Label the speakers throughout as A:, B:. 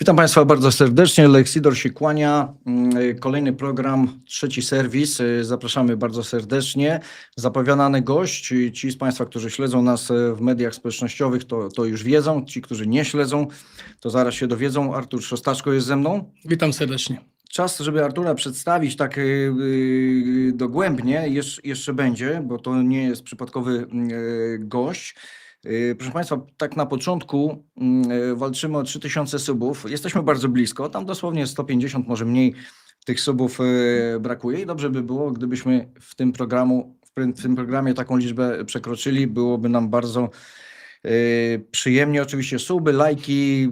A: Witam Państwa bardzo serdecznie. Leksidor się kłania. Kolejny program, trzeci serwis. Zapraszamy bardzo serdecznie. Zapowiadany gość. Ci z Państwa, którzy śledzą nas w mediach społecznościowych, to już wiedzą. Ci, którzy nie śledzą, to zaraz się dowiedzą. Artur Szostaczko jest ze mną.
B: Witam serdecznie.
A: Czas, żeby Artura przedstawić tak dogłębnie, jeszcze będzie, bo to nie jest przypadkowy gość. Proszę Państwa, tak na początku walczymy o 3000 subów. Jesteśmy bardzo blisko, tam dosłownie 150, może mniej tych subów brakuje i dobrze by było, gdybyśmy w tym programie taką liczbę przekroczyli. Byłoby nam bardzo przyjemnie. Oczywiście suby, lajki,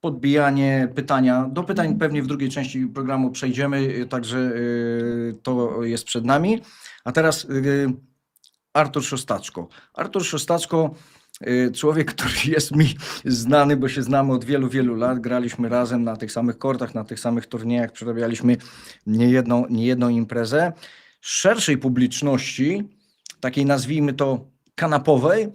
A: podbijanie, pytania. Do pytań pewnie w drugiej części programu przejdziemy, także to jest przed nami. A teraz Artur Szostaczko. Artur Szostaczko, człowiek, który jest mi znany, bo się znamy od wielu, wielu lat. Graliśmy razem na tych samych kortach, na tych samych turniejach, przerabialiśmy niejedną imprezę. Szerszej publiczności, takiej nazwijmy to kanapowej,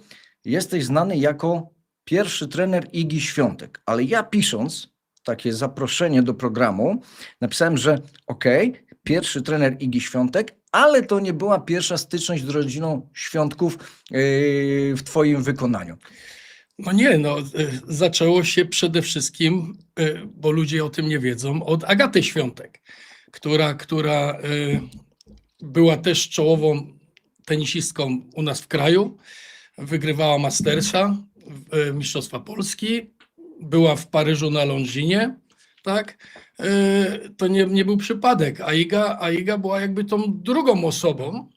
A: jesteś znany jako pierwszy trener Igi Świątek. Ale ja pisząc takie zaproszenie do programu, napisałem, że pierwszy trener Igi Świątek, ale to nie była pierwsza styczność z rodziną Świątków w Twoim wykonaniu.
B: No nie, zaczęło się przede wszystkim, bo ludzie o tym nie wiedzą, od Agaty Świątek, która była też czołową tenisistką u nas w kraju, wygrywała Mastersa, Mistrzostwa Polski, była w Paryżu na Longines, tak? To nie był przypadek, a Iga była jakby tą drugą osobą,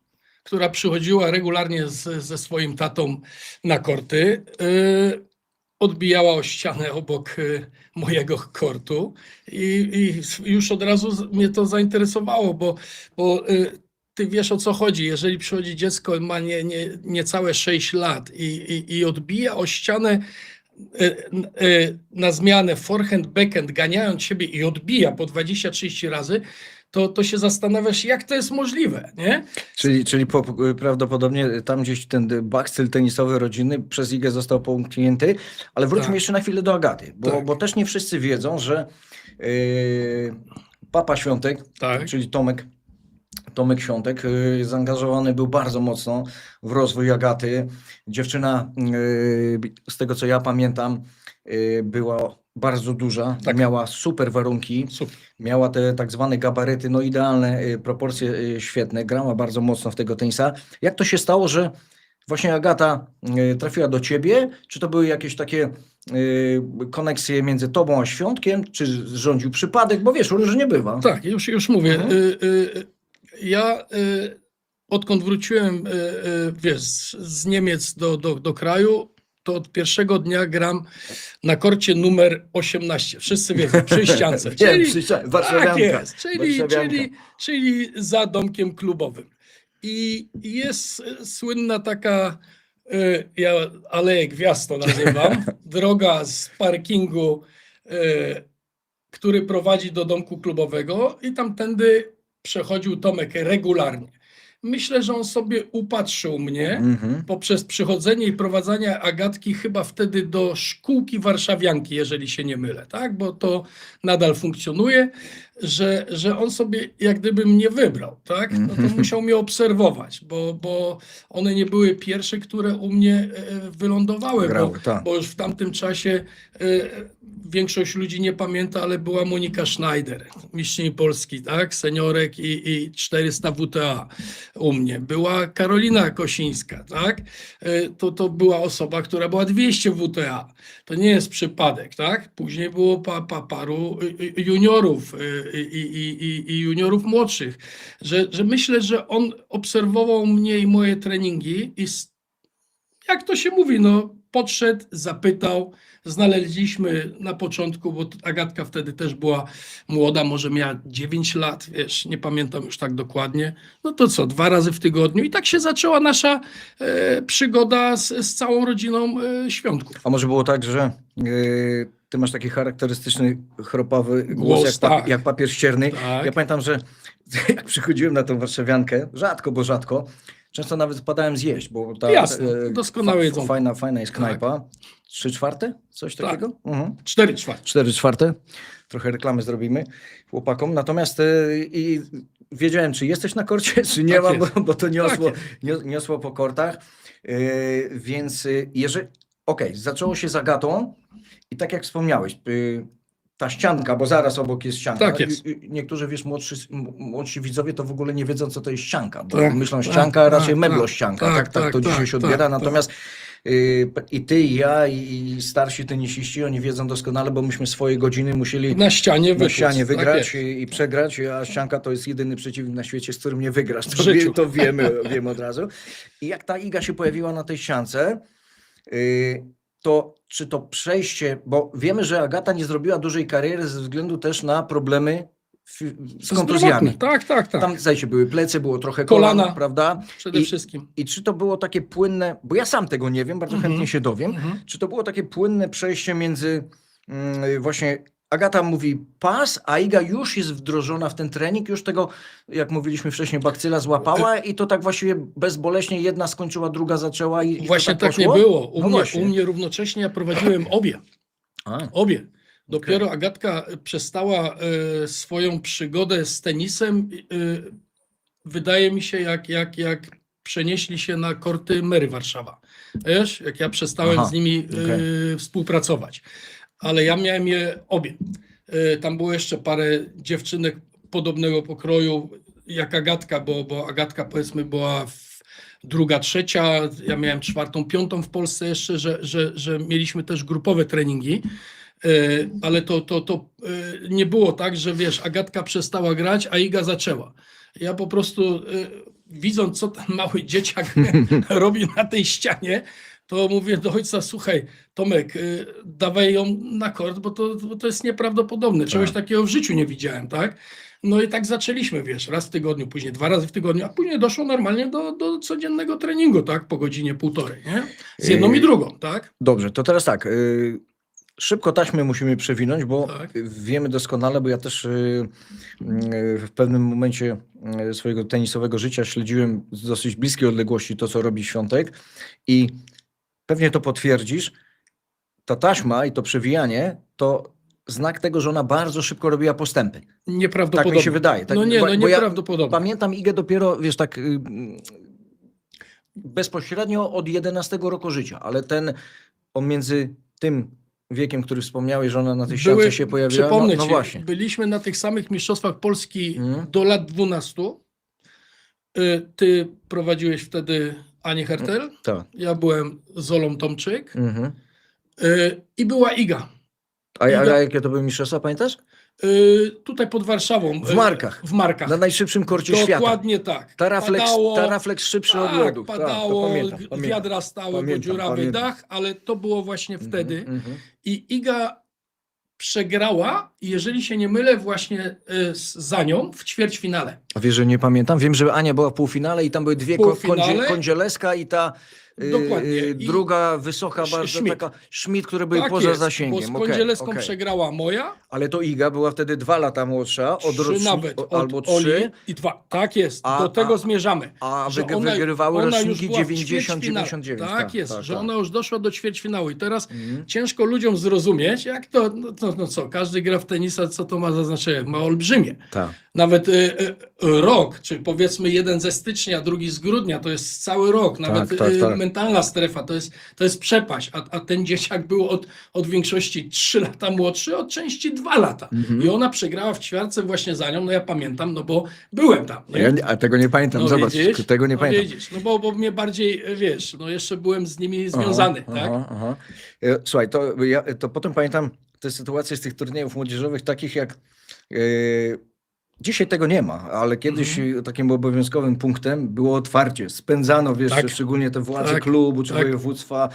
B: która przychodziła regularnie ze swoim tatą na korty, odbijała o ścianę obok mojego kortu i już od razu mnie to zainteresowało, bo ty wiesz, o co chodzi. Jeżeli przychodzi dziecko, ma niecałe 6 lat i odbija o ścianę na zmianę forehand, backhand, ganiając siebie i odbija po 20-30 razy, to się zastanawiasz, jak to jest możliwe, nie?
A: Czyli prawdopodobnie tam gdzieś ten bakcyl tenisowy rodzinny przez Igę został połknięty, ale wróćmy jeszcze na chwilę do Agaty, bo też nie wszyscy wiedzą, że papa Świątek, czyli Tomek Świątek, zaangażowany był bardzo mocno w rozwój Agaty. Dziewczyna, z tego co ja pamiętam, była bardzo duża, miała super warunki, miała te tak zwane gabaryty, idealne proporcje, świetne, grała bardzo mocno w tego tenisa. Jak to się stało, że właśnie Agata trafiła do ciebie? Czy to były jakieś takie koneksje między tobą a Świątkiem? Czy rządził przypadek? Bo wiesz, różnie bywa.
B: Tak, już mówię. Ja odkąd wróciłem z Niemiec do kraju, to od pierwszego dnia gram na korcie numer 18. Wszyscy wiedzą, przy ściance.
A: Warszawianka.
B: Tak jest, czyli za domkiem klubowym. I jest słynna taka, ja Aleję Gwiazd to nazywam, droga z parkingu, który prowadzi do domku klubowego i tamtędy przechodził Tomek regularnie. Myślę, że on sobie upatrzył mnie poprzez przychodzenie i prowadzenie Agatki chyba wtedy do szkółki warszawianki, jeżeli się nie mylę, tak? Bo to nadal funkcjonuje, że on sobie jak gdyby mnie wybrał, tak? No to musiał mnie obserwować, bo one nie były pierwsze, które u mnie wylądowały, bo już w tamtym czasie większość ludzi nie pamięta, ale była Monika Schneider, mistrzyni Polski, tak? Seniorek i 400 WTA u mnie. Była Karolina Kosińska, tak? To była osoba, która była 200 WTA. To nie jest przypadek, tak? Później było paru juniorów i juniorów młodszych, że myślę, że on obserwował mnie i moje treningi i jak to się mówi, podszedł, zapytał, znaleźliśmy na początku, bo Agatka wtedy też była młoda, może miała 9 lat, wiesz, nie pamiętam już tak dokładnie. No to co, 2 razy w tygodniu i tak się zaczęła nasza przygoda z całą rodziną Świątków.
A: A może było tak, że ty masz taki charakterystyczny, chropawy głos jak papier ścierny.
B: Tak.
A: Ja pamiętam, że jak przychodziłem na tą warszawiankę, rzadko, Często nawet wpadałem zjeść, bo ta
B: Jasne, doskonałe jedzonko.
A: fajna jest knajpa. 3/4? Coś
B: Tak.
A: takiego?
B: 4/4.
A: 4/4. Trochę reklamy zrobimy chłopakom. Natomiast i wiedziałem, czy jesteś na korcie, czy nie
B: Tak
A: ma,
B: jest.
A: bo to niosło,
B: Tak
A: niosło po kortach. Więc jeżeli... Okej, zaczęło się z Agatą i tak jak wspomniałeś, ta ścianka, bo zaraz obok jest ścianka.
B: Tak jest.
A: Niektórzy, wiesz, młodsi widzowie to w ogóle nie wiedzą, co to jest ścianka, bo
B: Tak,
A: myślą
B: tak,
A: ścianka,
B: tak,
A: raczej
B: tak,
A: meblościanka.
B: tak,
A: Tak to
B: tak,
A: dzisiaj się odbiera.
B: tak.
A: Natomiast i ty, i ja, i starsi tenisiści, oni wiedzą doskonale, bo myśmy swoje godziny musieli
B: Na ścianie
A: ścianie
B: wytłuc,
A: wygrać
B: tak jest.
A: i przegrać, a ścianka to jest jedyny przeciwnik na świecie, z którym nie wygrasz.
B: W życiu.
A: To wiemy od razu. I jak ta Iga się pojawiła na tej ściance, to czy to przejście, bo wiemy, że Agata nie zrobiła dużej kariery ze względu też na problemy z kontuzjami.
B: Tak.
A: Tam zdaje się, były plecy, było trochę
B: Kolana.
A: kolana, prawda?
B: Przede wszystkim.
A: I czy to było takie płynne, bo ja sam tego nie wiem, bardzo chętnie się dowiem, czy to było takie płynne przejście między właśnie Agata mówi pas, a Iga już jest wdrożona w ten trening, już tego, jak mówiliśmy wcześniej, bakcyla złapała i to tak właściwie bezboleśnie jedna skończyła, druga zaczęła i
B: Właśnie
A: to
B: tak nie
A: poszło?
B: było.
A: No właśnie.
B: U mnie równocześnie ja prowadziłem obie. Obie. Dopiero Agatka przestała swoją przygodę z tenisem, wydaje mi się, jak przenieśli się na korty Mary Warszawa. Wiesz, jak ja przestałem z nimi współpracować. Ale ja miałem je obie. Tam było jeszcze parę dziewczynek podobnego pokroju jak Agatka, bo Agatka powiedzmy była druga, trzecia, ja miałem czwartą, piątą w Polsce jeszcze, że mieliśmy też grupowe treningi. Ale to nie było tak, że wiesz, Agatka przestała grać, a Iga zaczęła. Ja po prostu widząc, co ten mały dzieciak robi na tej ścianie, to mówię do ojca, słuchaj, Tomek, dawaj ją na kort, bo to jest nieprawdopodobne. Czegoś takiego w życiu nie widziałem, tak? No i tak zaczęliśmy, wiesz, raz w tygodniu, później 2 razy w tygodniu, a później doszło normalnie do codziennego treningu, tak? Po godzinie, półtorej, nie? Z jedną i drugą, tak?
A: Dobrze, to teraz tak. Szybko taśmy musimy przewinąć, bo wiemy doskonale, bo ja też w pewnym momencie swojego tenisowego życia śledziłem z dosyć bliskiej odległości to, co robi Świątek i pewnie to potwierdzisz. Ta taśma i to przewijanie to znak tego, że ona bardzo szybko robiła postępy.
B: Nieprawdopodobne.
A: Tak mi się wydaje. Tak,
B: no nie,
A: bo
B: nieprawdopodobne.
A: Ja pamiętam Igę dopiero, wiesz, tak bezpośrednio od 11 roku życia, ale pomiędzy tym wiekiem, który wspomniałeś, że ona na tej ściance się pojawiła.
B: Przypomnę
A: no
B: ci,
A: właśnie.
B: byliśmy na tych samych mistrzostwach Polski do lat 12. Ty prowadziłeś wtedy Anię Hertel,
A: Tak.
B: ja byłem z Olą Tomczyk i była Iga.
A: A jakie to były mistrzostwa, pamiętasz?
B: Tutaj pod Warszawą.
A: W Markach.
B: W Markach.
A: Na najszybszym korcie świata.
B: Dokładnie tak.
A: Taraflex szybszy od lodu.
B: Padało,
A: pamiętam.
B: wiadra stały, bo dziurawy dach, ale to było właśnie wtedy. I Iga przegrała, jeżeli się nie mylę, właśnie za nią w ćwierćfinale.
A: A wiesz, że nie pamiętam? Wiem, że Ania była w półfinale i tam były dwie, Kądzieleska i ta druga, wysoka bardzo,
B: Schmidt.
A: taka Schmidt, które były poza zasięgiem.
B: Bo z Kądzieleską przegrała moja.
A: Ale to Iga była wtedy 2 lata młodsza, albo 3.
B: Oli i 2. Tak jest, do tego zmierzamy.
A: A wygrywały roczniki 90-99.
B: Tak jest, że ona już doszła do ćwierćfinału i teraz ciężko ludziom zrozumieć, jak to, no co, każdy gra w tenisa, co to ma za znaczenie? Ma olbrzymie.
A: Tak.
B: Nawet rok, czy powiedzmy 1 ze stycznia, 2 z grudnia, to jest cały rok. Nawet mentalna strefa, to jest przepaść. A ten dzieciak był od większości 3 lata młodszy, od części 2 lata. I ona przegrała w ćwiartce właśnie za nią. No ja pamiętam, no bo byłem tam. Nie?
A: A tego nie pamiętam, zobacz, tego nie pamiętam.
B: Widzisz, no bo mnie bardziej, wiesz, no jeszcze byłem z nimi związany. Tak?
A: Słuchaj, to potem pamiętam te sytuacje z tych turniejów młodzieżowych, takich jak... Dzisiaj tego nie ma, ale kiedyś takim obowiązkowym punktem było otwarcie. Spędzano, wiesz, szczególnie te władze klubu czy województwa.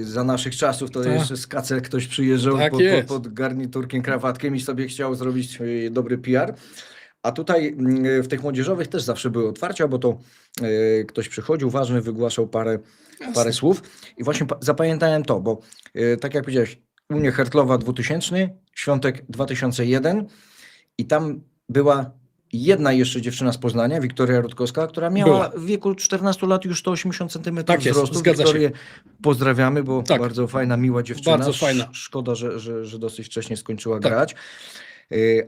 A: Za naszych czasów to jeszcze z KC ktoś przyjeżdżał pod garniturkiem, krawatkiem i sobie chciał zrobić dobry PR. A tutaj w tych młodzieżowych też zawsze były otwarcia, bo to ktoś przychodził, ważny, wygłaszał parę słów. I właśnie zapamiętałem to, bo tak jak powiedziałeś, u mnie Hertlowa 2000, Świątek 2001. I tam była jedna jeszcze dziewczyna z Poznania, Wiktoria Rutkowska, która miała w wieku 14 lat już 180 cm
B: Tak jest,
A: wzrostu.
B: zgadza się.
A: Wiktorię pozdrawiamy, bo
B: Tak.
A: bardzo fajna, miła dziewczyna.
B: Bardzo fajna.
A: Szkoda, że dosyć wcześnie skończyła
B: Tak.
A: grać.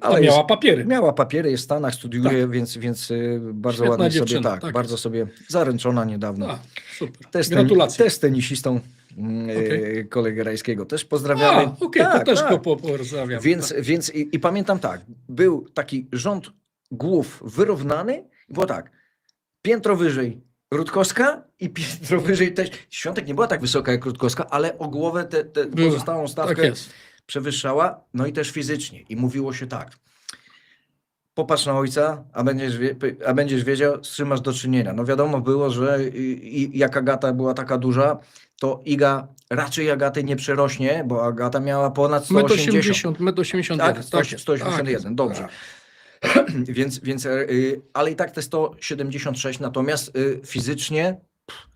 B: A miała papiery.
A: Miała papiery, jest w Stanach, studiuje, więc bardzo
B: Świetna
A: ładnie
B: dziewczyna,
A: sobie,
B: tak
A: bardzo
B: jest.
A: sobie zaręczona niedawno.
B: A, super.
A: Też
B: Gratulacje.
A: Też tenisistą kolegę Rajskiego. Też pozdrawiamy.
B: Okej,
A: Tak,
B: to też
A: tak.
B: go pozdrawiam.
A: Więc i pamiętam tak, był taki rząd głów wyrównany i było tak, piętro wyżej Rutkowska i piętro wyżej też. Świątek nie była tak wysoka jak Rutkowska, ale o głowę tę
B: Była.
A: pozostałą
B: Tak
A: stawkę
B: jest.
A: przewyższała, no i też fizycznie. I mówiło się tak, popatrz na ojca, a będziesz wiedział, z czym masz do czynienia. No wiadomo było, że jak Agata była taka duża, to Iga raczej Agaty nie przerośnie, bo Agata miała ponad 180.
B: 1,80 m.
A: Tak, 181, dobrze. Ale i tak te 176, natomiast fizycznie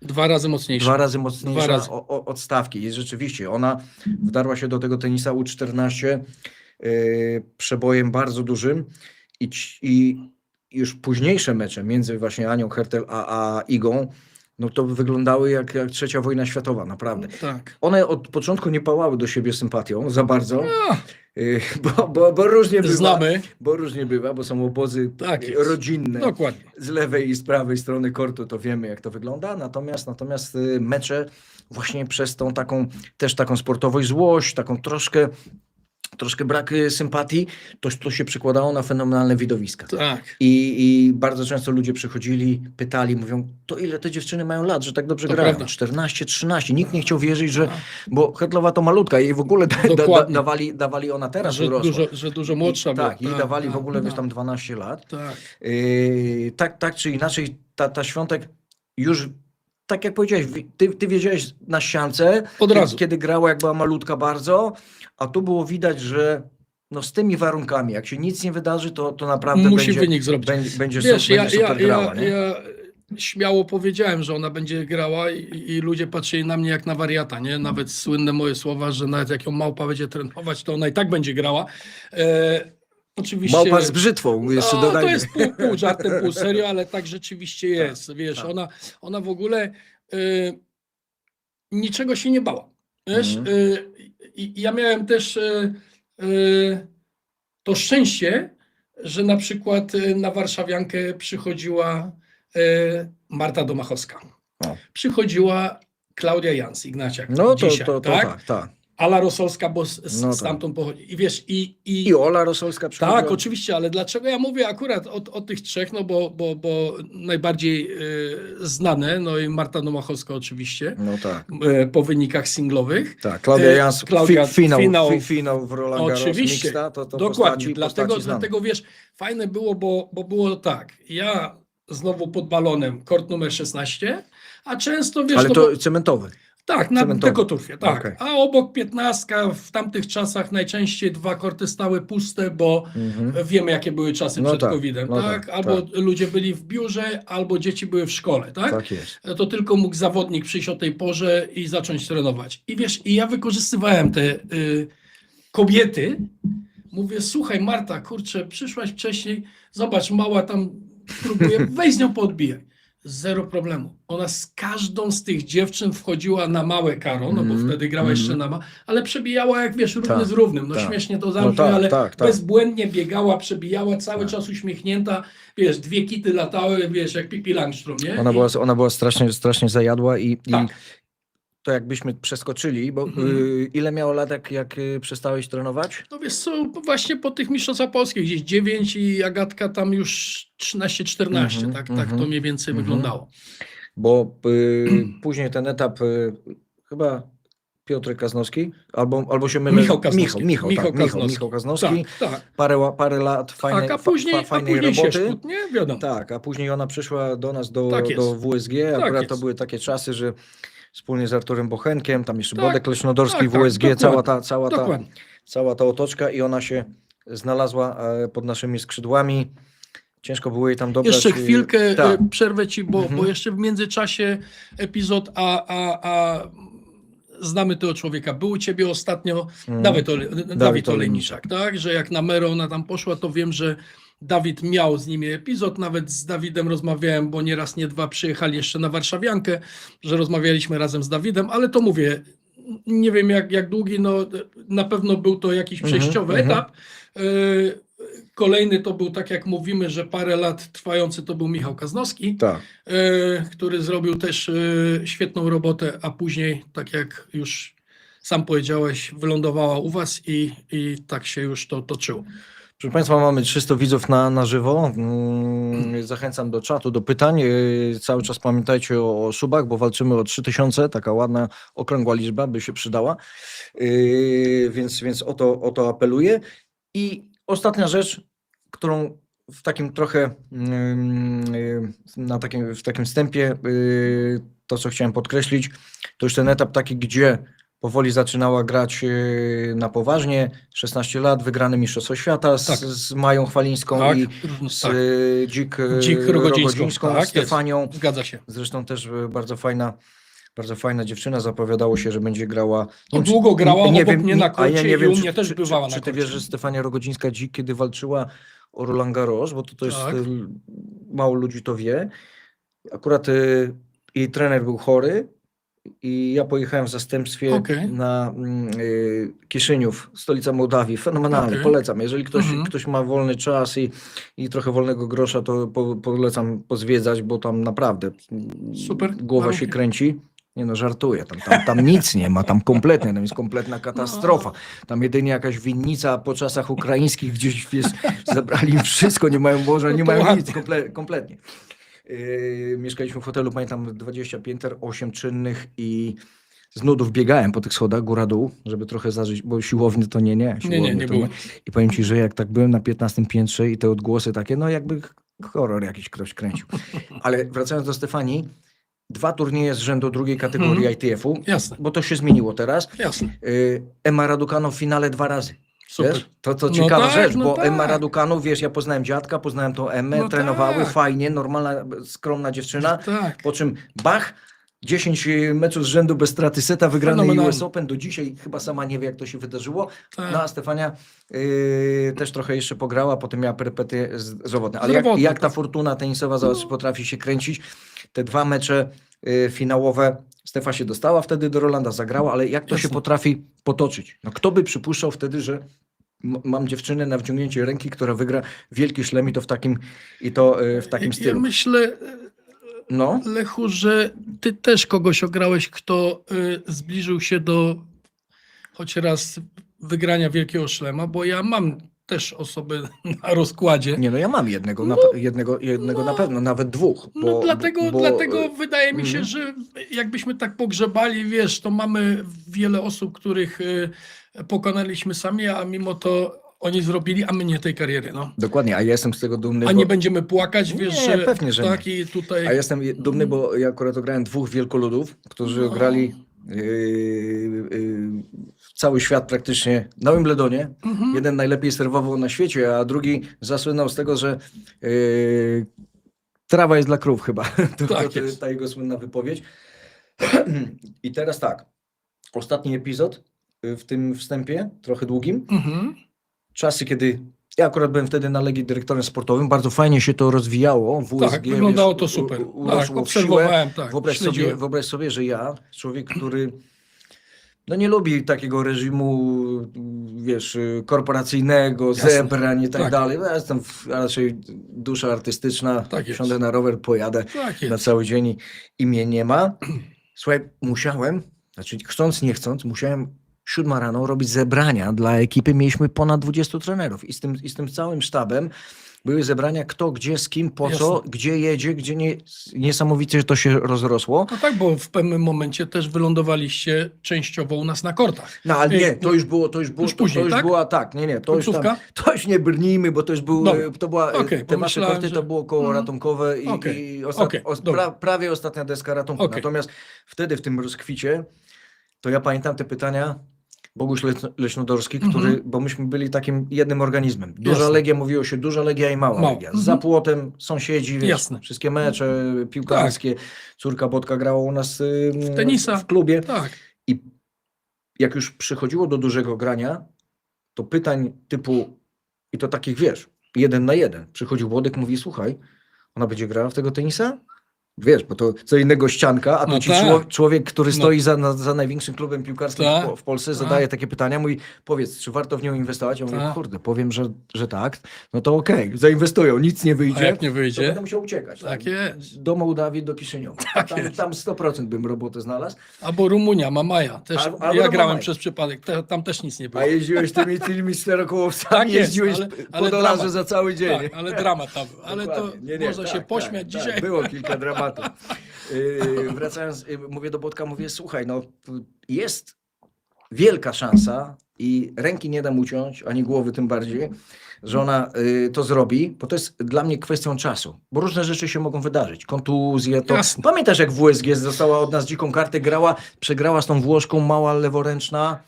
B: 2 razy mocniejszy.
A: 2 razy mocniejsza
B: 2 razy.
A: od stawki. I rzeczywiście ona wdarła się do tego tenisa U14 przebojem bardzo dużym i już późniejsze mecze między właśnie Anią Hertel a Igą, no to wyglądały jak trzecia wojna światowa, naprawdę.
B: Tak.
A: One od początku nie pałały do siebie sympatią za bardzo, bo różnie bywa.
B: Znamy.
A: Bo różnie bywa, bo są obozy
B: Tak jest.
A: rodzinne.
B: Dokładnie.
A: Z lewej i z prawej strony kortu to wiemy, jak to wygląda. Natomiast mecze właśnie przez tą taką sportowość złość, taką troszkę brak sympatii, to się przekładało na fenomenalne widowiska.
B: Tak.
A: I bardzo często ludzie przychodzili, pytali, mówią, to ile te dziewczyny mają lat, że tak dobrze
B: To
A: grają?
B: prawda.
A: 14, 13. Nikt nie chciał wierzyć, że... Bo Hertlowa to malutka, jej w ogóle
B: Dokładnie.
A: dawali ona teraz
B: Że
A: urosła.
B: dużo młodsza była.
A: Tak, jej dawali w ogóle, wiesz, tam 12 lat.
B: Tak.
A: Tak czy inaczej, ta Świątek już, tak jak powiedziałeś, ty wiedziałeś na ściance,
B: Od razu.
A: kiedy grała, jak była malutka bardzo, a tu było widać, że no z tymi warunkami, jak się nic nie wydarzy, to naprawdę
B: Musi wynik zrobić.
A: będzie
B: Wiesz,
A: super grała. Nie?
B: ja śmiało powiedziałem, że ona będzie grała i ludzie patrzyli na mnie jak na wariata, nie? Nawet słynne moje słowa, że nawet jak ją małpa będzie trenować, to ona i tak będzie grała. Oczywiście.
A: Małpa z brzytwą, jeszcze dodajmy.
B: To jest pół żartem, pół serio, ale tak rzeczywiście jest. Wiesz,
A: tak.
B: ona w ogóle niczego się nie bała. Wiesz, i ja miałem też to szczęście, że na przykład na warszawiankę przychodziła Marta Domachowska.
A: O.
B: Przychodziła Klaudia Jans, Ignaciak.
A: No
B: dzisiaj,
A: to tak.
B: Ala Rosolska, bo
A: No tak.
B: stamtąd pochodzi. I wiesz,
A: I Ola Rosolska przychodziła.
B: tak, oczywiście, ale dlaczego ja mówię akurat o tych trzech, no bo najbardziej znane, no i Marta Domachowska oczywiście,
A: No tak.
B: po wynikach singlowych.
A: Tak, Klaudia Jans, finał w Roland Garros
B: Oczywiście,
A: mixta, to
B: dokładnie,
A: postaci znane.
B: dlatego wiesz, fajne było, bo było tak, ja znowu pod balonem, kort numer 16, a często wiesz...
A: Ale to cementowy.
B: Tak, na
A: cementowy.
B: dekoturfie, tak.
A: Okay.
B: A obok 15 w tamtych czasach najczęściej 2 korty stały puste, bo wiemy jakie były czasy przed COVID-em, tak? Albo ludzie byli w biurze, albo dzieci były w szkole, tak?
A: Tak jest.
B: To tylko mógł zawodnik przyjść o tej porze i zacząć trenować. I wiesz, i ja wykorzystywałem te kobiety. Mówię, słuchaj Marta, kurczę, przyszłaś wcześniej, zobacz, mała tam próbuje, weź z nią poodbijaj. Zero problemu. Ona z każdą z tych dziewczyn wchodziła na małe karo, no bo wtedy grała jeszcze na ale przebijała jak wiesz, równy z równym. No śmiesznie to zabrzmi, ale bezbłędnie biegała, przebijała, cały czas uśmiechnięta, wiesz, 2 kity latały, wiesz, jak Pippi Langström, nie?
A: Ona była strasznie zajadła i to jakbyśmy przeskoczyli, bo ile miało lat, jak przestałeś trenować?
B: No wiesz co, właśnie po tych mistrzostwach polskich, gdzieś 9 i Agatka tam już 13-14, tak to mniej więcej wyglądało.
A: Bo później ten etap chyba Piotr Kaznowski, albo się mylę. Michał Kaznowski.
B: Tak.
A: Parę lat fajnej roboty.
B: Szkut, nie? Wiadomo.
A: Tak, a później ona przyszła do nas do WSG, akurat to były takie czasy, że wspólnie z Arturem Bochenkiem, tam jeszcze Bodek Leśnodorski, WSG, cała ta otoczka i ona się znalazła pod naszymi skrzydłami. Ciężko było jej tam dobrać.
B: Jeszcze chwilkę przerwę ci, bo jeszcze w międzyczasie epizod, a znamy tego człowieka. Był u ciebie ostatnio Dawid Olejniczak, tak? Że jak na Merę ona tam poszła, to wiem, że Dawid miał z nimi epizod, nawet z Dawidem rozmawiałem, bo nie raz, nie dwa przyjechali jeszcze na Warszawiankę, że rozmawialiśmy razem z Dawidem, ale to mówię, nie wiem jak długi, no na pewno był to jakiś przejściowy etap. Kolejny to był, tak jak mówimy, że parę lat trwający to był Michał Kaznowski,
A: Tak.
B: który zrobił też świetną robotę, a później, tak jak już sam powiedziałeś, wylądowała u was i tak się już to toczyło.
A: Proszę Państwa, mamy 300 widzów na żywo. Zachęcam do czatu, do pytań. Cały czas pamiętajcie o subach, bo walczymy o 3000. Taka ładna, okrągła liczba by się przydała. Więc o to apeluję. I ostatnia rzecz, którą w takim trochę w takim wstępie, to co chciałem podkreślić, to już ten etap taki, gdzie powoli zaczynała grać na poważnie, 16 lat, wygrane Mistrzostwo Świata z Mają Chwalińską i z Dzik Rogodzińską,
B: tak,
A: Stefanią.
B: Zgadza się.
A: Zresztą też bardzo fajna dziewczyna, zapowiadało się, że będzie grała.
B: No, długo grała,
A: nie
B: obok
A: wiem,
B: mnie na korcie,
A: a ja nie wiem,
B: i u mnie też bywała na
A: czy ty
B: korcie.
A: wiesz, że Stefania Rogodzińska-Dzik, kiedy walczyła o Roland Garros, bo to jest, mało ludzi to wie, akurat jej trener był chory i ja pojechałem w zastępstwie na Kiszyniów, stolica Mołdawii. Fenomenalnie, polecam. Jeżeli ktoś ma wolny czas i trochę wolnego grosza, to polecam pozwiedzać, bo tam naprawdę głowa się kręci. Nie no, żartuję. Tam nic nie ma, tam kompletnie, tam jest kompletna katastrofa. Tam jedynie jakaś winnica po czasach ukraińskich gdzieś zabrali im wszystko, nie mają Boża, nie mają nic, kompletnie. Mieszkaliśmy w hotelu, pamiętam, 20 pięter, 8 czynnych i z nudów biegałem po tych schodach góra-dół, żeby trochę zażyć, bo siłowny to nie
B: było.
A: I powiem ci, że jak tak byłem na 15 piętrze i te odgłosy takie, no jakby horror jakiś ktoś kręcił. Ale wracając do Stefanii, 2 turnieje z rzędu drugiej kategorii ITF-u, bo to się zmieniło teraz.
B: Jasne.
A: Emma Raducanu w finale 2 razy.
B: Super.
A: Wiesz? To ciekawa rzecz, bo Emma Raducanu, wiesz, ja poznałem dziadka, poznałem tą Emmę, trenowały fajnie, normalna, skromna dziewczyna, po czym bach, 10 meczów z rzędu bez straty seta, wygrany US Open, do dzisiaj chyba sama nie wie, jak to się wydarzyło. No a Stefania też trochę jeszcze pograła, potem miała perypetie zdrowotne. Ale jak ta fortuna tenisowa potrafi się kręcić, te 2 mecze finałowe, Stefa się dostała wtedy do Rolanda, zagrała, ale jak to się potrafi potoczyć? No kto by przypuszczał wtedy, że mam dziewczynę na wciągnięcie ręki, która wygra wielki szlem i to w takim stylu.
B: Ja myślę, Lechu, że ty też kogoś ograłeś, kto zbliżył się do choć raz wygrania wielkiego szlema, bo ja mam też osoby na rozkładzie.
A: Nie, no ja mam jednego na pewno, nawet 2.
B: Dlatego wydaje mi się, że jakbyśmy tak pogrzebali, wiesz, to mamy wiele osób, których pokonaliśmy sami, a mimo to oni zrobili, a my nie tej kariery. No.
A: Dokładnie, a ja jestem z tego dumny.
B: A nie będziemy płakać, wiesz,
A: nie, pewnie, że
B: tak i tutaj...
A: A jestem dumny, bo ja akurat ograłem 2 wielkoludów, którzy grali cały świat praktycznie na Wimbledonie. Jeden najlepiej serwował na świecie, a drugi zasłynął z tego, że trawa jest dla krów chyba. To ta jego słynna wypowiedź. I teraz tak, ostatni epizod w tym wstępie, trochę długim. Czasy, kiedy ja akurat byłem wtedy na Legii dyrektorem sportowym, bardzo fajnie się to rozwijało. WSG,
B: wyglądało to super. Obserwowałem,
A: wyobraź sobie, że ja, człowiek, który nie lubi takiego reżimu, wiesz, korporacyjnego, zebrań i tak dalej. Ja jestem raczej dusza artystyczna, siądę na rower, pojadę na cały dzień i mnie nie ma. Słuchaj, chcąc, nie chcąc, musiałem 7 rano robić zebrania dla ekipy. Mieliśmy ponad 20 trenerów i z tym całym sztabem były zebrania kto, gdzie, z kim, po co, gdzie jedzie, gdzie nie. Niesamowicie, że to się rozrosło.
B: No tak, bo w pewnym momencie też wylądowaliście częściowo u nas na kortach.
A: No ale nie, to już później, to już nie brnijmy, bo to już był, te wasze korty to było koło ratunkowe i prawie ostatnia deska ratunku. Natomiast wtedy w tym rozkwicie, to ja pamiętam te pytania, Boguś Leśnodorski, bo myśmy byli takim jednym organizmem. Duża Legia, mówiło się duża Legia i mała Legia. Za płotem sąsiedzi, wiesz, wszystkie mecze piłkarskie. Córka Botka grała u nas
B: w tenisa,
A: w klubie. I jak już przychodziło do dużego grania, to pytań typu, i to takich, wiesz, 1 na 1. Przychodził Włodek, mówi, słuchaj, ona będzie grała w tego tenisa? Wiesz, bo to co innego ścianka, a tu
B: No
A: ci
B: tak.
A: człowiek, który
B: No.
A: stoi za największym klubem piłkarskim
B: Tak.
A: w Polsce,
B: Tak.
A: zadaje takie pytania, mówi, powiedz, czy warto w nią inwestować? Ja mówię,
B: Tak.
A: kurde, powiem, że tak, no to okej, zainwestują, nic nie
B: A
A: wyjdzie,
B: jak nie
A: to
B: wyjdzie?
A: będę musiał uciekać.
B: Tak jest.
A: Do Mołdawii, do Kiszyniowa.
B: Tak
A: tam,
B: jest.
A: tam 100% bym robotę znalazł.
B: Albo Rumunia, Mamaja. Też,
A: Albo
B: ja
A: Mamaja.
B: grałem przez przypadek, tam też nic nie było.
A: A jeździłeś tymi czterokołowcami,
B: Tak jest,
A: jeździłeś
B: ale
A: po dolarze
B: dramat.
A: za cały dzień.
B: Tak, ale dramat tam. Ale to
A: Dokładnie. Nie,
B: można się
A: tak,
B: pośmiać
A: tak,
B: dzisiaj.
A: było kilka dramatów. Wracając, mówię do Botka, mówię, słuchaj, no jest wielka szansa i ręki nie dam uciąć, ani głowy tym bardziej, że ona to zrobi, bo to jest dla mnie kwestią czasu, bo różne rzeczy się mogą wydarzyć, kontuzje, to...
B: Jasne.
A: Pamiętasz, jak w WSG dostała od nas dziką kartę, przegrała z tą Włoszką, mała leworęczna,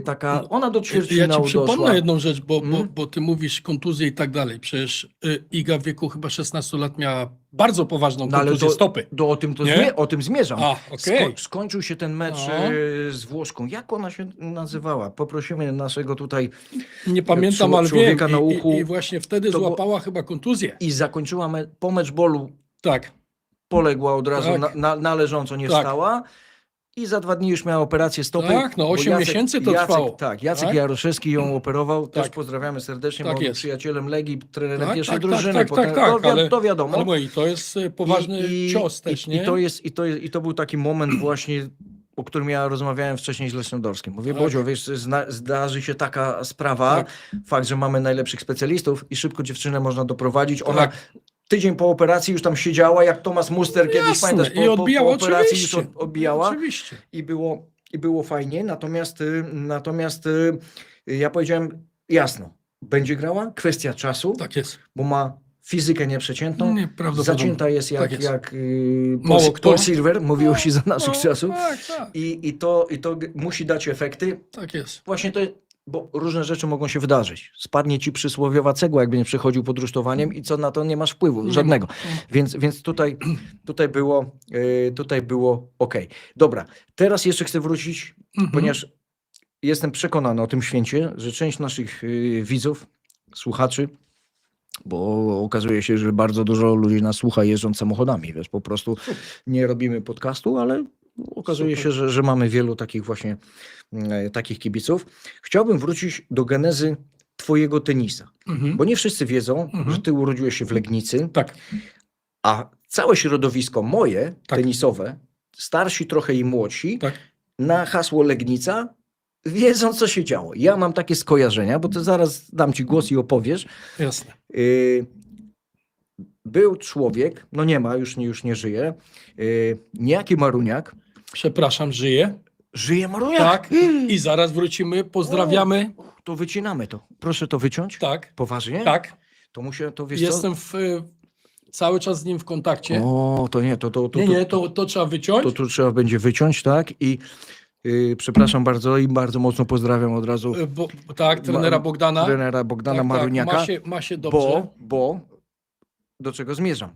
A: taka, ona do
B: Ja
A: ćwierćfinału
B: ci przypomnę
A: doszła.
B: jedną rzecz,
A: Mhm.
B: bo ty mówisz kontuzje i tak dalej. Przecież Iga w wieku chyba 16 lat miała bardzo poważną
A: No, ale
B: kontuzję stopy.
A: o tym zmierzam.
B: A, okej.
A: Skończył się ten mecz
B: No.
A: z Włoszką. Jak ona się nazywała? Poprosimy naszego tutaj
B: Nie pamiętam, ale wiem.
A: człowieka na uchu.
B: I właśnie wtedy
A: To było-
B: złapała chyba kontuzję.
A: i zakończyła po mecz-bolu,
B: Tak,
A: poległa od razu,
B: Tak.
A: na leżąco nie
B: Tak.
A: wstała. I za 2 dni już miała operację stopy.
B: Tak, no,
A: bo
B: 8 miesięcy to trwało.
A: Jacek
B: Tak.
A: Jaroszewski ją operował. Też
B: Tak.
A: pozdrawiamy serdecznie,
B: Tak
A: bo on
B: jest.
A: przyjacielem Legii, trenerem
B: Tak,
A: pierwszej
B: tak,
A: drużyny.
B: tak,
A: potem,
B: tak, ale-
A: to wiadomo.
B: ale mówię, to jest poważny cios też, nie?
A: I to był taki moment właśnie, o którym ja rozmawiałem wcześniej z Leśnodorskim. Mówię,
B: Tak.
A: Bodzio, wiesz, zdarzy się taka sprawa,
B: Tak.
A: fakt, że mamy najlepszych specjalistów i szybko dziewczynę można doprowadzić. Ona
B: Tak.
A: tydzień po operacji już tam siedziała, jak Thomas Muster kiedyś,
B: Jasne.
A: pamiętasz,
B: I odbijała
A: po operacji
B: oczywiście.
A: już odbijała
B: Oczywiście.
A: i było fajnie, natomiast ja powiedziałem jasno, będzie grała, kwestia czasu,
B: Tak jest.
A: bo ma fizykę nieprzeciętną,
B: Nieprawdopodobne.
A: zacięta jest
B: Tak jest.
A: jak
B: Mało kto.
A: Paul Silver, mówiło się za naszych
B: No,
A: czasów
B: Tak, tak,
A: i to musi dać efekty.
B: tak jest.
A: Właśnie to, bo różne rzeczy mogą się wydarzyć. Spadnie ci przysłowiowa cegła, jak będzie przechodził pod rusztowaniem i co na to nie masz wpływu,
B: Nie
A: żadnego.
B: ma.
A: Więc tutaj było ok. Dobra, teraz jeszcze chcę wrócić,
B: Mhm.
A: ponieważ jestem przekonany o tym święcie, że część naszych widzów, słuchaczy, bo okazuje się, że bardzo dużo ludzi nas słucha jeżdżąc samochodami, wiesz, po prostu nie robimy podcastu, ale okazuje
B: Super.
A: się, że mamy wielu takich właśnie takich kibiców. Chciałbym wrócić do genezy twojego tenisa,
B: Mhm.
A: bo nie wszyscy wiedzą,
B: Mhm.
A: że ty urodziłeś się w Legnicy,
B: Tak,
A: a całe środowisko moje,
B: Tak.
A: tenisowe, starsi trochę i młodsi,
B: tak.
A: na hasło Legnica wiedzą, co się działo. Ja mam takie skojarzenia, bo to zaraz dam ci głos i opowiesz.
B: Jasne.
A: Był człowiek, no nie ma, już nie żyje, niejaki Maruniak.
B: Przepraszam, żyję.
A: Żyje Maruniak?
B: Tak. I zaraz wrócimy. Pozdrawiamy.
A: To wycinamy to. Proszę to wyciąć.
B: Tak,
A: Poważnie?
B: tak.
A: To muszę, to wiesz
B: Jestem cały czas z nim w kontakcie.
A: co? O, to nie,
B: To trzeba wyciąć.
A: to trzeba będzie wyciąć, tak? I przepraszam bardzo i bardzo mocno pozdrawiam od razu
B: Tak, trenera Bogdana.
A: trenera Bogdana
B: Tak,
A: Maruniaka.
B: ma się dobrze.
A: Bo do czego zmierzam?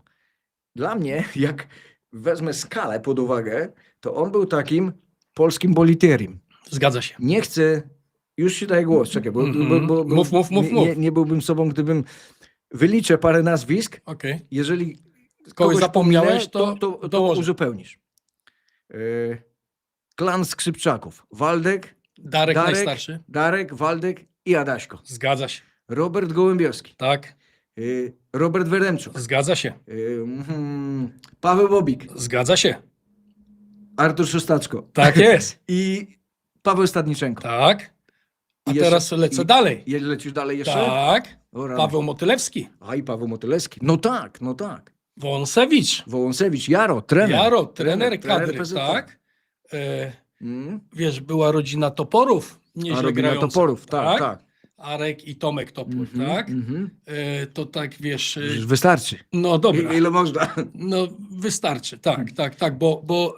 A: Dla mnie, jak wezmę skalę pod uwagę, to on był takim polskim Bolitierim.
B: Zgadza się.
A: Nie chcę, już ci daję głos, czekaj, bo,
B: Mhm. Mów.
A: nie byłbym sobą, gdybym wyliczę parę nazwisk,
B: Okej.
A: jeżeli
B: Kogoś zapomniałeś,
A: pominę,
B: to
A: to
B: dołożę.
A: uzupełnisz. Klan Skrzypczaków. Waldek,
B: Darek najstarszy.
A: Darek, Waldek i Adaśko.
B: Zgadza się.
A: Robert Gołębiowski.
B: Tak.
A: Robert Weremczuk.
B: Zgadza się.
A: Paweł Bobik.
B: Zgadza się.
A: Artur Szostaczko.
B: Tak jest.
A: I Paweł Stadniczenko.
B: Tak. A
A: I jeszcze-
B: teraz lecę dalej.
A: Lecisz dalej jeszcze?
B: Tak.
A: O rany.
B: Paweł Motylewski.
A: A i Paweł Motylewski. No tak.
B: Wąsewicz.
A: Wołąsewicz, Jaro, trener.
B: Jaro, trener kadry.
A: PZPN.
B: Tak.
A: Mm.
B: Wiesz, była rodzina Toporów.
A: A
B: Nieźle
A: Robina
B: grająca.
A: Toporów, tak.
B: Arek i Tomek Topór,
A: Mhm,
B: tak?
A: mhm.
B: To tak, wiesz...
A: Wystarczy.
B: No dobra.
A: Ile można?
B: No wystarczy, tak, bo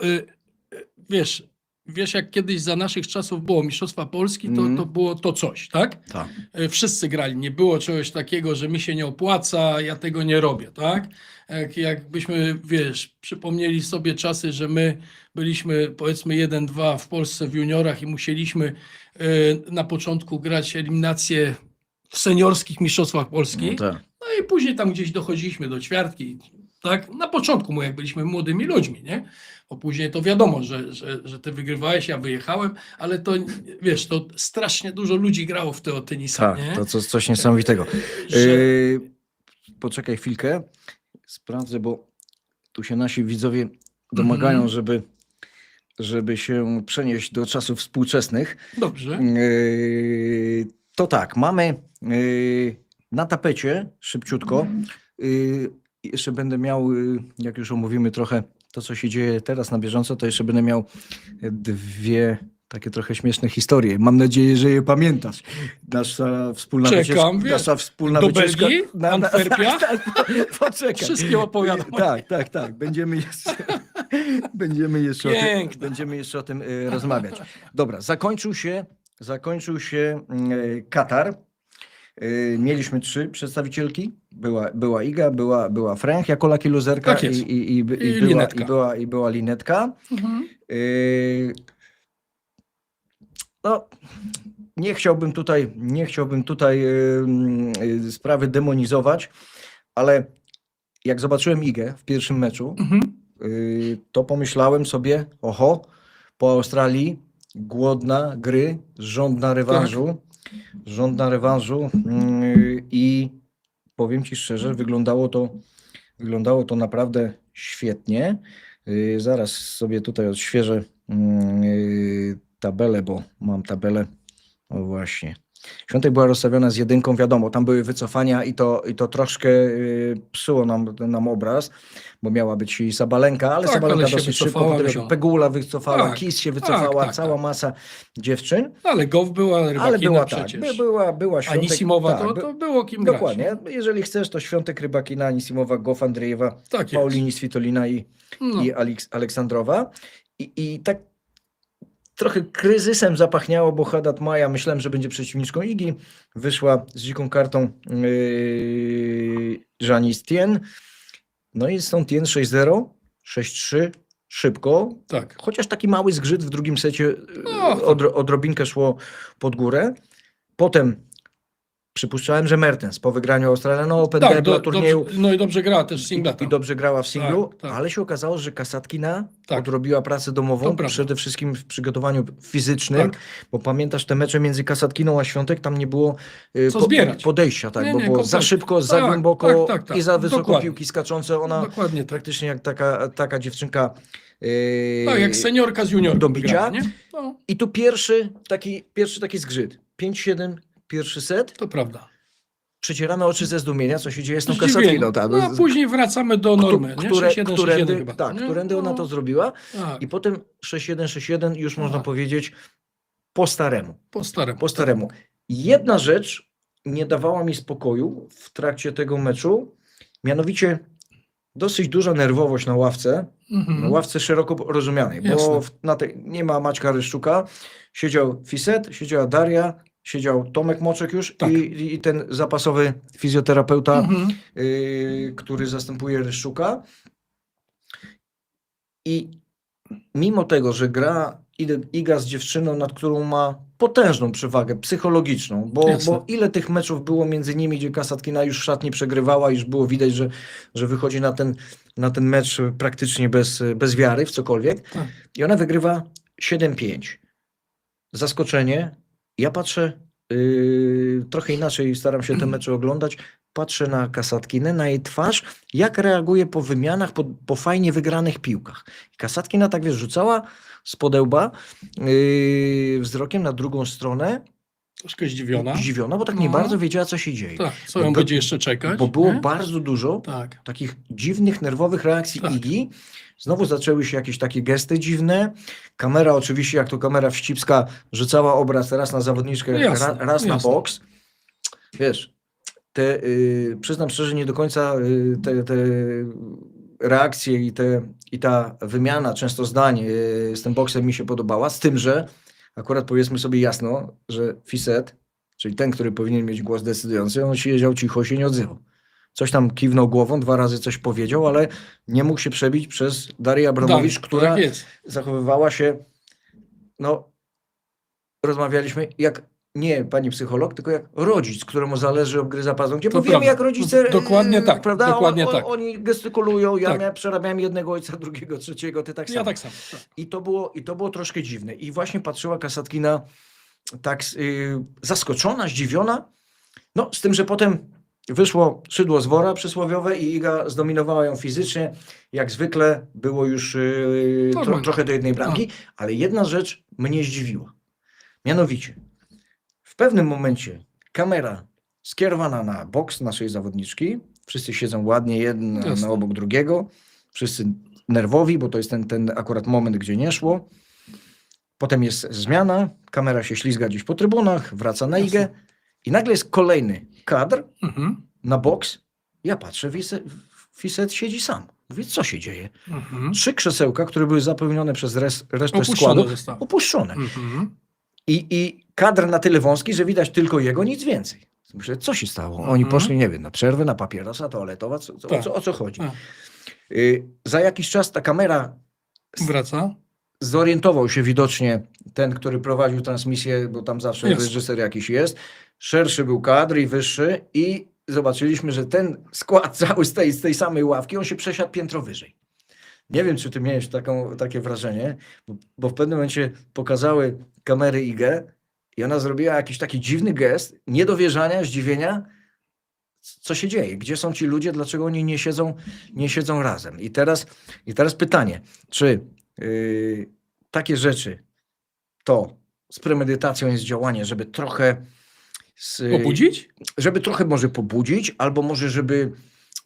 B: wiesz, jak kiedyś za naszych czasów było Mistrzostwa Polski, to było to coś, tak?
A: Tak.
B: Wszyscy grali, nie było czegoś takiego, że mi się nie opłaca, ja tego nie robię, tak? Jakbyśmy, wiesz, przypomnieli sobie czasy, że my byliśmy powiedzmy 1-2 w Polsce w juniorach i musieliśmy na początku grać eliminację w seniorskich mistrzostwach Polski.
A: No tak.
B: No i później tam gdzieś dochodziliśmy do ćwiartki, tak? Na początku, jak byliśmy młodymi ludźmi, nie? Bo później to wiadomo, że ty wygrywałeś, ja wyjechałem, ale to, wiesz, to strasznie dużo ludzi grało w tego tenisa,
A: Tak,
B: nie?
A: to coś niesamowitego.
B: Że-
A: Poczekaj chwilkę, sprawdzę, bo tu się nasi widzowie domagają, żeby się przenieść do czasów współczesnych.
B: Dobrze.
A: To tak, mamy na tapecie szybciutko. Jeszcze będę miał, jak już omówimy trochę to, co się dzieje teraz na bieżąco, to jeszcze będę miał dwie takie trochę śmieszne historie. Mam nadzieję, że je pamiętasz. Nasza wspólna
B: Czekam,
A: wycieczka. Nasza wspólna
B: Do
A: wycieczka.
B: Belgii? Antwerpia?
A: Poczekaj.
B: Wszystkie opowiadam.
A: Tak. Będziemy jeszcze o tym rozmawiać. Dobra, zakończył się Katar. Mieliśmy 3 przedstawicielki. Była Iga, była Frank jako lucky loserka
B: Tak jest.
A: i
B: Linetka.
A: była Linetka.
B: Mhm.
A: No, nie chciałbym tutaj sprawy demonizować, ale jak zobaczyłem Igę w pierwszym meczu,
B: Mhm.
A: to pomyślałem sobie, po Australii głodna gry, żądna rewanżu i powiem Ci szczerze, wyglądało to naprawdę świetnie. Zaraz sobie tutaj odświeżę tabelę, bo mam tabelę. O właśnie. Świątek była rozstawiona z 1, wiadomo, tam były wycofania i to troszkę psuło nam obraz, bo miała być i Sabalenka, ale
B: Tak,
A: Sabalenka
B: ale się
A: dosyć szybko,
B: wycofała,
A: potem się
B: wiadomo.
A: Pegula wycofała,
B: Tak,
A: Kiss się wycofała,
B: tak.
A: cała masa dziewczyn,
B: Ale Goff była,
A: ale
B: Rybakina
A: była tak,
B: przecież.
A: była Świątek.
B: Anisimowa,
A: tak,
B: to było kim grać.
A: dokładnie, jeżeli chcesz, to Świątek, Rybakina, Anisimowa, Goff, Andrzejewa,
B: Tak jest.
A: Paulini, Svitolina i
B: No.
A: Aleksandrowa. I tak trochę kryzysem zapachniało, bo Haddad Maja, myślałem, że będzie przeciwniczką Igi. Wyszła z dziką kartą Janice Tien. No i stąd Tien 6-0, 6-3, szybko.
B: Tak.
A: Chociaż taki mały zgrzyt w drugim secie,
B: No.
A: odrobinkę szło pod górę. Potem przypuszczałem, że Mertens po wygraniu Australian Open
B: Tak,
A: dla turnieju
B: dobrze, no i dobrze grała też singleta.
A: i dobrze grała w singlu,
B: Tak, tak.
A: ale się okazało, że Kasatkina
B: Tak.
A: odrobiła pracę
B: To
A: domową,
B: prawda.
A: przede wszystkim w przygotowaniu fizycznym,
B: Tak.
A: bo pamiętasz te mecze między Kasatkiną a Świątek, tam nie było
B: Co zbierać.
A: podejścia, tak,
B: Nie,
A: bo
B: nie,
A: było za
B: kompletnie.
A: szybko, za
B: Tak,
A: głęboko
B: tak.
A: i za wysoko
B: Dokładnie.
A: piłki skaczące. Ona
B: Dokładnie tak.
A: praktycznie jak taka dziewczynka
B: Tak, jak seniorka z juniorką
A: do bicia.
B: wygrała, nie? No,
A: I tu pierwszy taki zgrzyt. 5-7, pierwszy set.
B: to prawda.
A: Przecieramy oczy ze zdumienia, co się dzieje z tą
B: Zdziwienie.
A: Kasatkiną. Tak,
B: No, a później wracamy do normy, nie? 6-1 chyba.
A: Tak,
B: nie?
A: którędy ona
B: No,
A: to zrobiła.
B: tak,
A: I potem 6-1 już można
B: Tak.
A: powiedzieć po staremu.
B: po staremu.
A: Po staremu. Jedna rzecz nie dawała mi spokoju w trakcie tego meczu, mianowicie dosyć duża nerwowość na ławce,
B: Mhm.
A: na ławce szeroko rozumianej, bo
B: Jasne.
A: nie ma Maćka Ryszczuka, siedział Fiset, siedziała Daria, siedział Tomek Moczek już
B: Tak.
A: i ten zapasowy fizjoterapeuta,
B: Mhm.
A: który zastępuje Ryszczuka. I mimo tego, że gra Iga z dziewczyną, nad którą ma potężną przewagę psychologiczną,
B: Jasne.
A: bo ile tych meczów było między nimi, gdzie Kasatkina już w szatni przegrywała, już było widać, że wychodzi na ten mecz praktycznie bez wiary w cokolwiek.
B: Tak.
A: I ona wygrywa 7-5. Zaskoczenie. Ja patrzę trochę inaczej, staram się te mecze oglądać. Patrzę na Kasatkinę, na jej twarz, jak reaguje po wymianach, po fajnie wygranych piłkach. I Kasatkina tak, wiesz, rzucała z podełba wzrokiem na drugą stronę,
B: Troszkę zdziwiona.
A: bo tak nie
B: No.
A: bardzo wiedziała, co się dzieje.
B: Tak, co
A: Bo
B: ją
A: by-
B: będzie jeszcze czekać?
A: Bo było
B: nie?
A: bardzo dużo
B: Tak.
A: takich dziwnych, nerwowych reakcji
B: Tak.
A: Igi. Znowu zaczęły się jakieś takie gesty dziwne. Kamera oczywiście, jak to kamera wścibska, rzucała obraz raz na zawodniczkę,
B: Jasne,
A: raz na
B: jasne.
A: boks. Wiesz, przyznam szczerze, nie do końca te reakcje i ta wymiana często zdań z tym boksem mi się podobała, z tym, że akurat powiedzmy sobie jasno, że Fiset, czyli ten, który powinien mieć głos decydujący, on siedział cicho, się nie odzywał. Coś tam kiwnął głową, 2 razy coś powiedział, ale nie mógł się przebić przez Darię Abramowicz,
B: Tak,
A: która
B: tak jest.
A: zachowywała się, no, rozmawialiśmy jak nie pani psycholog, tylko jak rodzic, któremu zależy, obgryza paznokcie,
B: To
A: bo wiemy,
B: prawda.
A: jak rodzice,
B: Dokładnie tak,
A: prawda?
B: dokładnie tak.
A: Oni gestykulują, ja
B: Tak.
A: przerabiam jednego ojca, drugiego, trzeciego, ty tak samo.
B: Ja tak samo. Tak.
A: I to było troszkę dziwne. I właśnie patrzyła Kasatkina tak zaskoczona, zdziwiona, no z tym, że potem wyszło szydło z wora przysłowiowe i Iga zdominowała ją fizycznie. Jak zwykle było już
B: Normalnie.
A: trochę do jednej bramki, ale jedna rzecz mnie zdziwiła. Mianowicie, w pewnym momencie kamera skierowana na boks naszej zawodniczki. Wszyscy siedzą ładnie, jeden
B: Jasne.
A: na obok drugiego. Wszyscy nerwowi, bo to jest ten akurat moment, gdzie nie szło. Potem jest zmiana, kamera się ślizga gdzieś po trybunach, wraca na Igę i nagle jest kolejny kadr
B: Mhm.
A: na boks. Ja patrzę, Fiset siedzi sam. Mówię, co się dzieje?
B: Mhm.
A: 3 krzesełka, które były zapełnione przez resztę
B: Opuszczone
A: składu,
B: zostały.
A: opuszczone.
B: Mhm.
A: I kadr na tyle wąski, że widać tylko jego, nic więcej. Myślę, co się stało? Oni
B: Mhm.
A: poszli, nie wiem, na przerwę, na papierosa toaletowa,
B: Tak.
A: o co chodzi?
B: Tak.
A: Za jakiś czas ta kamera
B: Wraca.
A: zorientował się widocznie ten, który prowadził transmisję, bo tam zawsze
B: Jest.
A: reżyser jakiś jest. Szerszy był kadr i wyższy i zobaczyliśmy, że ten skład cały z tej samej ławki, on się przesiadł piętro wyżej. Nie wiem, czy ty miałeś takie wrażenie, bo w pewnym momencie pokazały kamery Igę i ona zrobiła jakiś taki dziwny gest niedowierzania, zdziwienia, co się dzieje, gdzie są ci ludzie, dlaczego oni nie siedzą razem. I teraz pytanie, czy takie rzeczy to z premedytacją jest działanie, żeby trochę
B: Obudzić?
A: żeby trochę może pobudzić, albo może żeby,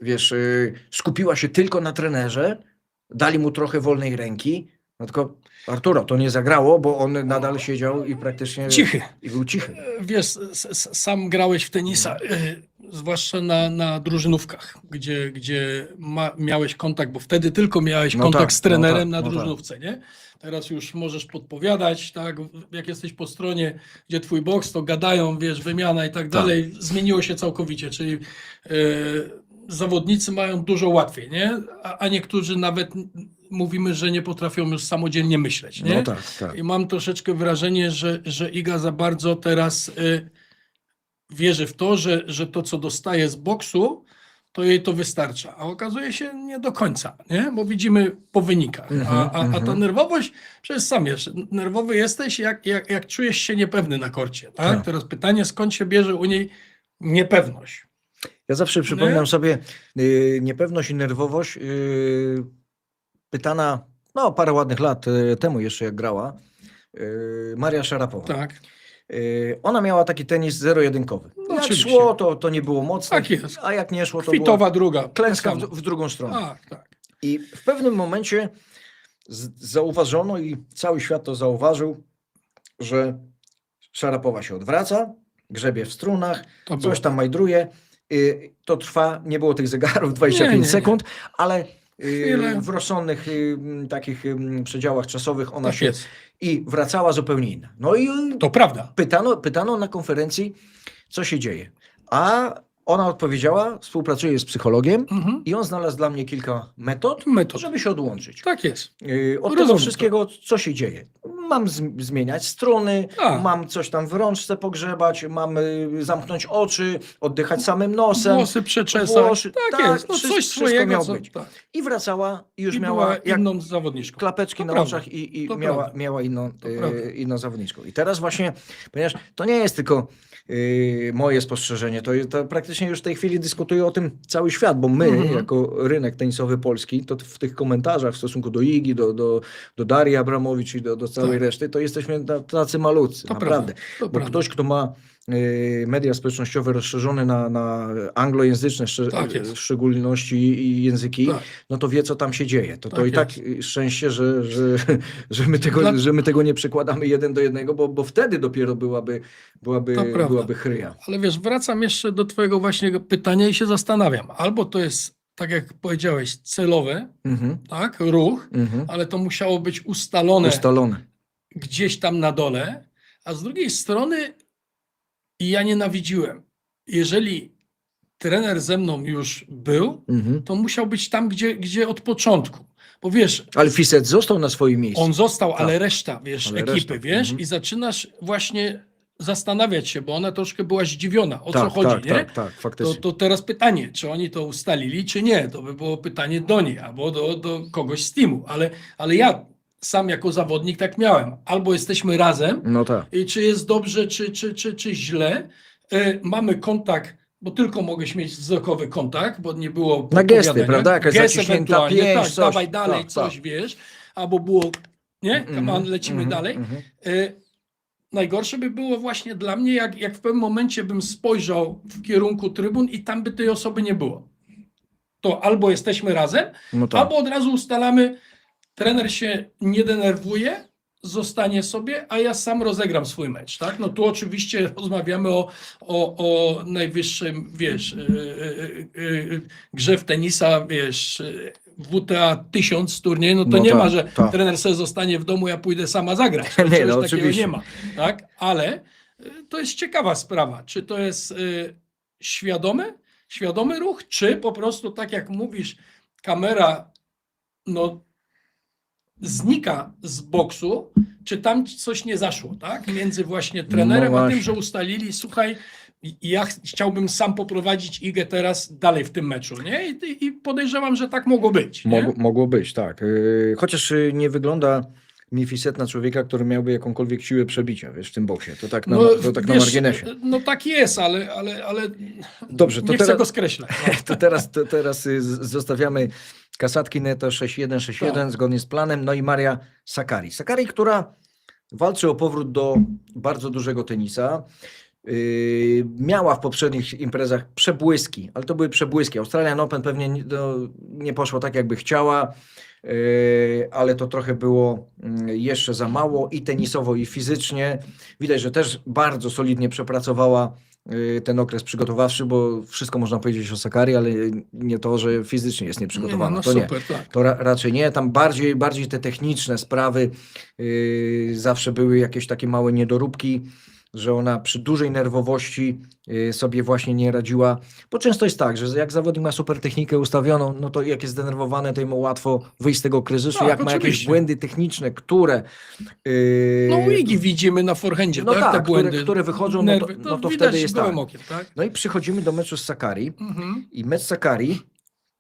A: wiesz, skupiła się tylko na trenerze, dali mu trochę wolnej ręki, no tylko Arturo, to nie zagrało, bo on nadal siedział i praktycznie
B: Cichy.
A: i był cichy.
B: Wiesz, sam grałeś w tenisa, zwłaszcza na drużynówkach, gdzie miałeś kontakt, bo wtedy tylko miałeś
A: No
B: kontakt
A: tak,
B: z trenerem
A: no tak,
B: na
A: no tak.
B: drużynówce, nie? Teraz już możesz podpowiadać, tak? Jak jesteś po stronie, gdzie twój boks, to gadają, wiesz, wymiana i tak dalej. Zmieniło się całkowicie, czyli zawodnicy mają dużo łatwiej, nie? A niektórzy nawet mówimy, że nie potrafią już samodzielnie myśleć, nie?
A: No tak, tak.
B: I mam troszeczkę wrażenie, że Iga za bardzo teraz wierzy w to, że to, co dostaje z boksu, to jej to wystarcza. A okazuje się nie do końca, nie? Bo widzimy po wynikach. A ta nerwowość, przecież sam wiesz, nerwowy jesteś, jak czujesz się niepewny na korcie. Tak?
A: Tak.
B: Teraz pytanie, skąd się bierze u niej niepewność?
A: Ja zawsze przypominam sobie niepewność i nerwowość pytana parę ładnych lat temu jeszcze jak grała Maria Szarapowa.
B: Tak.
A: Ona miała taki tenis zero-jedynkowy.
B: No
A: Jak
B: oczywiście.
A: szło, to nie było mocne,
B: Tak jest.
A: a jak nie szło, to
B: Kwitowa
A: była
B: druga.
A: klęska
B: Tak samo.
A: w drugą stronę.
B: Tak.
A: I w pewnym momencie zauważono i cały świat to zauważył, że Szarapowa się odwraca, grzebie w strunach,
B: To było.
A: coś tam majdruje. To trwa, nie było tych zegarów, 25
B: Nie.
A: sekund, ale
B: Chwilę.
A: w rozsądnych takich przedziałach czasowych ona
B: Tak
A: się
B: jest.
A: i wracała zupełnie inna. No i
B: To prawda.
A: pytano na konferencji, co się dzieje. A ona odpowiedziała, współpracuje z psychologiem
B: Mhm.
A: i on znalazł dla mnie kilka metod,
B: Metod.
A: żeby się odłączyć.
B: Tak jest.
A: Od
B: Rozumiem
A: tego
B: to.
A: wszystkiego, co się dzieje. Mam zmieniać struny,
B: A.
A: mam coś tam w rączce pogrzebać, mam zamknąć oczy, oddychać samym nosem.
B: Włosy przeczesać.
A: włosy,
B: Tak
A: tak,
B: jest. No coś
A: wszystko
B: swojego.
A: miało
B: Co,
A: być.
B: tak.
A: I wracała i już
B: I
A: miała
B: była
A: jak
B: inną zawodniczką.
A: klapeczki
B: To
A: na
B: prawda.
A: oczach i
B: To prawda.
A: miała inną,
B: To prawda.
A: inną zawodniczką. I teraz właśnie, ponieważ to nie jest tylko moje spostrzeżenie, to praktycznie już w tej chwili dyskutuje o tym cały świat, bo my,
B: Mhm.
A: jako rynek tenisowy polski, to w tych komentarzach w stosunku do Igi, do Darii Abramowicz i do całej
B: Tak.
A: reszty, to jesteśmy tacy malutcy,
B: To
A: naprawdę.
B: prawda. To
A: Bo
B: prawda.
A: ktoś, kto ma media społecznościowe rozszerzone na anglojęzyczne
B: Tak jest.
A: w szczególności i języki,
B: Tak.
A: no to wie, co tam się dzieje. To
B: Tak
A: i tak szczęście, że my tego nie przekładamy 1 do 1, bo wtedy dopiero byłaby chryja.
B: Ale wiesz, wracam jeszcze do twojego właśnie pytania i się zastanawiam. Albo to jest, tak jak powiedziałeś, celowe,
A: Mhm,
B: tak, ruch,
A: mhm.
B: ale to musiało być ustalone
A: Ustalone.
B: gdzieś tam na dole, a z drugiej strony ja nienawidziłem. Jeżeli trener ze mną już był,
A: Mhm.
B: to musiał być tam, gdzie od początku. Bo wiesz,
A: Ale Fiset został na swoim miejscu.
B: on został,
A: Tak.
B: ale reszta, wiesz,
A: Ale
B: ekipy,
A: reszta,
B: wiesz,
A: mhm.
B: i zaczynasz właśnie zastanawiać się, bo ona troszkę była zdziwiona, o co chodzi, nie?
A: Tak, faktycznie.
B: To teraz pytanie, czy oni to ustalili, czy nie? To by było pytanie do niej albo do kogoś z teamu, ale ja sam jako zawodnik tak miałem. Albo jesteśmy razem
A: No tak.
B: i czy jest dobrze, czy źle. Mamy kontakt, bo tylko mogłeś mieć wzrokowy kontakt, bo nie było
A: Na gesty,
B: podpowiadania.
A: prawda? Jakaś
B: Gest
A: zaciśnięta
B: ewentualnie,
A: pięść,
B: tak,
A: coś.
B: dawaj dalej,
A: Tak,
B: coś,
A: tak.
B: wiesz, albo było, nie?
A: Mhm,
B: Come on, lecimy
A: mhm,
B: dalej.
A: mhm.
B: Najgorsze by było właśnie dla mnie, jak w pewnym momencie bym spojrzał w kierunku trybun i tam by tej osoby nie było. To albo jesteśmy razem,
A: No tak.
B: albo od razu ustalamy, trener się nie denerwuje, zostanie sobie, a ja sam rozegram swój mecz, tak? No tu oczywiście rozmawiamy o najwyższym, wiesz, grze w tenisa, wiesz, WTA 1000 turniej, no to
A: No
B: nie
A: tak,
B: ma, że
A: tak.
B: trener sobie zostanie w domu, ja pójdę sama zagrać.
A: Nie,
B: Czegoś
A: no
B: takiego
A: oczywiście.
B: nie ma, tak? Ale to jest ciekawa sprawa, czy to jest świadomy ruch, czy po prostu tak jak mówisz, kamera no znika z boksu, czy tam coś nie zaszło, tak? Między właśnie trenerem
A: No
B: a tym,
A: właśnie.
B: że ustalili, słuchaj, ja chciałbym sam poprowadzić Igę teraz dalej w tym meczu, nie? I podejrzewam, że tak mogło być, nie?
A: Mogło być, tak. Chociaż nie wygląda mi Fiset na człowieka, który miałby jakąkolwiek siłę przebicia, wiesz, w tym boksie. To tak na, to tak na
B: wiesz,
A: marginesie.
B: no tak jest, ale
A: Dobrze, to
B: nie chcę
A: teraz,
B: go skreślać. No.
A: to teraz zostawiamy Kasatki Neto 6-1, 6-1
B: Tak.
A: zgodnie z planem. No i Maria Sakkari. Sakkari, która walczy o powrót do bardzo dużego tenisa. Miała w poprzednich imprezach przebłyski, ale to były przebłyski. Australian Open pewnie nie poszło tak, jakby chciała, ale to trochę było jeszcze za mało i tenisowo, i fizycznie. Widać, że też bardzo solidnie przepracowała ten okres przygotowawczy, bo wszystko można powiedzieć o Sakkari, ale nie to, że fizycznie jest nieprzygotowana.
B: No
A: To nie.
B: super, tak.
A: To raczej nie. Tam bardziej te techniczne sprawy zawsze były jakieś takie małe niedoróbki, że ona przy dużej nerwowości sobie właśnie nie radziła. Bo często jest tak, że jak zawodnik ma super technikę ustawioną, no to jak jest zdenerwowany, to mu łatwo wyjść z tego kryzysu.
B: Tak,
A: Jak ma jakieś
B: oczywiście.
A: błędy techniczne, które...
B: No u Igi widzimy na forehandzie,
A: no
B: tak?
A: tak,
B: Te błędy,
A: które wychodzą,
B: nerwy,
A: no to
B: widać
A: wtedy jest
B: gołym
A: tak.
B: okiem, tak?
A: No i przychodzimy do meczu z Sakkari.
B: Mhm.
A: I mecz Sakkari,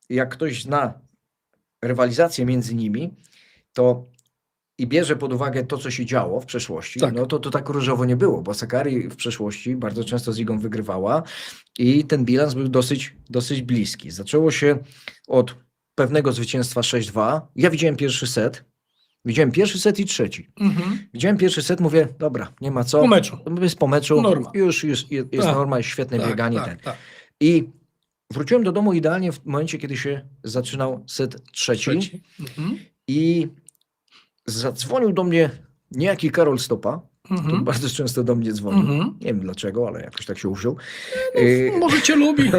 A: jak ktoś zna rywalizację między nimi, to i bierze pod uwagę to, co się działo w przeszłości,
B: Tak.
A: no to tak różowo nie było, bo Sakkari w przeszłości bardzo często z Igą wygrywała i ten bilans był dosyć bliski. Zaczęło się od pewnego zwycięstwa 6-2. Ja widziałem pierwszy set i trzeci.
B: Mhm.
A: Widziałem pierwszy set, mówię, dobra, nie ma co.
B: Po meczu.
A: Jest po meczu,
B: Norma.
A: już jest
B: Tak.
A: norma, jest świetne bieganie. ten.
B: Tak.
A: I wróciłem do domu idealnie w momencie, kiedy się zaczynał set trzeci.
B: Mhm.
A: I zadzwonił do mnie niejaki Karol Stopa, który
B: Mhm.
A: bardzo często do mnie dzwonił.
B: Mhm.
A: Nie wiem dlaczego, ale jakoś tak się uwziął.
B: Może cię lubi.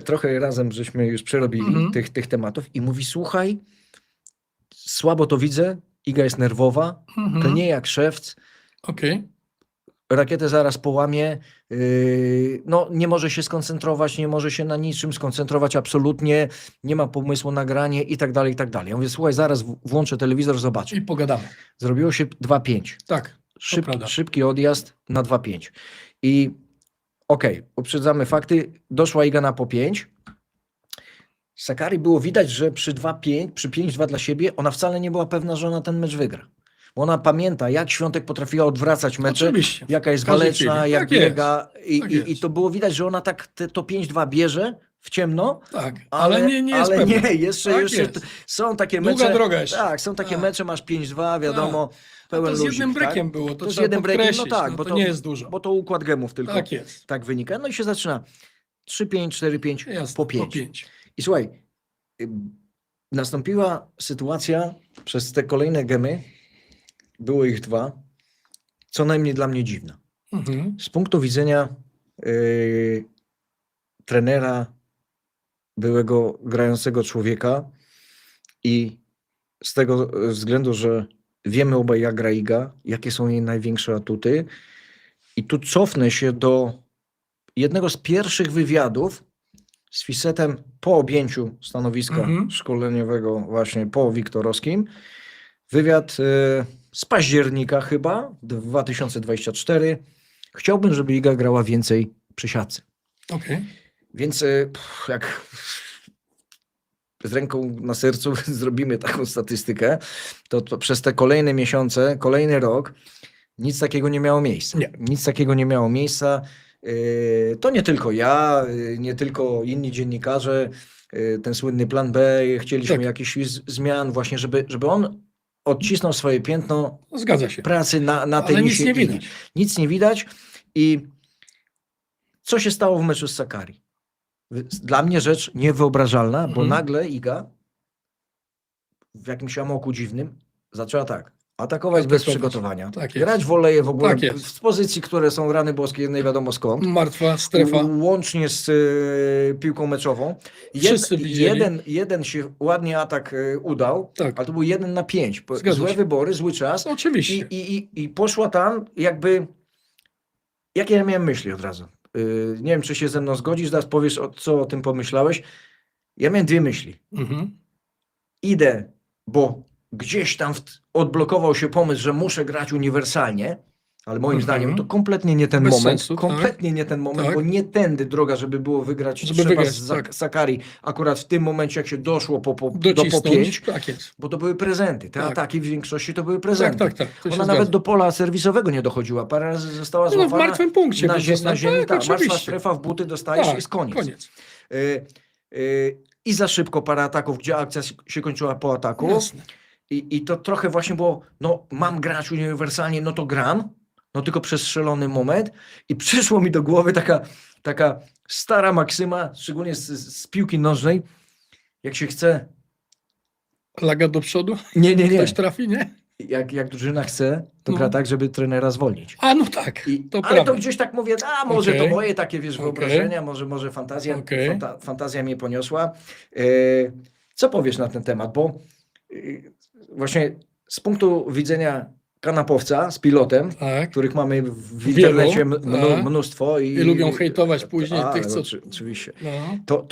A: Trochę razem żeśmy już przerobili
B: Mhm.
A: tych tematów i mówi, słuchaj, słabo to widzę, Iga jest nerwowa, to
B: Mhm.
A: nie jak szewc,
B: Okej.
A: rakietę zaraz połamie, no nie może się skoncentrować, nie może się na niczym skoncentrować absolutnie, nie ma pomysłu na granie i tak dalej, i tak dalej. Ja mówię, słuchaj, zaraz włączę telewizor, zobaczę.
B: I pogadamy.
A: Zrobiło się 2-5.
B: Tak. prawda.
A: Szybki odjazd na 2-5. I okej, uprzedzamy fakty, doszła Iga na po 5. Sakkari było widać, że przy 2-5, przy 5-2 dla siebie, ona wcale nie była pewna, że ona ten mecz wygra. Bo ona pamięta, jak Świątek potrafiła odwracać mecze,
B: Oczywiście.
A: jaka jest
B: W każdej
A: waleczna,
B: chwili.
A: jak
B: Tak jest.
A: biega.
B: Tak
A: I
B: jest.
A: to było widać, że ona tak to 5-2 bierze w ciemno,
B: Tak, ale nie jest
A: ale
B: pewna.
A: nie, jeszcze
B: Tak jest.
A: są takie
B: Długa
A: mecze.
B: droga jeszcze.
A: Tak, są takie
B: Tak.
A: mecze, masz 5-2, wiadomo, pełen
B: To z jednym
A: luzik,
B: brekiem
A: tak?
B: było, to
A: To z
B: trzeba
A: jednym brekiem, no
B: podkreślić,
A: tak,
B: no
A: bo
B: to
A: to
B: nie jest dużo.
A: Bo to układ gemów tylko
B: Tak jest.
A: tak wynika. No i się zaczyna 3-5, 4-5,
B: Jasne,
A: po 5. I słuchaj, nastąpiła sytuacja przez te kolejne gemy, było ich 2, co najmniej dla mnie dziwna.
B: Mhm.
A: Z punktu widzenia trenera, byłego grającego człowieka i z tego względu, że wiemy obaj, jak gra Iga, jakie są jej największe atuty. I tu cofnę się do jednego z pierwszych wywiadów z Fisetem po objęciu stanowiska
B: Mhm.
A: szkoleniowego właśnie po Wiktorowskim. Wywiad z października chyba 2024 chciałbym, żeby Iga grała więcej przy siatce.
B: Okej.
A: Więc jak z ręką na sercu zrobimy taką statystykę, to przez te kolejne miesiące, kolejny rok nic takiego nie miało miejsca.
B: Nie.
A: Nic takiego nie miało miejsca. To nie tylko ja, nie tylko inni dziennikarze, ten słynny plan B, chcieliśmy
B: Tak.
A: jakichś zmian właśnie, żeby on odcisnął swoje piętno
B: Zgadza się.
A: pracy na
B: Ale
A: tenisie.
B: nic nie widać.
A: Nic nie widać. I co się stało w meczu z Sakkari? Dla mnie rzecz niewyobrażalna, bo nagle Iga w jakimś amoku dziwnym zaczęła atakować bez przygotowania,
B: Tak jest.
A: grać woleje w ogóle
B: Tak jest.
A: z pozycji, które są rany boskie, nie wiadomo skąd.
B: Martwa strefa.
A: Łącznie z piłką meczową.
B: Wszyscy widzieli.
A: Jeden się ładnie atak udał,
B: Tak.
A: ale to był 1 na 5.
B: Zgadza
A: Złe
B: się.
A: wybory, zły czas.
B: Oczywiście.
A: I poszła tam jakby... Jakie ja miałem myśli od razu? Nie wiem, czy się ze mną zgodzisz, zaraz powiesz, co o tym pomyślałeś. Ja miałem dwie myśli. Idę, bo gdzieś tam odblokował się pomysł, że muszę grać uniwersalnie, ale moim zdaniem to kompletnie nie ten
B: Bez
A: moment.
B: sensu,
A: Kompletnie nie ten moment,
B: Tak.
A: bo nie tędy droga, żeby było wygrać.
B: Żeby
A: Trzeba
B: wygrać,
A: z
B: tak.
A: Sakkari akurat w tym momencie, jak się doszło do po
B: Docisnąć.
A: 5,
B: Tak jest.
A: bo to były prezenty. Te
B: Tak.
A: ataki w większości to były
B: Tak,
A: prezenty.
B: tak, tak. To się
A: Ona
B: zgadza.
A: nawet do pola serwisowego nie dochodziła. Parę razy została
B: No, w
A: złapana
B: martwym punkcie.
A: na,
B: go
A: zie na
B: został.
A: ziemi.
B: Tak,
A: Tak, martwa
B: oczywiście.
A: strefa, w buty dostajesz,
B: Tak,
A: jest koniec.
B: koniec.
A: I za szybko parę ataków, gdzie akcja się kończyła po ataku.
B: Jasne.
A: I to trochę właśnie było, no mam grać uniwersalnie, no to gram, no tylko przestrzelony moment. I przyszło mi do głowy taka stara maksyma, szczególnie z piłki nożnej, jak się chce...
B: Laga do przodu?
A: Nie.
B: Ktoś trafi, nie?
A: Jak drużyna chce, to
B: No.
A: gra tak, żeby trenera zwolnić.
B: A no tak, to
A: Ale
B: prawda.
A: to gdzieś tak mówię, może
B: Okej.
A: to moje takie, wiesz,
B: Okej.
A: wyobrażenia, może fantazja,
B: Okej.
A: fantazja mnie poniosła. Co powiesz na ten temat? Bo właśnie z punktu widzenia kanapowca z pilotem,
B: Tak.
A: których mamy w
B: Wielu,
A: internecie
B: tak.
A: mnóstwo.
B: I lubią hejtować później tych, co...
A: Oczywiście.
B: No.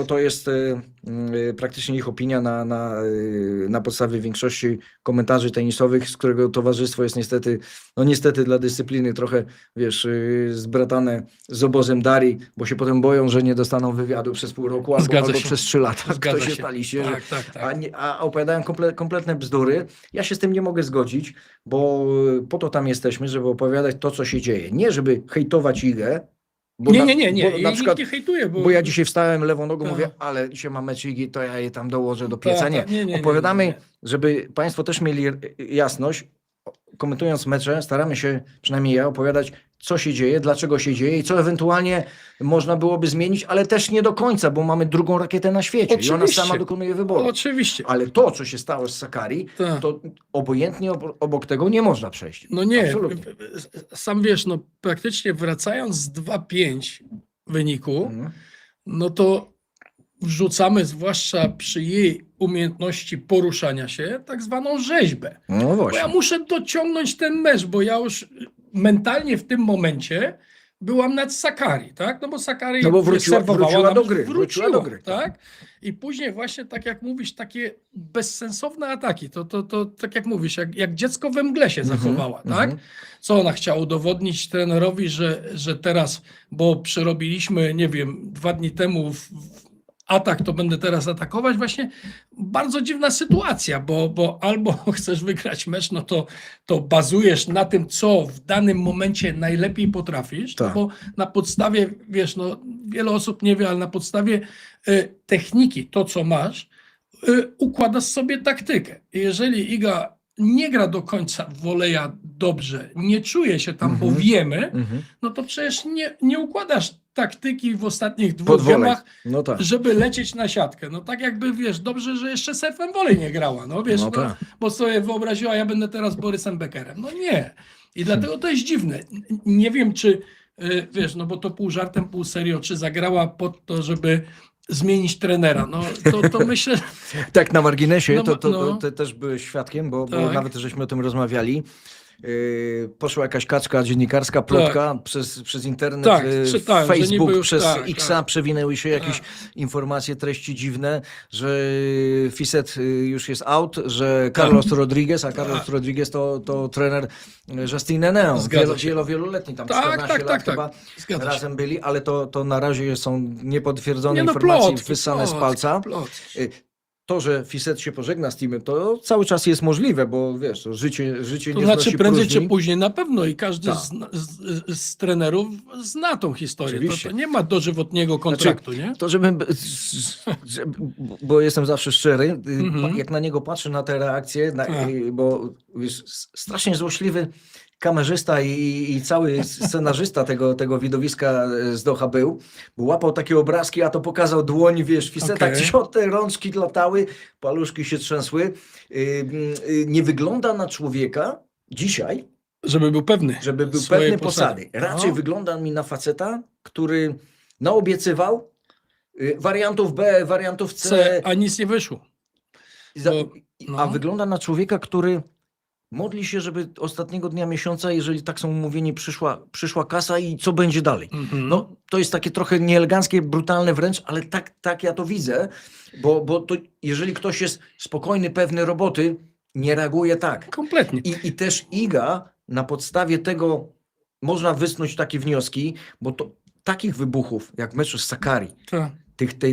A: To jest praktycznie ich opinia na podstawie większości komentarzy tenisowych, z którego towarzystwo jest niestety dla dyscypliny trochę, wiesz, zbratane z obozem Darii, bo się potem boją, że nie dostaną wywiadu przez pół roku albo przez 3 lata.
B: Zgadza
A: Kto się
B: się.
A: staliście,
B: Tak.
A: a opowiadają kompletne bzdury. Ja się z tym nie mogę zgodzić, bo po to tam jesteśmy, żeby opowiadać to, co się dzieje. Nie, żeby hejtować Igę. Bo
B: Nie.
A: Bo
B: Jej
A: na przykład,
B: nikt nie hejtuje,
A: bo ja dzisiaj wstałem lewą nogą,
B: Tak.
A: mówię, ale dzisiaj mam mecz Igi, to ja je tam dołożę do pieca.
B: Tak,
A: Nie.
B: nie.
A: Opowiadamy, żeby Państwo też mieli jasność, komentując mecze, staramy się, przynajmniej ja, opowiadać, co się dzieje, dlaczego się dzieje i co ewentualnie można byłoby zmienić, ale też nie do końca, bo mamy drugą rakietę na świecie i ona
B: Oczywiście.
A: sama dokonuje wyboru.
B: Oczywiście.
A: Ale to, co się stało z Sakkari,
B: Tak.
A: to obojętnie obok tego nie można przejść.
B: No nie,
A: Absolutnie.
B: sam wiesz, no praktycznie wracając z 2-5 wyniku,
A: Mhm.
B: no to wrzucamy, zwłaszcza przy jej umiejętności poruszania się, tak zwaną rzeźbę.
A: No
B: Bo
A: właśnie.
B: ja muszę dociągnąć ten mecz, bo ja już mentalnie w tym momencie byłam nad Sakkari, tak? No bo Sakkari
A: No bo
B: serwowała
A: wróciła
B: nam,
A: do gry,
B: wróciła
A: do gry,
B: tak? I później właśnie, tak jak mówisz, takie bezsensowne ataki, to tak jak mówisz, jak dziecko we mgle się zachowała, tak? Co ona chciała udowodnić trenerowi, że teraz, bo przerobiliśmy, nie wiem, 2 dni temu atak, to będę teraz atakować. Właśnie bardzo dziwna sytuacja, bo albo chcesz wygrać mecz, no to bazujesz na tym, co w danym momencie najlepiej potrafisz,
A: Tak.
B: no bo na podstawie, wiesz, no wiele osób nie wie, ale na podstawie techniki, to co masz, układasz sobie taktykę. Jeżeli Iga nie gra do końca woleja dobrze, nie czuje się tam, bo wiemy, no to przecież nie układasz taktyki w ostatnich 2 gemach,
A: No tak.
B: żeby lecieć na siatkę. No tak jakby, wiesz, dobrze, że jeszcze surfem volley nie grała, no wiesz,
A: No tak.
B: bo sobie wyobraziła, ja będę teraz Borysem Beckerem. No nie. I dlatego to jest dziwne. Nie wiem, czy, wiesz, no bo to pół żartem, pół serio, czy zagrała pod to, żeby zmienić trenera. No to myślę...
A: Tak na marginesie,
B: No,
A: to
B: no.
A: ty też byłeś świadkiem, bo
B: Tak.
A: nawet żeśmy o tym rozmawiali. poszła jakaś kaczka dziennikarska, plotka przez internet,
B: Tak, czytałem, że niby
A: Facebook,
B: już
A: przez
B: tak,
A: Xa
B: tak.
A: przewinęły się jakieś informacje, treści dziwne, że Fisset już jest out, że Carlos Rodriguez, a Carlos Rodriguez to trener Justin Neneo,
B: Zgadza się.
A: wieloletni, tam
B: Tak,
A: 14
B: tak,
A: lat
B: tak, tak.
A: chyba
B: Zgadza się.
A: razem byli, ale to na razie są niepotwierdzone
B: Nie no,
A: informacje
B: plotki,
A: wyssane z
B: plotki,
A: palca.
B: plotki.
A: To, że Fisset się pożegna z teamem, to cały czas jest możliwe, bo wiesz, to życie
B: To
A: nie
B: znaczy
A: znosi
B: prędzej
A: próżni.
B: czy później na pewno i każdy
A: Tak.
B: z trenerów zna tą historię.
A: Oczywiście.
B: To nie ma dożywotniego kontraktu, nie?
A: To bo jestem zawsze szczery,
B: Mhm.
A: jak na niego patrzę, na te reakcje,
B: Tak.
A: bo wiesz, strasznie złośliwy kamerzysta i cały scenarzysta tego widowiska z Doha był, bo łapał takie obrazki, a to pokazał dłoń, wiesz, Fisseta,
B: Okej.
A: gdzie te rączki latały, paluszki się trzęsły. Nie wygląda na człowieka dzisiaj,
B: Żeby był pewny.
A: żeby był
B: swojej
A: pewny posady. Raczej
B: No.
A: wygląda mi na faceta, który naobiecywał wariantów B, wariantów C,
B: A nic nie wyszło.
A: za-
B: bo-
A: a
B: no.
A: wygląda na człowieka, który modli się, żeby ostatniego dnia miesiąca, jeżeli tak są umówieni, przyszła kasa i co będzie dalej.
B: Mhm.
A: No, to jest takie trochę nieeleganckie, brutalne wręcz, ale tak ja to widzę, bo to, jeżeli ktoś jest spokojny, pewny roboty, nie reaguje tak.
B: Kompletnie.
A: I też Iga na podstawie tego można wysnuć takie wnioski, bo to takich wybuchów, jak w meczu z Sakari,
B: Tak.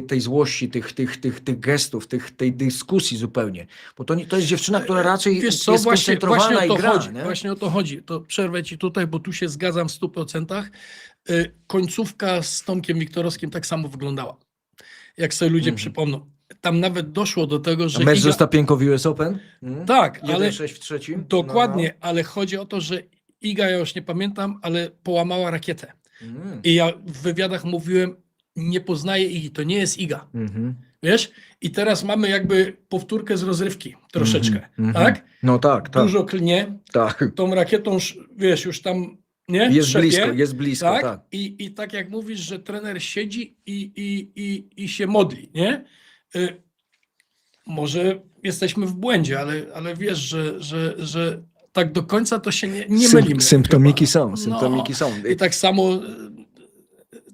A: tej złości, tych gestów, tej dyskusji zupełnie, bo to jest dziewczyna, która raczej
B: Wiesz co,
A: jest
B: właśnie
A: skoncentrowana
B: o
A: i
B: to
A: gra.
B: chodzi.
A: Nie?
B: Właśnie o to chodzi. To przerwę ci tutaj, bo tu się zgadzam w 100%. Końcówka z Tomkiem Wiktorowskim tak samo wyglądała. Jak sobie ludzie przypomną. Tam nawet doszło do tego, że
A: A mecz
B: Iga...
A: z Ostapienko w US Open?
B: Tak, ale
A: 1-6 w trzecim.
B: dokładnie, ale chodzi o to, że Iga, ja już nie pamiętam, ale połamała rakietę.
A: No.
B: I ja w wywiadach mówiłem, nie poznaję Igi, to nie jest Iga. Wiesz? I teraz mamy jakby powtórkę z rozrywki troszeczkę, tak?
A: No tak.
B: Dużo klnie,
A: Tak.
B: tą rakietą, wiesz, już tam, nie?
A: Jest
B: Trzepie,
A: blisko,
B: tak?
A: tak.
B: I tak jak mówisz, że trener siedzi i się modli, nie? Może jesteśmy w błędzie, ale wiesz, że tak do końca to się nie mylimy.
A: Symptomiki
B: chyba.
A: są, są.
B: I tak samo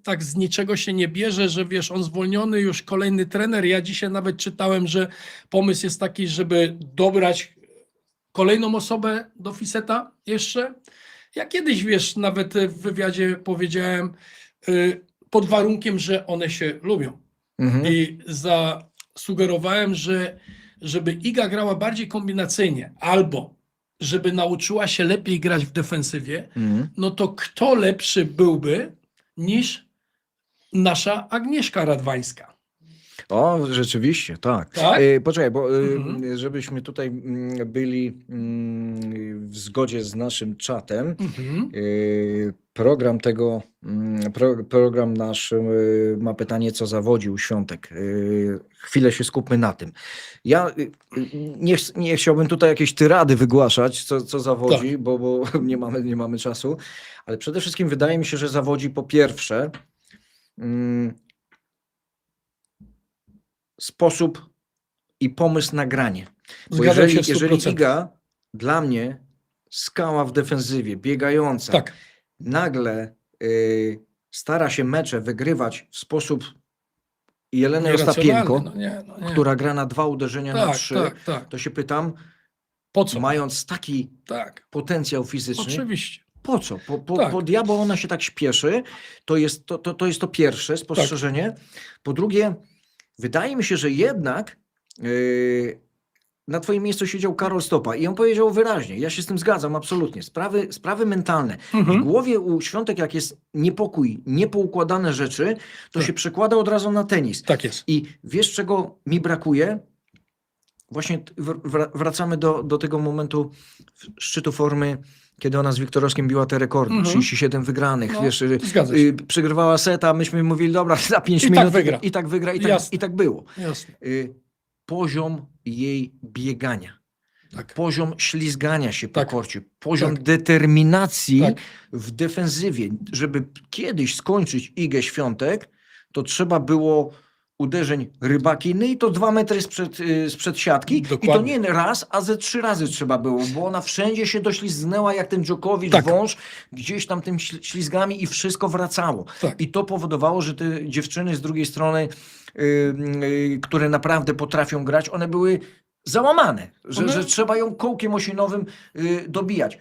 B: tak z niczego się nie bierze, że wiesz, on zwolniony, już kolejny trener. Ja dzisiaj nawet czytałem, że pomysł jest taki, żeby dobrać kolejną osobę do Fisseta jeszcze. Ja kiedyś, wiesz, nawet w wywiadzie powiedziałem, pod warunkiem, że one się lubią. I zasugerowałem, że żeby Iga grała bardziej kombinacyjnie, albo żeby nauczyła się lepiej grać w defensywie, no to kto lepszy byłby niż nasza Agnieszka Radwańska.
A: O, rzeczywiście, tak.
B: Tak?
A: Poczekaj, bo żebyśmy tutaj byli w zgodzie z naszym czatem, program nasz ma pytanie, co zawodził Świątek. Chwilę się skupmy na tym. Ja nie chciałbym tutaj jakieś tyrady wygłaszać, co zawodzi, bo nie mamy czasu, ale przede wszystkim wydaje mi się, że zawodzi po pierwsze sposób i pomysł na granie. Bo
B: Zgadzam się w
A: jeżeli
B: 100%.
A: Iga dla mnie skała w defensywie, biegająca,
B: Tak,
A: nagle stara się mecze wygrywać w sposób Jeleny
B: nieracjonalny.
A: Ostapienko,
B: Nie.
A: która gra na 2 uderzenia na 3,
B: tak.
A: to się pytam,
B: Po co?
A: mając taki
B: Tak,
A: potencjał fizyczny,
B: oczywiście.
A: po co?
B: Tak.
A: Po diabła ona się tak śpieszy. To jest to pierwsze spostrzeżenie. Po drugie, wydaje mi się, że jednak na twoim miejscu siedział Karol Stopa i on powiedział wyraźnie, ja się z tym zgadzam absolutnie, sprawy mentalne. W głowie u Świątek, jak jest niepokój, niepoukładane rzeczy, to
B: Tak.
A: się przekłada od razu na tenis.
B: Tak jest.
A: I wiesz, czego mi brakuje? Właśnie wracamy do tego momentu szczytu formy, kiedy ona z Wiktorowskim biła te rekordy, 37 wygranych,
B: No,
A: wiesz,
B: zgadza się.
A: przegrywała seta, myśmy mówili, dobra, za 5
B: I
A: minut
B: tak wygra.
A: i tak wygra,
B: Jasne.
A: i tak było.
B: Jasne.
A: Poziom jej biegania,
B: Tak.
A: poziom ślizgania się po
B: Tak.
A: korcie, poziom
B: Tak.
A: determinacji
B: Tak.
A: w defensywie. Żeby kiedyś skończyć Igę Świątek, to trzeba było uderzeń rybakiny i to 2 metry sprzed siatki. I to
B: Dokładnie.
A: nie raz, a ze 3 razy trzeba było, bo ona wszędzie się doślizgnęła jak ten Djokovic
B: Tak.
A: wąż, gdzieś tam tym ślizgami i wszystko wracało.
B: Tak.
A: I to powodowało, że te dziewczyny z drugiej strony, które naprawdę potrafią grać, one były załamane, że trzeba ją kołkiem osinowym dobijać.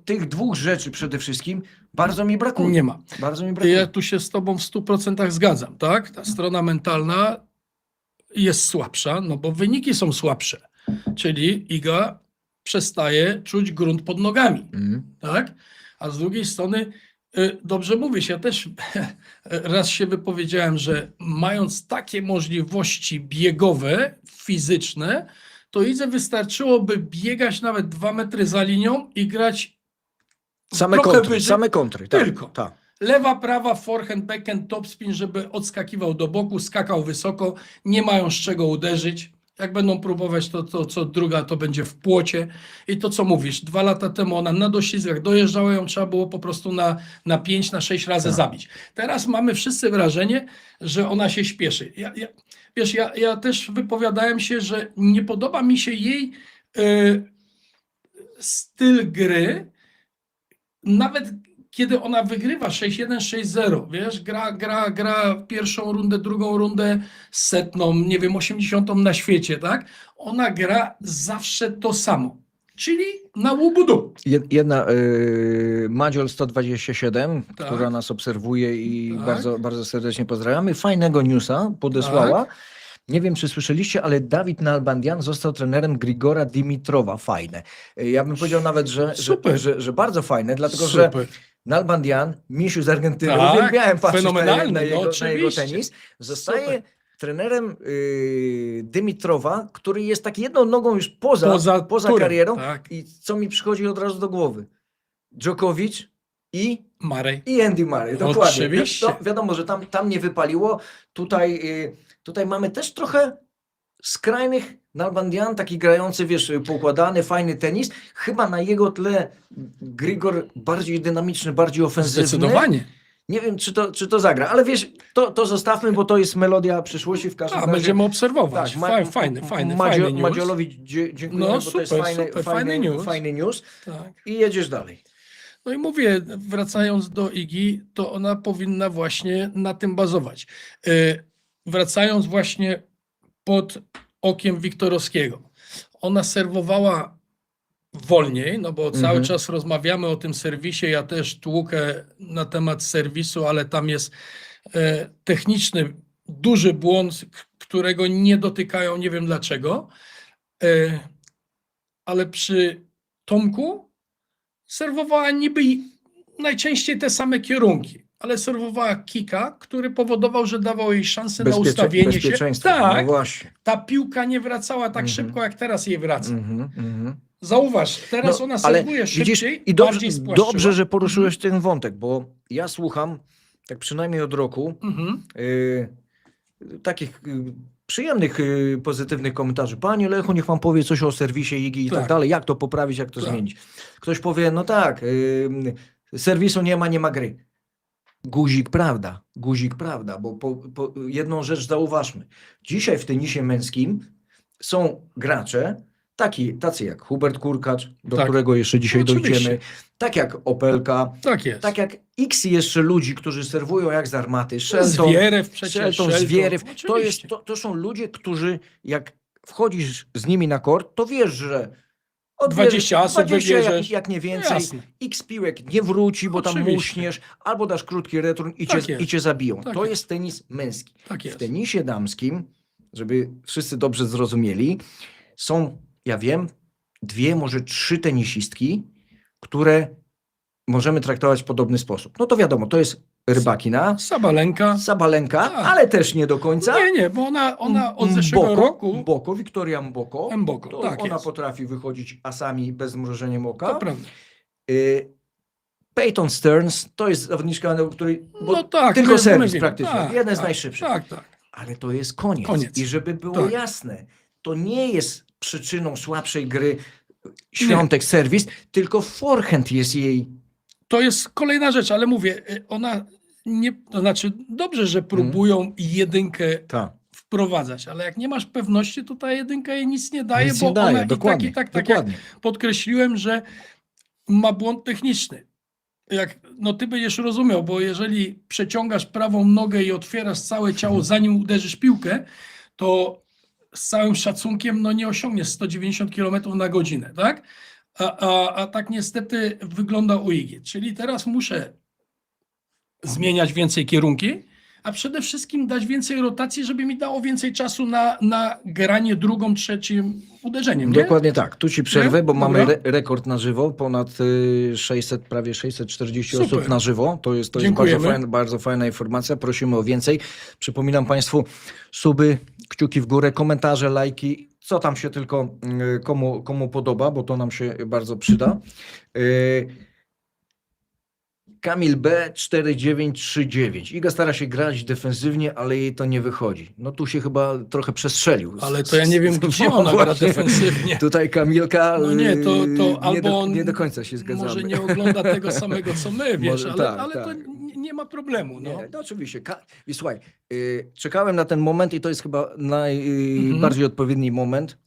A: Tych 2 rzeczy przede wszystkim bardzo mi brakuje.
B: Nie ma.
A: Bardzo mi brakuje.
B: Ja tu się z tobą w 100% zgadzam, tak? Ta strona mentalna jest słabsza, no bo wyniki są słabsze. Czyli Iga przestaje czuć grunt pod nogami, tak? A z drugiej strony, dobrze mówisz, ja też raz się wypowiedziałem, że mając takie możliwości biegowe, fizyczne, to Idze wystarczyłoby biegać nawet 2 metry za linią i grać
A: Same
B: trochę
A: kontry,
B: wyżej.
A: same kontry. Tak,
B: Tylko.
A: Tak.
B: Lewa, prawa, forehand, backhand, topspin, żeby odskakiwał do boku, skakał wysoko, nie mają z czego uderzyć. Jak będą próbować, to co druga to będzie w płocie. I to co mówisz, 2 lata temu ona na doślizgach dojeżdżała, ją trzeba było po prostu na 5, na 6 razy
A: Tak.
B: zabić. Teraz mamy wszyscy wrażenie, że ona się śpieszy. Wiesz, ja też wypowiadałem się, że nie podoba mi się jej styl gry, nawet kiedy ona wygrywa 6-1, 6-0, wiesz, gra pierwszą rundę, drugą rundę, 100, nie wiem, 80 na świecie, tak? Ona gra zawsze to samo, czyli na łubudu.
A: Jedna Madziol 127,
B: Tak.
A: która nas obserwuje i
B: Tak.
A: bardzo, bardzo serdecznie pozdrawiamy. Fajnego newsa podesłała. Nie wiem, czy słyszeliście, ale Dawid Nalbandian został trenerem Grigora Dimitrowa. Fajne. Ja bym powiedział nawet,
B: Super.
A: że bardzo fajne, dlatego że
B: Super.
A: Nalbandian, misiu z Argentyny,
B: Tak,
A: uwielbiałem patrzeć
B: fenomenalny,
A: na
B: no
A: jego
B: oczywiście.
A: tenis. Zostaje
B: Super.
A: trenerem Dymitrowa, który jest tak jedną nogą już poza
B: turem,
A: karierą.
B: tak.
A: I co mi przychodzi od razu do głowy? Djokovic i
B: Marej.
A: Andy Murray. Dokładnie.
B: Oczywiście.
A: To wiadomo, że tam nie wypaliło. Tutaj mamy też trochę skrajnych Nalbandian, taki grający, wiesz, poukładany, fajny tenis. Chyba na jego tle Grigor bardziej dynamiczny, bardziej ofensywny.
B: Zdecydowanie.
A: Nie wiem, czy to zagra, ale wiesz, to zostawmy, bo to jest melodia przyszłości w każdym
B: A,
A: razie.
B: będziemy obserwować.
A: Tak,
B: Fajny news.
A: Madziolowi dziękuję,
B: No,
A: bo to jest
B: super,
A: fajny news.
B: Tak.
A: I jedziesz dalej.
B: No i mówię, wracając do Igi, to ona powinna właśnie na tym bazować. Wracając właśnie pod okiem Wiktorowskiego. Ona serwowała wolniej, no bo cały czas rozmawiamy o tym serwisie, ja też tłukę na temat serwisu, ale tam jest techniczny, duży błąd, którego nie dotykają, nie wiem dlaczego, ale przy Tomku serwowała niby najczęściej te same kierunki, ale serwowała kika, który powodował, że dawał jej szansę na ustawienie się.
A: Bezpieczeństwo.
B: Tak,
A: No właśnie.
B: ta piłka nie wracała tak szybko, jak teraz jej wraca.
A: Mhm.
B: Zauważ, teraz
A: No,
B: ona
A: ale
B: serwuje szybciej,
A: widzisz, i
B: bardziej spłaszczyła.
A: dobrze, że poruszyłeś ten wątek, bo ja słucham, tak przynajmniej od roku, takich przyjemnych, pozytywnych komentarzy. Panie Lechu, niech pan powie coś o serwisie Igi i tak dalej, jak to poprawić, jak to zmienić. Ktoś powie, no tak, serwisu nie ma gry. Guzik prawda, bo jedną rzecz zauważmy. Dzisiaj w tenisie męskim są gracze, tacy jak Hubert Kurkacz, do którego jeszcze dzisiaj dojdziemy, tak jak Opelka,
B: tak jest.
A: tak jak x jeszcze ludzi, którzy serwują jak z armaty,
B: Zwierew przecież.
A: Zwierew.
B: Oczywiście.
A: To są ludzie, którzy jak wchodzisz z nimi na kort, to wiesz, że
B: 20 asów wybierzesz.
A: jak nie więcej,
B: Jasne.
A: x piłek nie wróci, bo tam
B: Oczywiście.
A: muśniesz, albo dasz krótki return i cię zabiją.
B: Tak
A: to
B: jest.
A: jest tenis męski.
B: Tak
A: W
B: jest.
A: tenisie damskim, żeby wszyscy dobrze zrozumieli, są, ja wiem, 2, może 3 tenisistki, które możemy traktować w podobny sposób. No to wiadomo, to jest Rybakina, Sabalenka,
B: Tak.
A: ale też nie do końca.
B: Nie, bo ona od zeszłego roku...
A: Mboko, Wiktoria Mboko.
B: Mboko, tak
A: ona
B: jest.
A: potrafi wychodzić asami bez zmrużeniem oka.
B: To prawda.
A: Peyton Stearns to jest zawodniczka, której
B: No tak,
A: tylko serwis
B: wiemy.
A: praktycznie,
B: Tak,
A: jeden z
B: tak,
A: najszybszych.
B: Tak.
A: Ale to jest koniec. I żeby było
B: Tak.
A: jasne, to nie jest przyczyną słabszej gry Świątek serwis, tylko forehand jest jej.
B: To jest kolejna rzecz, ale mówię, ona nie, to znaczy dobrze, że próbują jedynkę wprowadzać, ale jak nie masz pewności, to ta jedynka jej nic nie daje,
A: Nic
B: bo
A: nie daje,
B: ona
A: dokładnie,
B: i tak jak
A: dokładnie.
B: podkreśliłem, że ma błąd techniczny. No ty będziesz rozumiał, bo jeżeli przeciągasz prawą nogę i otwierasz całe ciało, zanim uderzysz piłkę, to z całym szacunkiem no nie osiągniesz 190 km na godzinę, tak? A tak niestety wygląda u Igi. Czyli teraz muszę zmieniać więcej kierunki, a przede wszystkim dać więcej rotacji, żeby mi dało więcej czasu na granie drugim, trzecim uderzeniem. Nie?
A: Dokładnie tak. Tu ci przerwę,
B: Nie?
A: bo mamy
B: Dobra.
A: rekord na żywo, ponad 600, prawie 640
B: Super.
A: osób na żywo. To jest
B: Dziękujemy.
A: bardzo fajna informacja. Prosimy o więcej. Przypominam Państwu, suby, kciuki w górę, komentarze, lajki, co tam się tylko komu podoba, bo to nam się bardzo przyda. Kamil B 4939. Iga stara się grać defensywnie, ale jej to nie wychodzi. No tu się chyba trochę przestrzelił.
B: Ale to ja nie wiem, gdzie ona gra
A: Właśnie.
B: defensywnie.
A: Tutaj Kamilka
B: No nie, to albo on
A: nie do końca się zgadzamy.
B: może nie ogląda tego samego, co my, wiesz,
A: Może
B: ale,
A: tak,
B: ale to
A: tak.
B: nie ma problemu. No.
A: Nie, no oczywiście. I słuchaj, czekałem na ten moment i to jest chyba najbardziej odpowiedni moment,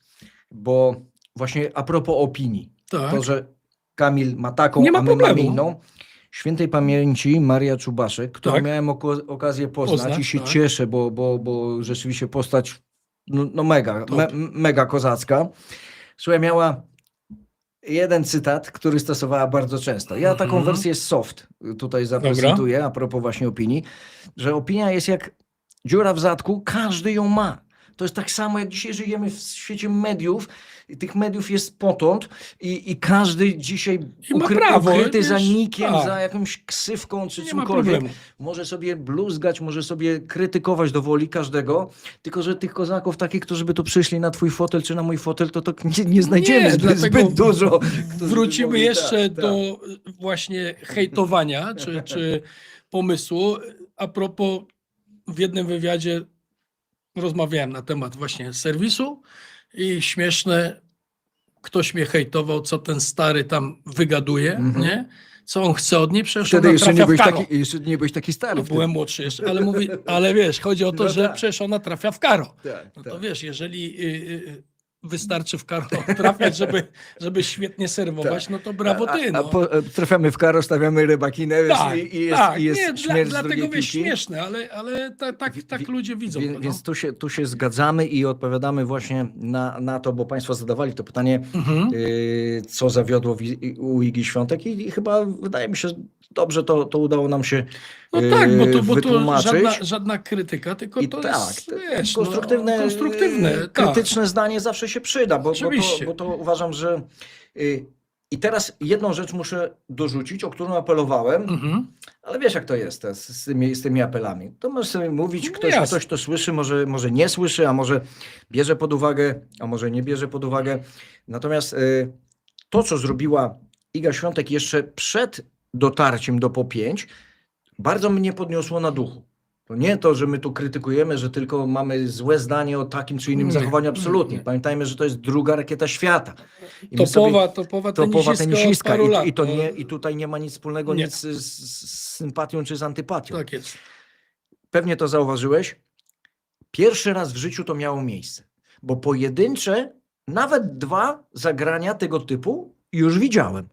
A: bo właśnie a propos opinii,
B: Tak.
A: to, że Kamil ma taką,
B: Nie ma
A: a my mamy
B: problemu.
A: inną. Świętej pamięci Maria Czubaszek, którą
B: Tak.
A: miałem okazję poznać i się
B: tak.
A: cieszę, bo rzeczywiście postać no mega,
B: Top.
A: mega kozacka. Słuchaj, miała jeden cytat, który stosowała bardzo często. Ja taką wersję soft tutaj zaprezentuję, a propos właśnie opinii, że opinia jest jak dziura w zadku, każdy ją ma. To jest tak samo, jak dzisiaj żyjemy w świecie mediów. I tych mediów jest potąd i każdy dzisiaj
B: I ma prawo,
A: ukryty
B: wiesz,
A: za nikiem,
B: tak.
A: za jakąś ksywką czy
B: Nie ma
A: czymkolwiek,
B: problemu.
A: może sobie bluzgać, może sobie krytykować do woli każdego, tylko że tych kozaków takich, którzy by tu przyszli na twój fotel czy na mój fotel, to nie znajdziemy
B: dlatego
A: zbyt dużo. którzy by
B: Wrócimy
A: mogli-
B: jeszcze
A: tak,
B: do właśnie hejtowania czy pomysłu. A propos, w jednym wywiadzie rozmawiałem na temat właśnie serwisu i śmieszne, ktoś mnie hejtował, co ten stary tam wygaduje, nie? Co on chce od niej, przecież
A: Wtedy
B: ona
A: jeszcze nie,
B: trafia w
A: byłeś
B: karo.
A: taki, jeszcze nie byłeś taki stary.
B: No,
A: wtedy.
B: byłem młodszy jeszcze, ale mówi, ale wiesz, chodzi o to,
A: No
B: że
A: tak.
B: przecież ona trafia w karo.
A: Tak,
B: No to
A: tak.
B: wiesz, jeżeli wystarczy w karo trafiać, żeby świetnie serwować,
A: Tak.
B: no to brawo ty. No.
A: Trafiamy w karo, stawiamy rybaki Neves
B: Tak,
A: i jest,
B: tak.
A: i jest
B: Nie,
A: śmierć z
B: dlatego
A: drugiej
B: wiesz,
A: piłki.
B: śmieszne, ale tak ludzie widzą to. No.
A: Więc tu się zgadzamy i odpowiadamy właśnie na to, bo Państwo zadawali to pytanie, co zawiodło u Igi Świątek i chyba wydaje mi się, że dobrze to udało nam się
B: No tak, bo to
A: wytłumaczyć.
B: żadna krytyka, tylko
A: I
B: to
A: tak,
B: jest, wiesz,
A: konstruktywne,
B: konstruktywne tak.
A: krytyczne zdanie zawsze się przyda,
B: Oczywiście.
A: bo to uważam, że i teraz jedną rzecz muszę dorzucić, o którą apelowałem, ale wiesz jak to jest z tymi apelami. To możesz sobie mówić,
B: No
A: ktoś
B: jasne.
A: to słyszy, może nie słyszy, a może bierze pod uwagę, a może nie bierze pod uwagę. Natomiast to, co zrobiła Iga Świątek jeszcze przed dotarciem do Po-5, bardzo mnie podniosło na duchu. To nie to, że my tu krytykujemy, że tylko mamy złe zdanie o takim czy innym
B: Nie,
A: zachowaniu, absolutnie.
B: nie.
A: Pamiętajmy, że to jest druga rakieta świata. I my sobie-
B: Topowa
A: topowa
B: tenisiska od paru lat.
A: i tutaj nie ma nic wspólnego
B: Nie.
A: nic z sympatią czy z antypatią.
B: Tak jest.
A: Pewnie to zauważyłeś. Pierwszy raz w życiu to miało miejsce, bo pojedyncze, nawet 2 zagrania tego typu już widziałem.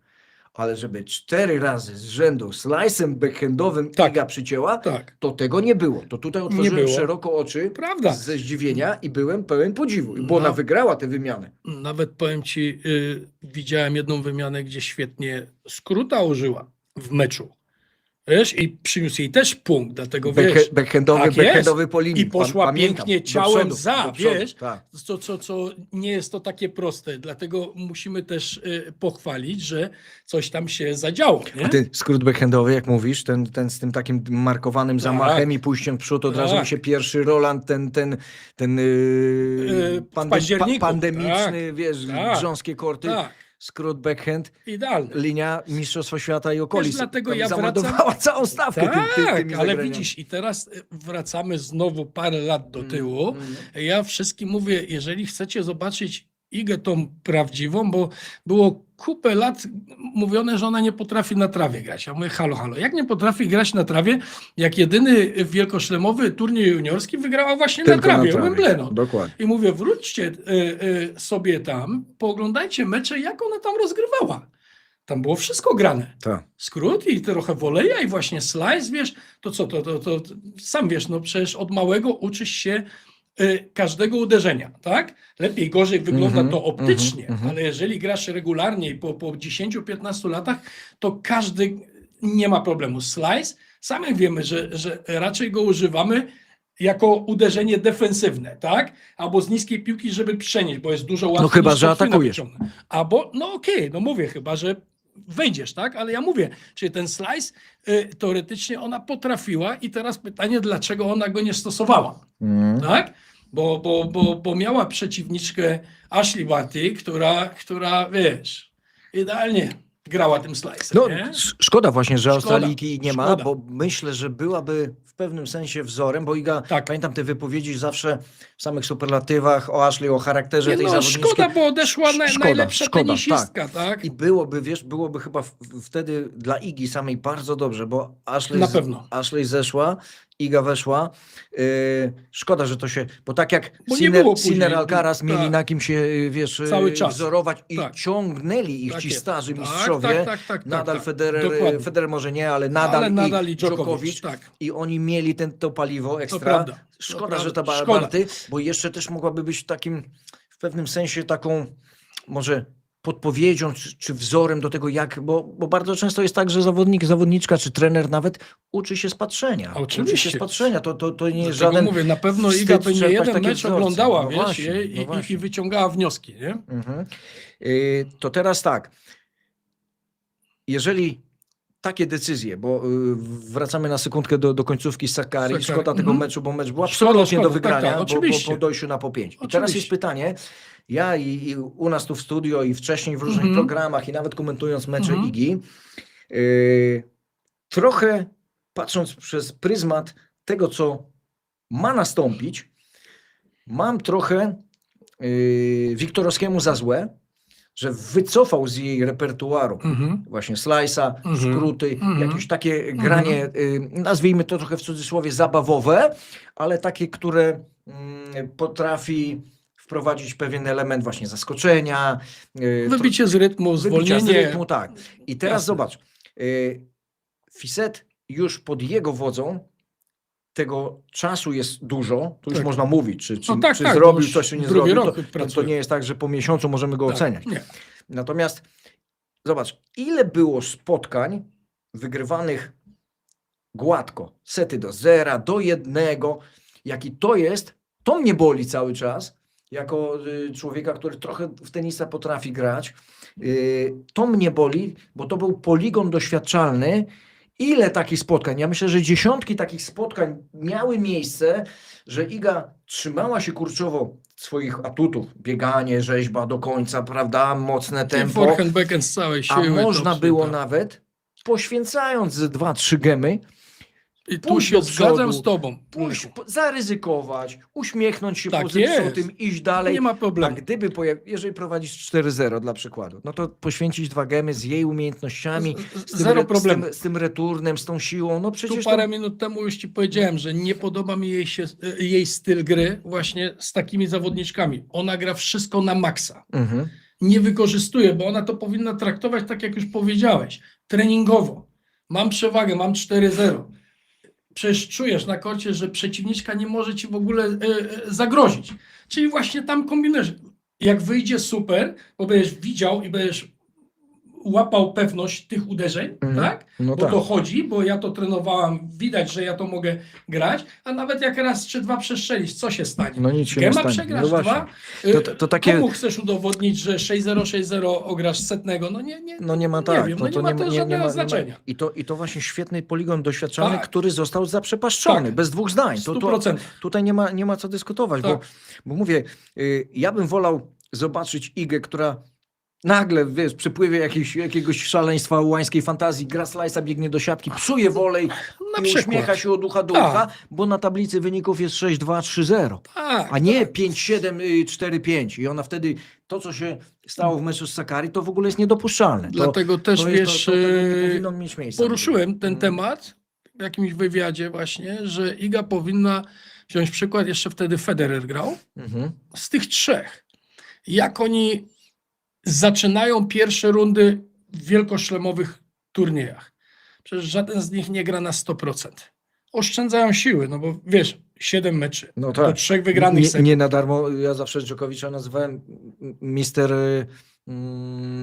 A: Ale żeby 4 razy z rzędu slice'em backhandowym
B: Tak.
A: Iga przycięła,
B: Tak.
A: to tego nie było. To tutaj otworzyłem
B: było.
A: szeroko oczy
B: Prawda.
A: ze zdziwienia i byłem pełen podziwu, bo
B: No.
A: ona wygrała tę wymianę.
B: Nawet powiem ci, widziałem jedną wymianę, gdzie świetnie skróta użyła w meczu. Wiesz, i przyniósł jej też punkt, dlatego wiesz,
A: Backhandowy po linii.
B: i poszła
A: Pamiętam,
B: pięknie
A: do
B: ciałem
A: przodu,
B: za,
A: do przodu,
B: wiesz,
A: tak.
B: co nie jest to takie proste, dlatego musimy też pochwalić, że coś tam się zadziało, nie?
A: A ty skrót backhandowy, jak mówisz, ten z tym takim markowanym zamachem i pójściem w przód, od razu mi
B: Tak.
A: się pierwszy Roland, ten
B: w październiku.
A: pandemiczny, wiesz,
B: tak,
A: grząskie korty,
B: Tak,
A: skrót backhand,
B: idealny.
A: linia Mistrzostwa Świata i okolic.
B: dlatego
A: Tam
B: ja
A: zamordowała całą stawkę
B: Tak,
A: tymi
B: ale
A: zagraniami.
B: widzisz, i teraz wracamy znowu parę lat do tyłu. Ja wszystkim mówię, jeżeli chcecie zobaczyć Igę tą prawdziwą, bo było kupę lat mówione, że ona nie potrafi na trawie grać. Ja mówię, halo, jak nie potrafi grać na trawie, jak jedyny wielkoszlemowy turniej juniorski wygrała właśnie
A: Tylko
B: na trawie,
A: na trawie.
B: Wimbledon.
A: Dokładnie.
B: I mówię, wróćcie sobie tam, pooglądajcie mecze, jak ona tam rozgrywała. Tam było wszystko grane.
A: Tak.
B: Skrót i trochę woleja i właśnie slice, wiesz, to co, to sam wiesz, no przecież od małego uczysz się każdego uderzenia, tak? Lepiej, gorzej wygląda to optycznie, ale jeżeli grasz regularnie i po 10-15 latach, to każdy nie ma problemu. Slice, sami wiemy, że raczej go używamy jako uderzenie defensywne, tak? Albo z niskiej piłki, żeby przenieść, bo jest dużo łatwiej.
A: No chyba,
B: niż
A: że
B: podwójna
A: atakujesz.
B: wyciągnąć. Albo, no okej, no mówię, chyba, że wejdziesz, tak? Ale ja mówię, czyli ten slice teoretycznie ona potrafiła i teraz pytanie, dlaczego ona go nie stosowała, tak? Bo miała przeciwniczkę Ashley Barty, która wiesz, idealnie grała tym slice'em,
A: No,
B: nie?
A: szkoda właśnie, że
B: Szkoda,
A: Australiki nie ma,
B: szkoda.
A: bo myślę, że byłaby w pewnym sensie wzorem, bo Iga,
B: Tak.
A: pamiętam te wypowiedzi zawsze w samych superlatywach o Ashley, o charakterze
B: Nie,
A: tej
B: no,
A: zawodniczki.
B: szkoda, bo odeszła najlepsza
A: szkoda,
B: tenisistka, tak?
A: I byłoby chyba wtedy dla Igi samej bardzo dobrze, bo
B: Na pewno.
A: Ashley zeszła, Iga weszła. Szkoda, że to się, bo tak jak
B: Bo nie było później.
A: Sinner Alcaraz mieli
B: Tak.
A: na kim się, wiesz,
B: Cały czas.
A: wzorować i
B: Tak.
A: ciągnęli ich
B: Tak
A: ci
B: jest.
A: starzy
B: Tak,
A: mistrzowie.
B: tak,
A: Nadal
B: tak.
A: Federer,
B: Dokładnie.
A: Federer może nie, ale
B: Ale
A: nadal
B: i
A: i
B: Djokovic,
A: Djokovic.
B: tak.
A: I oni mieli to paliwo
B: To
A: ekstra.
B: prawda.
A: Szkoda,
B: prawda.
A: że ta
B: Szkoda.
A: Barty, bo jeszcze też mogłaby być takim, w pewnym sensie taką, może podpowiedzią, czy wzorem do tego, jak, bo bardzo często jest tak, że zawodnik, zawodniczka, czy trener nawet uczy się z patrzenia.
B: Oczywiście.
A: Uczy się z patrzenia, to nie jest
B: Dlatego
A: żaden
B: mówię, na pewno
A: wstyd
B: Iga by nie
A: czerpać
B: jeden
A: takie
B: mecz
A: wzorce.
B: oglądała,
A: No
B: wiesz,
A: właśnie, no
B: i
A: właśnie.
B: wyciągała wnioski, nie?
A: Mhm. To teraz tak, jeżeli takie decyzje, bo wracamy na sekundkę do końcówki z Sakkari,
B: Sakkari,
A: szkoda tego
B: mhm.
A: meczu, bo mecz był
B: Szkoda,
A: absolutnie do
B: szkoda,
A: wygrania,
B: tak,
A: bo
B: oczywiście.
A: po dojściu na po 5. I teraz
B: Oczywiście.
A: jest pytanie, ja i u nas tu w studio i wcześniej w różnych programach i nawet komentując mecze Igi, trochę patrząc przez pryzmat tego, co ma nastąpić, mam trochę Wiktorowskiemu za złe, że wycofał z jej repertuaru właśnie slice'a, skróty, jakieś takie granie, nazwijmy to trochę w cudzysłowie zabawowe, ale takie, które potrafi wprowadzić pewien element właśnie zaskoczenia.
B: Wybicie z rytmu,
A: Wybicia z
B: zwolnienie.
A: rytmu, tak. I teraz
B: Jasne.
A: zobacz, Fisset już pod jego wodzą tego czasu jest dużo, tu już
B: Tak.
A: można mówić, czy
B: No tak,
A: czy
B: tak,
A: zrobił
B: bo już
A: coś, czy nie
B: drugi
A: zrobił,
B: rok
A: to
B: pracuje.
A: nie jest tak, że po miesiącu możemy go
B: Tak,
A: oceniać.
B: nie.
A: Natomiast zobacz, ile było spotkań wygrywanych gładko, sety do 0, do 1, jaki to jest, to mnie boli cały czas, jako człowieka, który trochę w tenisa potrafi grać, to mnie boli, bo to był poligon doświadczalny. Ile takich spotkań? Ja myślę, że dziesiątki takich spotkań miały miejsce, że Iga trzymała się kurczowo swoich atutów. Bieganie, rzeźba do końca, prawda? Mocne tempo.
B: Forehand, backhand z całej
A: A
B: siły.
A: można
B: to
A: było
B: tak.
A: nawet, poświęcając ze 2-3 gemy,
B: I tu
A: pójść
B: się
A: do
B: zgadzam
A: przodu,
B: z tobą.
A: pójść, zaryzykować, uśmiechnąć się
B: Tak
A: po zepsutym,
B: jest.
A: iść dalej.
B: Nie ma
A: A
B: problemu.
A: gdyby, jeżeli prowadzisz 4-0 dla przykładu, no to poświęcić 2 gemy z jej umiejętnościami,
B: Zero problemu.
A: z tym returnem, z tą siłą, no
B: Tu
A: przecież
B: parę minut temu już ci powiedziałem, że nie podoba mi jej styl gry właśnie z takimi zawodniczkami. Ona gra wszystko na maksa.
A: Mhm.
B: Nie wykorzystuje, bo ona to powinna traktować tak, jak już powiedziałeś, treningowo. Mam przewagę, mam 4-0. Przecież czujesz na korcie, że przeciwniczka nie może ci w ogóle zagrozić. Czyli właśnie tam kombinujesz. Jak wyjdzie super, bo będziesz widział i będziesz łapał pewność tych uderzeń, tak?
A: No
B: Bo
A: tak.
B: to chodzi, bo ja to trenowałam, widać, że ja to mogę grać, a nawet jak raz czy 2 przestrzelisz, co się stanie?
A: No nic się nie
B: Gema
A: stanie.
B: przegrasz
A: No właśnie.
B: 2,
A: To takie-
B: komu chcesz udowodnić, że 6-0, 6-0 ograsz setnego? No nie,
A: No nie ma tak.
B: wiem, no nie ma to żadnego znaczenia.
A: I to właśnie świetny poligon doświadczalny,
B: Tak.
A: który został zaprzepaszczony,
B: Tak.
A: bez 2 zdań.
B: 100%.
A: Tutaj nie ma co dyskutować,
B: Tak.
A: bo mówię, ja bym wolał zobaczyć Igę, która nagle, wiesz, przypływie jakiegoś szaleństwa łańskiej fantazji, gra slajsa, biegnie do siatki, psuje wolej
B: Na
A: i
B: przykład.
A: uśmiecha się od ucha do
B: Tak.
A: ucha, bo na tablicy wyników jest 6-2, 3-0.
B: Tak,
A: A nie
B: tak.
A: 5-7, 4-5. I ona wtedy, to co się stało w meczu z Sakari, to w ogóle jest niedopuszczalne.
B: Dlatego też,
A: to jest,
B: wiesz,
A: to tego nie powinno mieć miejsca.
B: poruszyłem ten temat w jakimś wywiadzie właśnie, że Iga powinna wziąć przykład, jeszcze wtedy Federer grał,
A: Mhm.
B: z tych trzech. Jak oni zaczynają pierwsze rundy w wielkoszlemowych turniejach. Przecież żaden z nich nie gra na 100%. Oszczędzają siły, no bo wiesz, 7 meczy,
A: No
B: do
A: tak.
B: 3 wygranych
A: Nie,
B: setów.
A: nie na darmo, ja zawsze Dżokowicza nazywałem mister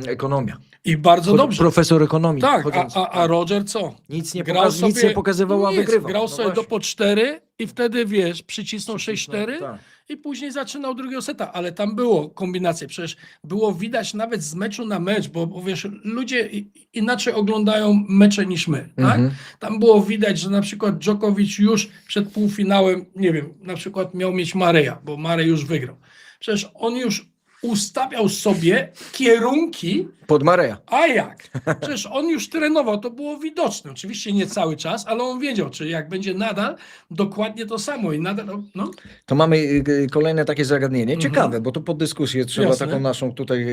A: ekonomia.
B: I bardzo dobrze.
A: Profesor ekonomii.
B: Tak,
A: chodząc.
B: a Roger co?
A: Nic nie,
B: Grał
A: nic nie pokazywał, a
B: nic,
A: wygrywał.
B: grał
A: No
B: sobie
A: właśnie.
B: do po 4 i wtedy, wiesz, przycisnął 6-4
A: Tak.
B: i później zaczynał drugiego seta, ale tam było kombinacje. Przecież było widać nawet z meczu na mecz, bo wiesz, ludzie inaczej oglądają mecze niż my, tak?
A: Mhm.
B: Tam było widać, że na przykład Djokovic już przed półfinałem, nie wiem, na przykład miał mieć Mareja, bo Marej już wygrał. Przecież on już ustawiał sobie kierunki.
A: Pod Mareja.
B: A jak? Przecież on już trenował, to było widoczne. Oczywiście nie cały czas, ale on wiedział, czy jak będzie nadal, dokładnie to samo i nadal, no.
A: To mamy kolejne takie zagadnienie.
B: Mhm.
A: Ciekawe, bo tu pod dyskusję trzeba
B: Jasne.
A: taką naszą tutaj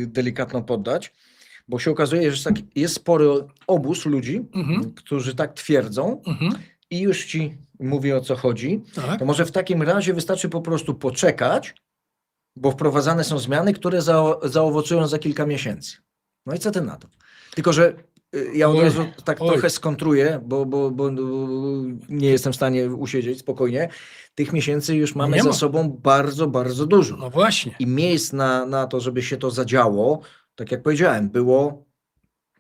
A: delikatną poddać, bo się okazuje, że jest spory obóz ludzi,
B: Mhm.
A: którzy tak twierdzą
B: Mhm.
A: i już ci mówię, o co chodzi.
B: Tak.
A: To może w takim razie wystarczy po prostu poczekać, bo wprowadzane są zmiany, które zaowocują za kilka miesięcy. No i co ty na to? Tylko, że ja od
B: Oj,
A: razu tak
B: oj.
A: trochę skontruję, bo nie jestem w stanie usiedzieć spokojnie. Tych miesięcy już mamy
B: Nie
A: za
B: ma.
A: sobą bardzo, bardzo dużo.
B: No właśnie.
A: I miejsc na to, żeby się to zadziało, tak jak powiedziałem,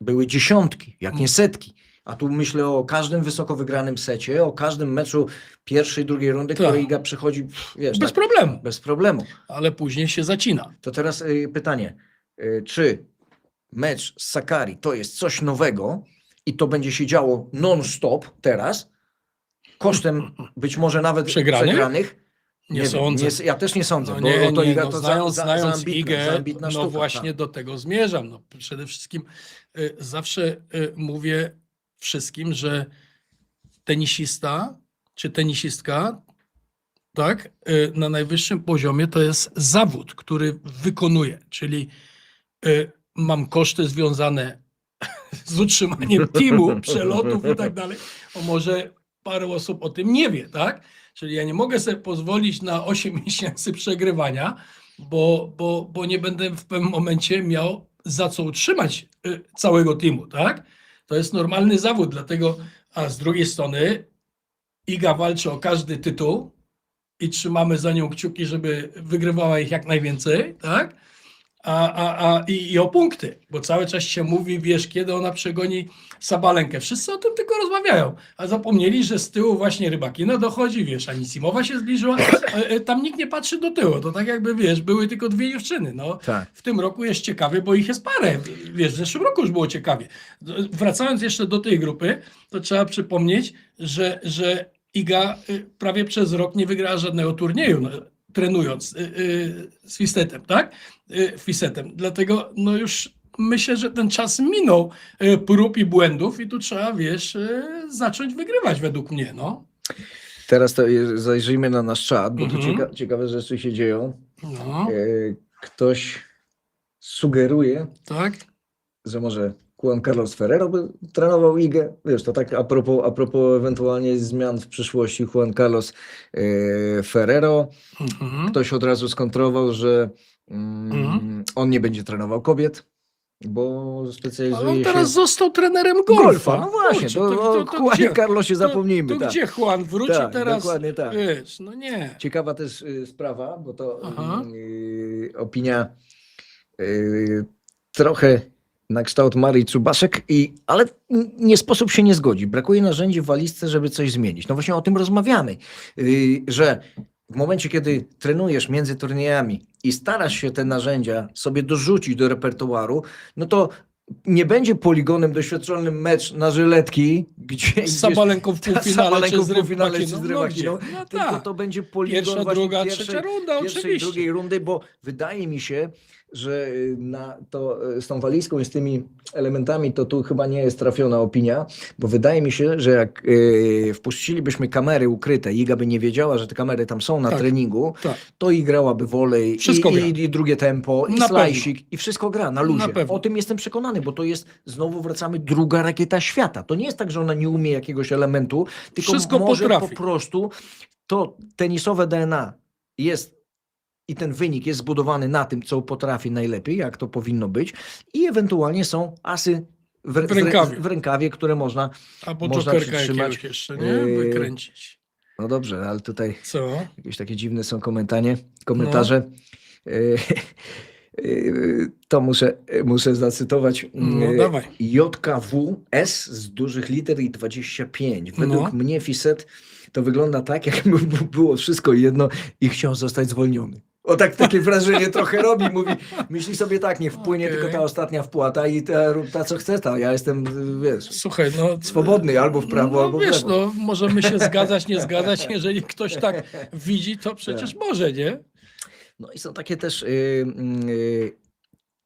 A: były dziesiątki, jak nie setki. A tu myślę o każdym wysoko wygranym secie, o każdym meczu pierwszej, drugiej rundy,
B: Tak.
A: który Iga przychodzi, wiesz,
B: Bez
A: tak,
B: problemu.
A: bez problemu.
B: Ale później się zacina.
A: To teraz pytanie, czy mecz z Sakari to jest coś nowego i to będzie się działo non-stop teraz, kosztem być może nawet przegranych?
B: Nie sądzę.
A: Ja też nie sądzę,
B: No
A: bo
B: nie,
A: to
B: nie,
A: Iga
B: no,
A: to
B: znając
A: za ambitna,
B: Igę,
A: za ambitna
B: no
A: sztuka,
B: właśnie
A: tak.
B: do tego zmierzam. No, przede wszystkim zawsze mówię wszystkim, że tenisista czy tenisistka, tak, na najwyższym poziomie to jest zawód, który wykonuję, czyli mam koszty związane z utrzymaniem teamu, przelotów i tak dalej, bo może parę osób o tym nie wie, tak? Czyli ja nie mogę sobie pozwolić na 8 miesięcy przegrywania, bo nie będę w pewnym momencie miał za co utrzymać całego teamu, tak? To jest normalny zawód, dlatego, a z drugiej strony Iga walczy o każdy tytuł i trzymamy za nią kciuki, żeby wygrywała ich jak najwięcej, tak? I o punkty, bo cały czas się mówi, wiesz, kiedy ona przegoni Sabalenkę. Wszyscy o tym tylko rozmawiają, a zapomnieli, że z tyłu właśnie Rybakina dochodzi, wiesz, Anisimowa się zbliżyła, tam nikt nie patrzy do tyłu, to tak jakby, wiesz, były tylko 2 dziewczyny, no.
A: Tak.
B: W tym roku jest ciekawie, bo ich jest parę, wiesz, w zeszłym roku już było ciekawie. Wracając jeszcze do tej grupy, to trzeba przypomnieć, że Iga prawie przez rok nie wygrała żadnego turnieju, no, trenując z Fisetem, tak? Fisetem. Dlatego no już myślę, że ten czas minął prób i błędów i tu trzeba, wiesz, zacząć wygrywać według mnie, no.
A: Teraz to zajrzyjmy na nasz czat, bo tu
B: Mhm.
A: ciekawe rzeczy się dzieją.
B: No,
A: Ktoś sugeruje,
B: tak.
A: że może Juan Carlos Ferrero by trenował Igę. Wiesz, to tak a propos ewentualnie zmian w przyszłości Juan Carlos Ferrero.
B: Mhm.
A: Ktoś od razu skontrował, że on nie będzie trenował kobiet, bo
B: Ale
A: specjalizuje
B: on
A: się
B: teraz został trenerem
A: w
B: golfa.
A: No właśnie,
B: Kurczę,
A: o Juanie Carlosie zapomnijmy.
B: To
A: tak.
B: gdzie Juan wróci
A: Tak,
B: teraz?
A: dokładnie tak.
B: Wiesz, no nie.
A: Ciekawa też sprawa, bo to
B: Aha.
A: opinia trochę na kształt Marii Czubaszek, ale nie sposób się nie zgodzić. Brakuje narzędzi w walizce, żeby coś zmienić. No właśnie o tym rozmawiamy, że w momencie, kiedy trenujesz między turniejami i starasz się te narzędzia sobie dorzucić do repertuaru, no to nie będzie poligonem doświadczalnym mecz na żyletki, gdzie
B: Z Sabalenką w półfinale czy z
A: Rybakiną,
B: Rybakiną. No
A: tylko
B: tak.
A: to będzie poligon
B: Pierwsza,
A: właśnie
B: druga,
A: pierwszej,
B: trzecia runda,
A: pierwszej i
B: oczywiście.
A: drugiej rundy, bo wydaje mi się, że z tą walizką i z tymi elementami to tu chyba nie jest trafiona opinia, bo wydaje mi się, że jak wpuścilibyśmy kamery ukryte, Iga by nie wiedziała, że te kamery tam są na
B: Tak,
A: treningu,
B: tak.
A: to i grałaby wolej,
B: Wszystko gra.
A: i drugie tempo, i
B: Na
A: slajsik, i wszystko gra na luzie.
B: pewno.
A: O tym jestem przekonany, bo to jest, znowu wracamy, druga rakieta świata. To nie jest tak, że ona nie umie jakiegoś elementu, tylko
B: Wszystko
A: może
B: potrafi.
A: po prostu to tenisowe DNA jest i ten wynik jest zbudowany na tym, co potrafi najlepiej, jak to powinno być, i ewentualnie są asy w rękawie, które można
B: Albo
A: można
B: jokerka
A: przytrzymać.
B: jakiegoś jeszcze, nie? Wykręcić.
A: No dobrze, ale tutaj
B: Co?
A: jakieś takie dziwne są komentarze. To muszę zacytować.
B: No, dawaj.
A: JKWS z dużych liter i 25. Według mnie Fiset to wygląda tak, jakby było wszystko jedno i chciał zostać zwolniony. O tak, takie wrażenie trochę robi. Mówi, myśli sobie tak, niech wpłynie tylko ta ostatnia wpłata i rób ta co chce, ja jestem, wiesz,
B: Słuchaj, no,
A: swobodny albo w prawo, albo w
B: wiesz,
A: lewo.
B: no, możemy się zgadzać, nie zgadzać. Jeżeli ktoś tak widzi, to przecież może, nie?
A: No i są takie też,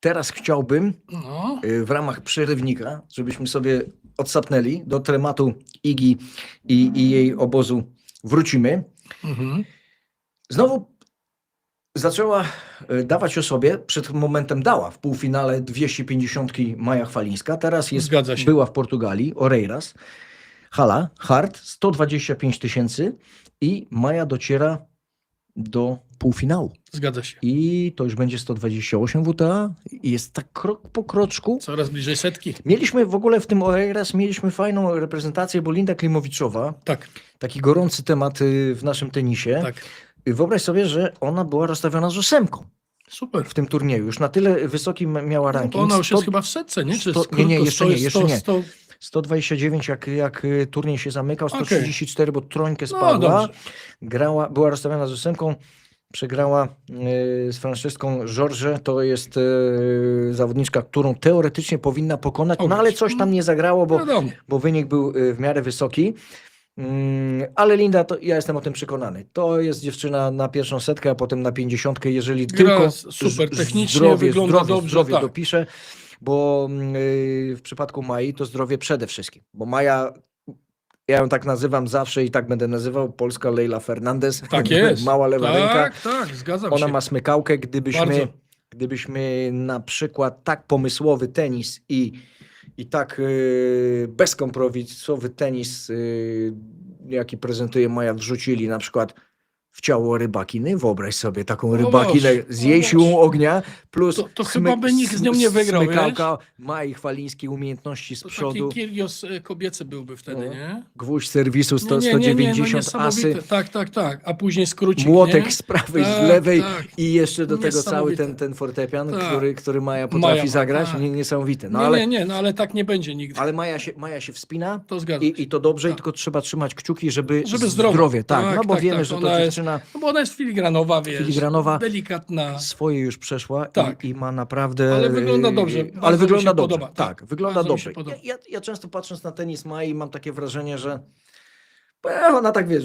A: teraz chciałbym
B: No,
A: w ramach przerywnika, żebyśmy sobie odsapnęli do tematu Igi i jej obozu wrócimy. Znowu zaczęła dawać o sobie, przed momentem dała w półfinale 250 Maja Chwalińska, teraz
B: Zgadza się.
A: była w Portugalii, Oreiras, hala, hard, 125 000 i Maja dociera do półfinału.
B: zgadza się.
A: I to już będzie 128 WTA i jest tak krok po kroczku.
B: Coraz bliżej setki.
A: Mieliśmy w ogóle w tym Oreiras fajną reprezentację, bo Linda Klimowiczowa,
B: Tak,
A: taki gorący temat w naszym tenisie.
B: tak.
A: Wyobraź sobie, że ona była rozstawiona z 8
B: Super.
A: w tym turnieju. Już na tyle wysoki miała
B: To
A: ranking.
B: ona już jest chyba w setce, nie? Czy
A: 100
B: krótko,
A: nie, jeszcze nie,
B: 100,
A: jeszcze nie.
B: 100,
A: 129 jak turniej się zamykał,
B: Okej.
A: 134, bo trońkę
B: No
A: spadła.
B: dobrze.
A: Była rozstawiona z 8, przegrała z Franceską Georges. To jest zawodniczka, którą teoretycznie powinna pokonać, no ale coś tam nie zagrało,
B: Wiadomo.
A: bo wynik był w miarę wysoki. Ale Linda, to ja jestem o tym przekonany. To jest dziewczyna na pierwszą setkę, a potem na 50, jeżeli
B: Gra
A: tylko
B: super technicznie, wygląda dobrze, tak.
A: dopisze, bo w przypadku Mai to zdrowie przede wszystkim, bo Maja, ja ją tak nazywam zawsze i tak będę nazywał, polska Leila Fernandez,
B: Tak jest.
A: mała lewa ręka.
B: Tak, zgadzam
A: Ona
B: się.
A: ma smykałkę,
B: Bardzo.
A: gdybyśmy na przykład tak pomysłowy tenis i tak bezkompromisowy tenis, jaki prezentuje Maja, wrzucili na przykład w ciało rybakiny. Wyobraź sobie taką rybakinę z jej siłą ognia, plus
B: To chyba by nikt z nią nie wygrał,
A: smykałka Mai Chwalińskiej, umiejętności z
B: To
A: przodu,
B: taki Kyrgios kobiecy byłby wtedy,
A: No.
B: nie?
A: gwóźdź serwisu
B: Nie,
A: 190
B: niesamowite.
A: asy,
B: Tak. A później skrócik,
A: młotek
B: nie?
A: z prawej, z
B: Tak,
A: lewej
B: tak.
A: i jeszcze do tego cały
B: Niesamowite.
A: ten fortepian,
B: Tak.
A: który Maja potrafi
B: Maja,
A: zagrać.
B: tak.
A: Niesamowity. No
B: Nie,
A: ale,
B: nie, ale tak nie będzie nigdy.
A: ale Maja się wspina.
B: To zgadzam się.
A: I to dobrze,
B: Tak.
A: i tylko trzeba trzymać kciuki, żeby
B: zdrowo.
A: zdrowie, tak,
B: Tak,
A: no bo
B: tak,
A: wiemy,
B: tak.
A: że to
B: Ona jest-
A: dziewczyna
B: No bo ona jest filigranowa, wiesz.
A: Filigranowa.
B: Delikatna.
A: swoje już przeszła
B: Tak.
A: i ma naprawdę...
B: Ale wygląda dobrze.
A: Ale
B: Bardzo mi
A: wygląda
B: się
A: dobrze,
B: podoba.
A: tak, wygląda
B: Bardzo mi się
A: dobrze.
B: podoba.
A: Ja często patrząc na tenis Mai mam takie wrażenie, że ona tak, wiesz,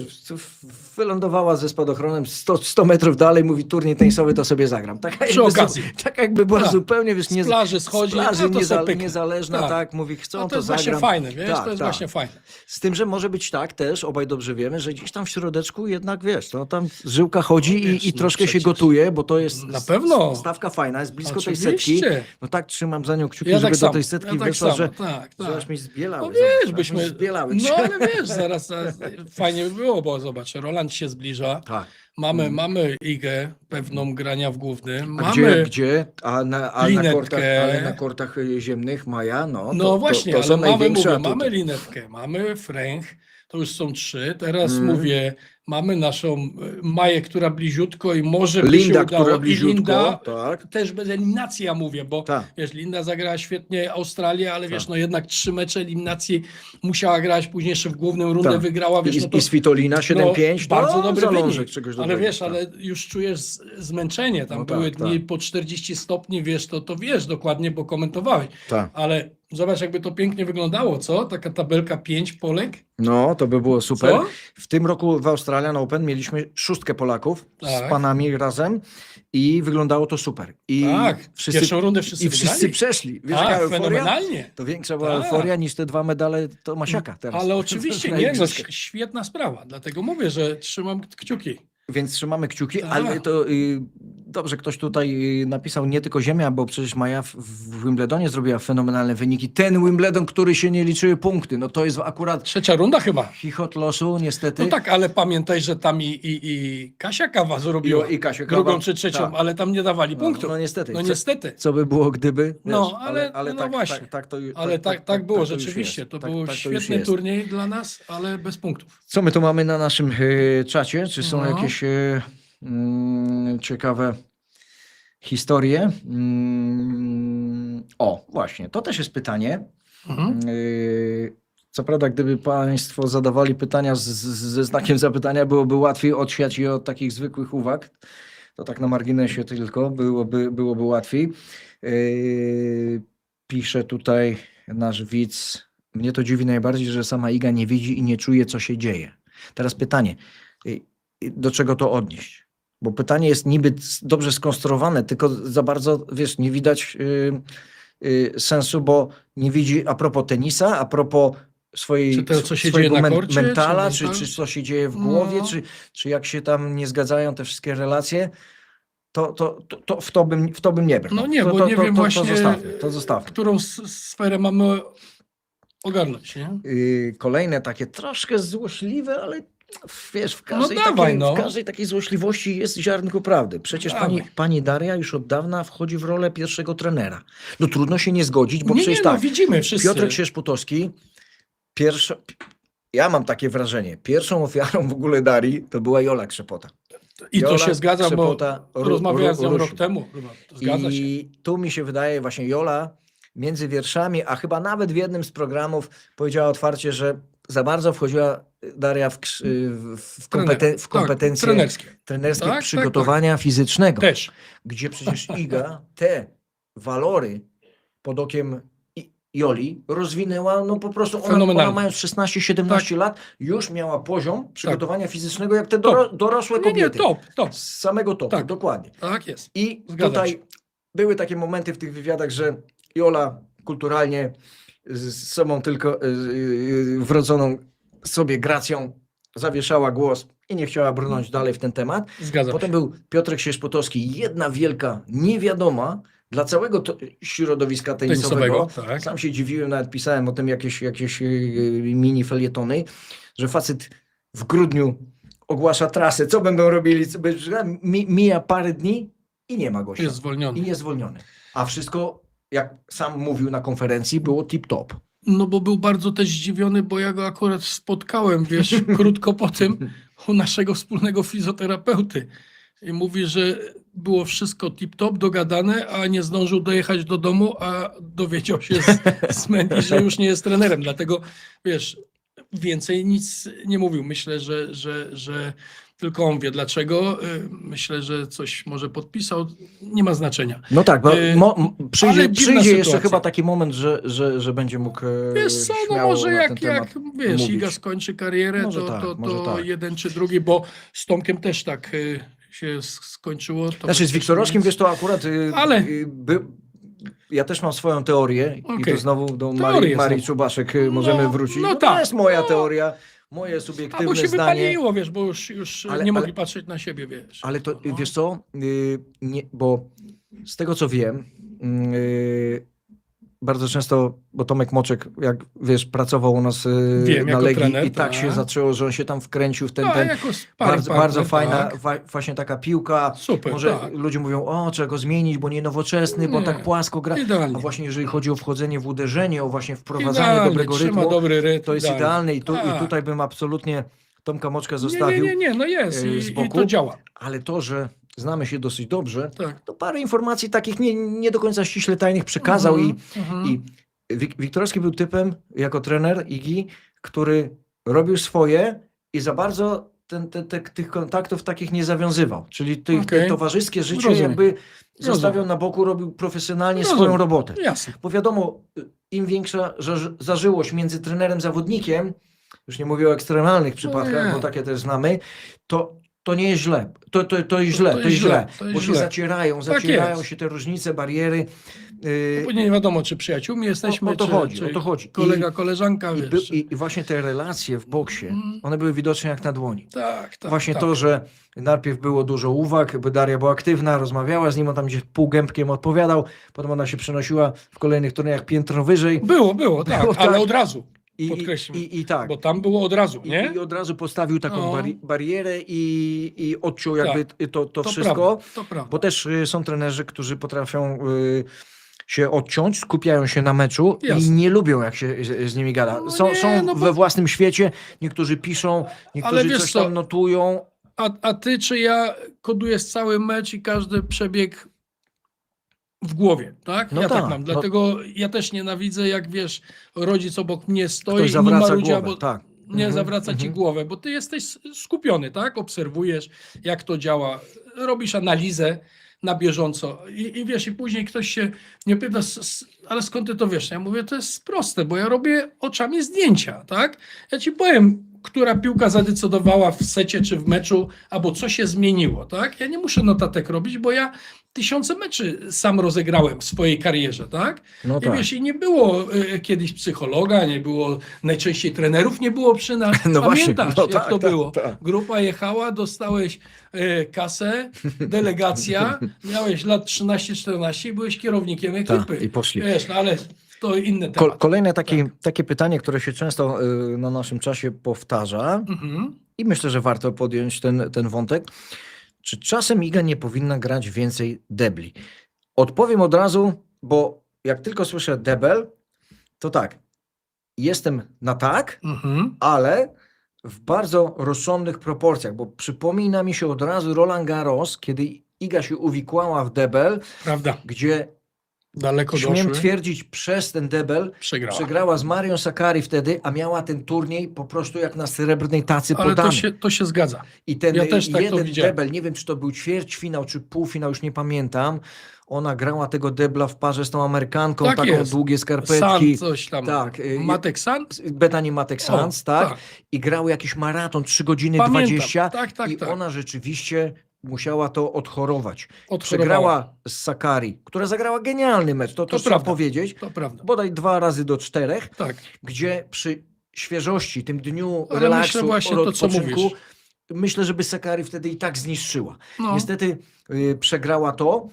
A: wylądowała ze spadochronem 100 metrów dalej, mówi turniej tenisowy, to sobie zagram.
B: Przy okazji.
A: Tak jakby była
B: Tak.
A: zupełnie, wiesz,
B: Z plaży schodzi,
A: z plaży
B: a to sobie pyknie.
A: niezależna,
B: Tak.
A: tak, mówi, chcą,
B: No to jest
A: zagram.
B: właśnie fajne, wiesz?
A: Tak,
B: To jest
A: tak.
B: właśnie fajne.
A: Z tym, że może być tak też, obaj dobrze wiemy, że gdzieś tam w środeczku jednak, wiesz, to tam żyłka chodzi
B: No wiesz,
A: i
B: no
A: troszkę się
B: przecież.
A: gotuje, bo to jest
B: Na pewno.
A: stawka fajna, jest blisko tej
B: Oczywiście.
A: setki. No tak, trzymam za nią kciuki,
B: Ja
A: żeby
B: tak
A: do
B: samo.
A: tej setki
B: Ja tak
A: wyszła,
B: samo.
A: że
B: Tak.
A: aż mi zbielały.
B: No wiesz,
A: zobacz, aż mi
B: byśmy...
A: zbielały.
B: No ale wiesz, zaraz fajnie by było, bo zobacz, Roland się zbliża.
A: Tak.
B: Mamy Igę pewną grania w głównym.
A: A
B: Mamy...
A: gdzie? A na
B: Linetkę.
A: kortach, ale na kortach ziemnych Maja, no.
B: No właśnie,
A: to są
B: ale
A: największe atuty.
B: mamy Linetkę, mamy Fręch, to już są 3. Teraz mówię, mamy naszą Maję, która bliziutko i może by
A: Linda,
B: się udało.
A: która
B: I
A: bliziutko,
B: Linda
A: tak.
B: też bez eliminacji, ja mówię, bo
A: Tak.
B: wiesz, Linda zagrała świetnie Australię, ale wiesz,
A: Tak.
B: no jednak 3 mecze eliminacji musiała grać, później jeszcze w głównym rundę
A: Tak.
B: wygrała, wiesz, no to
A: I Svitolina 7-5,
B: bardzo
A: to
B: dobry
A: zalążek
B: wynik.
A: czegoś
B: Ale
A: dobrego.
B: wiesz,
A: tak.
B: ale już czujesz zmęczenie, tam
A: No
B: były
A: tak,
B: dni
A: tak.
B: po 40 stopni, wiesz, to wiesz dokładnie, bo komentowałeś.
A: Tak.
B: Ale zobacz, jakby to pięknie wyglądało, co? Taka tabelka 5 Polek.
A: No, to by było super.
B: Co?
A: W tym roku w Australii Australian Open mieliśmy 6 Polaków z
B: Tak.
A: panami razem i wyglądało to super. I
B: Tak, pierwszą rundę wszyscy
A: wszyscy
B: wygrali.
A: przeszli. Wiesz, jaka
B: Tak,
A: euforia?
B: fenomenalnie.
A: To większa była
B: Tak.
A: euforia niż te 2 medale Tomasiaka teraz.
B: Ale oczywiście
A: Na
B: nie, no,
A: igrzyskach.
B: świetna sprawa. Dlatego mówię, że trzymam kciuki.
A: Więc trzymamy kciuki,
B: Tak.
A: ale to dobrze, ktoś tutaj napisał nie tylko Ziemia, bo przecież Maja w Wimbledonie zrobiła fenomenalne wyniki. Ten Wimbledon, który się nie liczyły punkty, no to jest akurat
B: Trzecia runda chyba.
A: chichot losu, niestety.
B: No tak, ale pamiętaj, że tam i Kasia Kawa zrobiła
A: I Kasia Kawa,
B: drugą czy trzecią,
A: tak.
B: ale tam nie dawali
A: No,
B: punktów.
A: no niestety.
B: No niestety.
A: Co by było, gdyby?
B: No,
A: wiesz,
B: ale no
A: tak,
B: właśnie.
A: Tak, to,
B: Ale tak było
A: to już
B: rzeczywiście.
A: jest.
B: To
A: Tak-
B: był
A: tak to już
B: świetny
A: jest.
B: turniej dla nas, ale bez punktów.
A: Co my tu mamy na naszym czacie? Czy są
B: No.
A: jakieś ciekawe historie? O, właśnie, to też jest pytanie.
B: Mhm.
A: Co prawda, gdyby Państwo zadawali pytania ze znakiem zapytania, byłoby łatwiej odsiać je od takich zwykłych uwag. To tak na marginesie tylko, byłoby łatwiej. Pisze tutaj nasz widz. Mnie to dziwi najbardziej, że sama Iga nie widzi i nie czuje, co się dzieje. Teraz pytanie, do czego to odnieść? Bo pytanie jest niby dobrze skonstruowane, tylko za bardzo, wiesz, nie widać sensu, bo nie widzi a propos tenisa, a propos
B: Czy to, co się
A: swojego
B: dzieje na korcie,
A: mentala,
B: czy
A: czy
B: mental?
A: co się dzieje w głowie,
B: No.
A: czy jak się tam nie zgadzają te wszystkie relacje, to w to bym nie brał.
B: No nie, bo nie wiem właśnie,
A: to zostawmy.
B: którą sferę mamy ogarnąć, nie?
A: Kolejne takie troszkę złośliwe, ale wiesz, w każdej,
B: dawaj,
A: w każdej takiej złośliwości jest ziarnko prawdy. Przecież
B: Dawaj.
A: pani Daria już od dawna wchodzi w rolę pierwszego trenera. No trudno się nie zgodzić, bo
B: Nie,
A: przecież
B: no
A: tak,
B: widzimy wszyscy.
A: Piotrek Sierz-Putowski, ja mam takie wrażenie, pierwszą ofiarą w ogóle Darii to była Jola Krzepota.
B: I to
A: Jola
B: się zgadza, bo
A: Krzepota
B: rozmawiałem z nią
A: Rusiu.
B: rok temu. Chyba. Zgadza się.
A: I tu mi się wydaje właśnie Jola między wierszami, a chyba nawet w jednym z programów powiedziała otwarcie, że za bardzo wchodziła Daria w kompetencje trenerskie
B: Tak,
A: przygotowania fizycznego,
B: Też.
A: gdzie przecież Iga te walory pod okiem Joli rozwinęła, no po prostu ona
B: Fenomenalnie.
A: mając 16-17 lat już miała poziom przygotowania fizycznego jak te
B: Top.
A: dorosłe
B: Nie,
A: kobiety.
B: top.
A: Z samego topu,
B: Tak.
A: dokładnie.
B: Tak jest.
A: I
B: Zgadzam
A: tutaj
B: się.
A: były takie momenty w tych wywiadach, że Jola kulturalnie z sobą tylko wrodzoną sobie gracją zawieszała głos i nie chciała brnąć dalej w ten temat.
B: Zgadzam
A: Potem
B: się.
A: był Piotrek Sierz-Potowski, jedna wielka niewiadoma dla całego środowiska tenisowego.
B: Tak.
A: Sam się dziwiłem, nawet pisałem o tym jakieś mini felietony, że facet w grudniu ogłasza trasę, co będą robili, mija parę dni i nie ma gościa.
B: Jest zwolniony.
A: I jest zwolniony. A wszystko, jak sam mówił na konferencji, było tip-top.
B: No bo był bardzo też zdziwiony, bo ja go akurat spotkałem, wiesz, krótko po tym u naszego wspólnego fizjoterapeuty. I mówi, że było wszystko tip-top, dogadane, a nie zdążył dojechać do domu, a dowiedział się z Mendy, że już nie jest trenerem. Dlatego, wiesz, więcej nic nie mówił. Myślę, że tylko on wie dlaczego. Myślę, że coś może podpisał. Nie ma znaczenia.
A: No tak, bo
B: ale dziwna
A: przyjdzie jeszcze
B: sytuacja.
A: chyba taki moment, że będzie mógł
B: Wiesz co, no
A: śmiało
B: może
A: na ten
B: jak
A: temat
B: wiesz,
A: mówić.
B: Iga skończy karierę,
A: Może
B: to,
A: tak,
B: to,
A: może
B: to
A: tak.
B: jeden czy drugi, bo z Tomkiem też tak się skończyło. To
A: Znaczy z Wiktorowskim, wiesz, to akurat
B: Ale-
A: ja też mam swoją teorię i
B: Okej.
A: to znowu do
B: Teorię
A: Marii
B: znowu.
A: Czubaszek możemy
B: No,
A: wrócić.
B: no
A: To
B: tak.
A: jest moja
B: No.
A: teoria, moje
B: Albo
A: subiektywne
B: się
A: zdanie.
B: wypaliło, wiesz, bo już
A: Ale-
B: nie mogli
A: ale-
B: patrzeć na siebie, wiesz.
A: Ale to,
B: No.
A: wiesz co, bo z tego co wiem, bardzo często, bo Tomek Moczek, jak wiesz, pracował u nas
B: Wiem,
A: na
B: jako
A: Legii
B: trener,
A: i tak się
B: tak.
A: zaczęło, że on się tam wkręcił w ten,
B: Jako sparring
A: bardzo, bardzo
B: partner,
A: fajna,
B: tak.
A: właśnie taka piłka.
B: Super,
A: Może
B: tak.
A: ludzie mówią, o, trzeba go zmienić, bo nie nowoczesny, bo
B: Nie.
A: tak płasko gra.
B: Idealnie.
A: A właśnie jeżeli chodzi o wchodzenie w uderzenie, o właśnie wprowadzanie
B: Idealnie,
A: dobrego
B: trzyma
A: rytmu,
B: dobry rytm.
A: to jest idealne i
B: Tak.
A: tutaj bym absolutnie Tomka Moczka zostawił.
B: Nie, no jest
A: z
B: i
A: boku.
B: to działa.
A: Ale to, że znamy się dosyć dobrze,
B: Tak.
A: to parę informacji takich nie do końca ściśle tajnych przekazał i Wiktorowski był typem jako trener Igi, który robił swoje i za bardzo tych kontaktów takich nie zawiązywał. Czyli
B: Okej.
A: towarzyskie życie
B: Rozumiem.
A: jakby zostawiał na boku, robił profesjonalnie swoją robotę.
B: Jasne.
A: Bo wiadomo, im większa zażyłość między trenerem zawodnikiem, już nie mówię o ekstremalnych przypadkach,
B: nie.
A: bo takie też znamy, to nie jest źle. To jest źle,
B: To
A: to jest źle,
B: to jest
A: bo się
B: źle.
A: zacierają
B: jest.
A: się te różnice, bariery.
B: Później nie wiadomo, czy przyjaciółmi jesteśmy,
A: o to chodzi,
B: czy
A: o to chodzi.
B: kolega, koleżanka,
A: I,
B: wiesz.
A: i właśnie te relacje w boksie,
B: Mm.
A: one były widoczne jak na dłoni.
B: Tak.
A: Właśnie
B: tak.
A: to, że najpierw było dużo uwag, bo Daria była aktywna, rozmawiała z nim, on tam gdzieś półgębkiem odpowiadał, potem ona się przenosiła w kolejnych turniejach piętro wyżej.
B: Było, tak,
A: Było,
B: ale
A: tak.
B: od razu,
A: I,
B: podkreślmy.
A: i tak.
B: bo tam było od razu, nie?
A: I od razu postawił taką
B: No.
A: barierę i odciął jakby to wszystko.
B: Prawda, to prawda.
A: Bo też są trenerzy, którzy potrafią się odciąć, skupiają się na meczu i
B: Jasne.
A: nie lubią, jak się z nimi gada.
B: No
A: Są
B: nie, no bo-
A: we własnym świecie, niektórzy piszą, niektórzy
B: wiesz
A: coś
B: co,
A: tam notują.
B: A ty czy ja kodujesz cały mecz i każdy przebieg w głowie, tak?
A: No
B: ja
A: tak,
B: tak mam,
A: no.
B: dlatego ja też nienawidzę, jak wiesz, rodzic obok mnie stoi
A: Ktoś
B: i
A: zawraca
B: marudzi,
A: głowę,
B: albo
A: tak.
B: nie zawraca ci
A: mhm.
B: głowę, bo ty jesteś skupiony, tak? Obserwujesz, jak to działa, robisz analizę na bieżąco i wiesz, i później ktoś się nie pyta, ale skąd ty to wiesz? Ja mówię, to jest proste, bo ja robię oczami zdjęcia, tak? Ja ci powiem, która piłka zadecydowała w secie czy w meczu, albo co się zmieniło, tak? Ja nie muszę notatek robić, bo ja tysiące meczy sam rozegrałem w swojej karierze, tak?
A: No
B: I
A: tak.
B: wiesz, i nie było kiedyś psychologa, nie było, najczęściej trenerów nie było przy nas.
A: No właśnie,
B: Pamiętasz,
A: no
B: jak
A: tak,
B: to
A: tak,
B: było?
A: tak.
B: Grupa jechała, dostałeś kasę, delegacja, miałeś lat 13-14 i byłeś kierownikiem ekipy.
A: Tak, i poszli.
B: Wiesz, no ale to inny temat.
A: Kolejne takie pytanie, które się często na naszym czasie powtarza
B: Mhm.
A: i myślę, że warto podjąć ten wątek. Czy czasem Iga nie powinna grać więcej debli? Odpowiem od razu, bo jak tylko słyszę debel, to tak, jestem na tak,
B: Mhm.
A: ale w bardzo rozsądnych proporcjach, bo przypomina mi się od razu Roland Garros, kiedy Iga się uwikłała w debel,
B: Prawda,
A: gdzie
B: daleko
A: śmiem
B: doszły,
A: twierdzić, przez ten debel przegrała z Marią Sakkari wtedy, a miała ten turniej po prostu jak na srebrnej tacy
B: ale
A: podany.
B: to się zgadza.
A: I ten
B: ja też tak to
A: jeden
B: widziałem.
A: debel, nie wiem czy to był ćwierćfinał czy półfinał, już nie pamiętam, ona grała tego debla w parze z tą Amerykanką,
B: Tak
A: taką
B: jest.
A: długie
B: San
A: skarpetki.
B: coś tam.
A: Tak,
B: Matek San?
A: Bethany Matek-Sands, tak? I grały jakiś maraton 3 godziny
B: Pamiętam.
A: 20
B: Tak,
A: i
B: tak.
A: ona rzeczywiście musiała to odchorować.
B: Odchorowała.
A: Przegrała z Sakkari, która zagrała genialny mecz, to trzeba
B: prawda.
A: powiedzieć,
B: To prawda.
A: bodaj 2 razy do 4,
B: Tak.
A: gdzie przy świeżości, tym dniu
B: Ale
A: relaksu,
B: myślę właśnie to, co
A: odpoczynku,
B: mówisz.
A: myślę, żeby Sakkari wtedy i tak zniszczyła.
B: No.
A: Niestety przegrała to.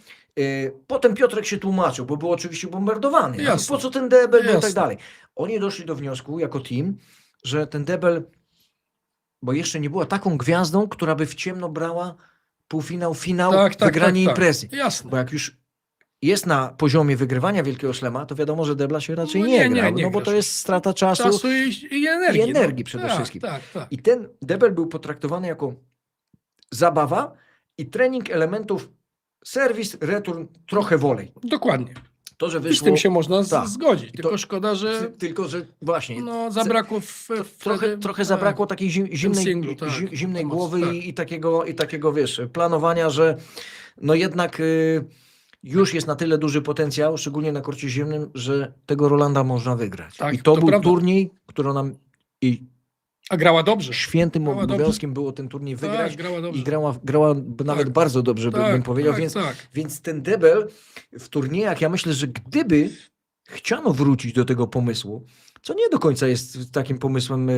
A: Potem Piotrek się tłumaczył, bo był oczywiście bombardowany.
B: Jasne.
A: Po co ten debel był i tak
B: Jasne.
A: dalej. Oni doszli do wniosku jako team, że ten debel, bo jeszcze nie była taką gwiazdą, która by w ciemno brała półfinał, finał, wygranie imprezy.
B: Jasne.
A: Bo jak już jest na poziomie wygrywania Wielkiego Szlema, to wiadomo, że debla się raczej
B: No
A: nie
B: nie,
A: gra,
B: nie
A: no bo
B: grasz.
A: to jest strata czasu.
B: Czasu i energii.
A: I energii przede
B: tak,
A: wszystkim.
B: Tak.
A: I ten debel był potraktowany jako zabawa i trening elementów serwis, return, trochę wolej.
B: Dokładnie.
A: To, że
B: I z
A: wyszło...
B: tym się można
A: tak.
B: zgodzić.
A: I
B: Tylko
A: to-
B: szkoda, że
A: Tylko, że właśnie...
B: no, zabrakło
A: Trochę zabrakło takiej zimnej,
B: singlu, tak.
A: zimnej
B: Pomocy,
A: głowy
B: tak.
A: i takiego, wiesz, planowania, że no jednak już jest na tyle duży potencjał, szczególnie na korcie ziemnym, że tego Rolanda można wygrać.
B: Tak,
A: I to
B: to
A: był
B: prawda.
A: turniej, który nam i
B: A grała dobrze.
A: świętym
B: Grała dobrze.
A: obowiązkiem było ten turniej wygrać.
B: Tak, grała dobrze.
A: I grała nawet bardzo dobrze, bym powiedział, więc
B: tak.
A: Więc ten debel w turniejach, ja myślę, że gdyby chciano wrócić do tego pomysłu, co nie do końca jest takim pomysłem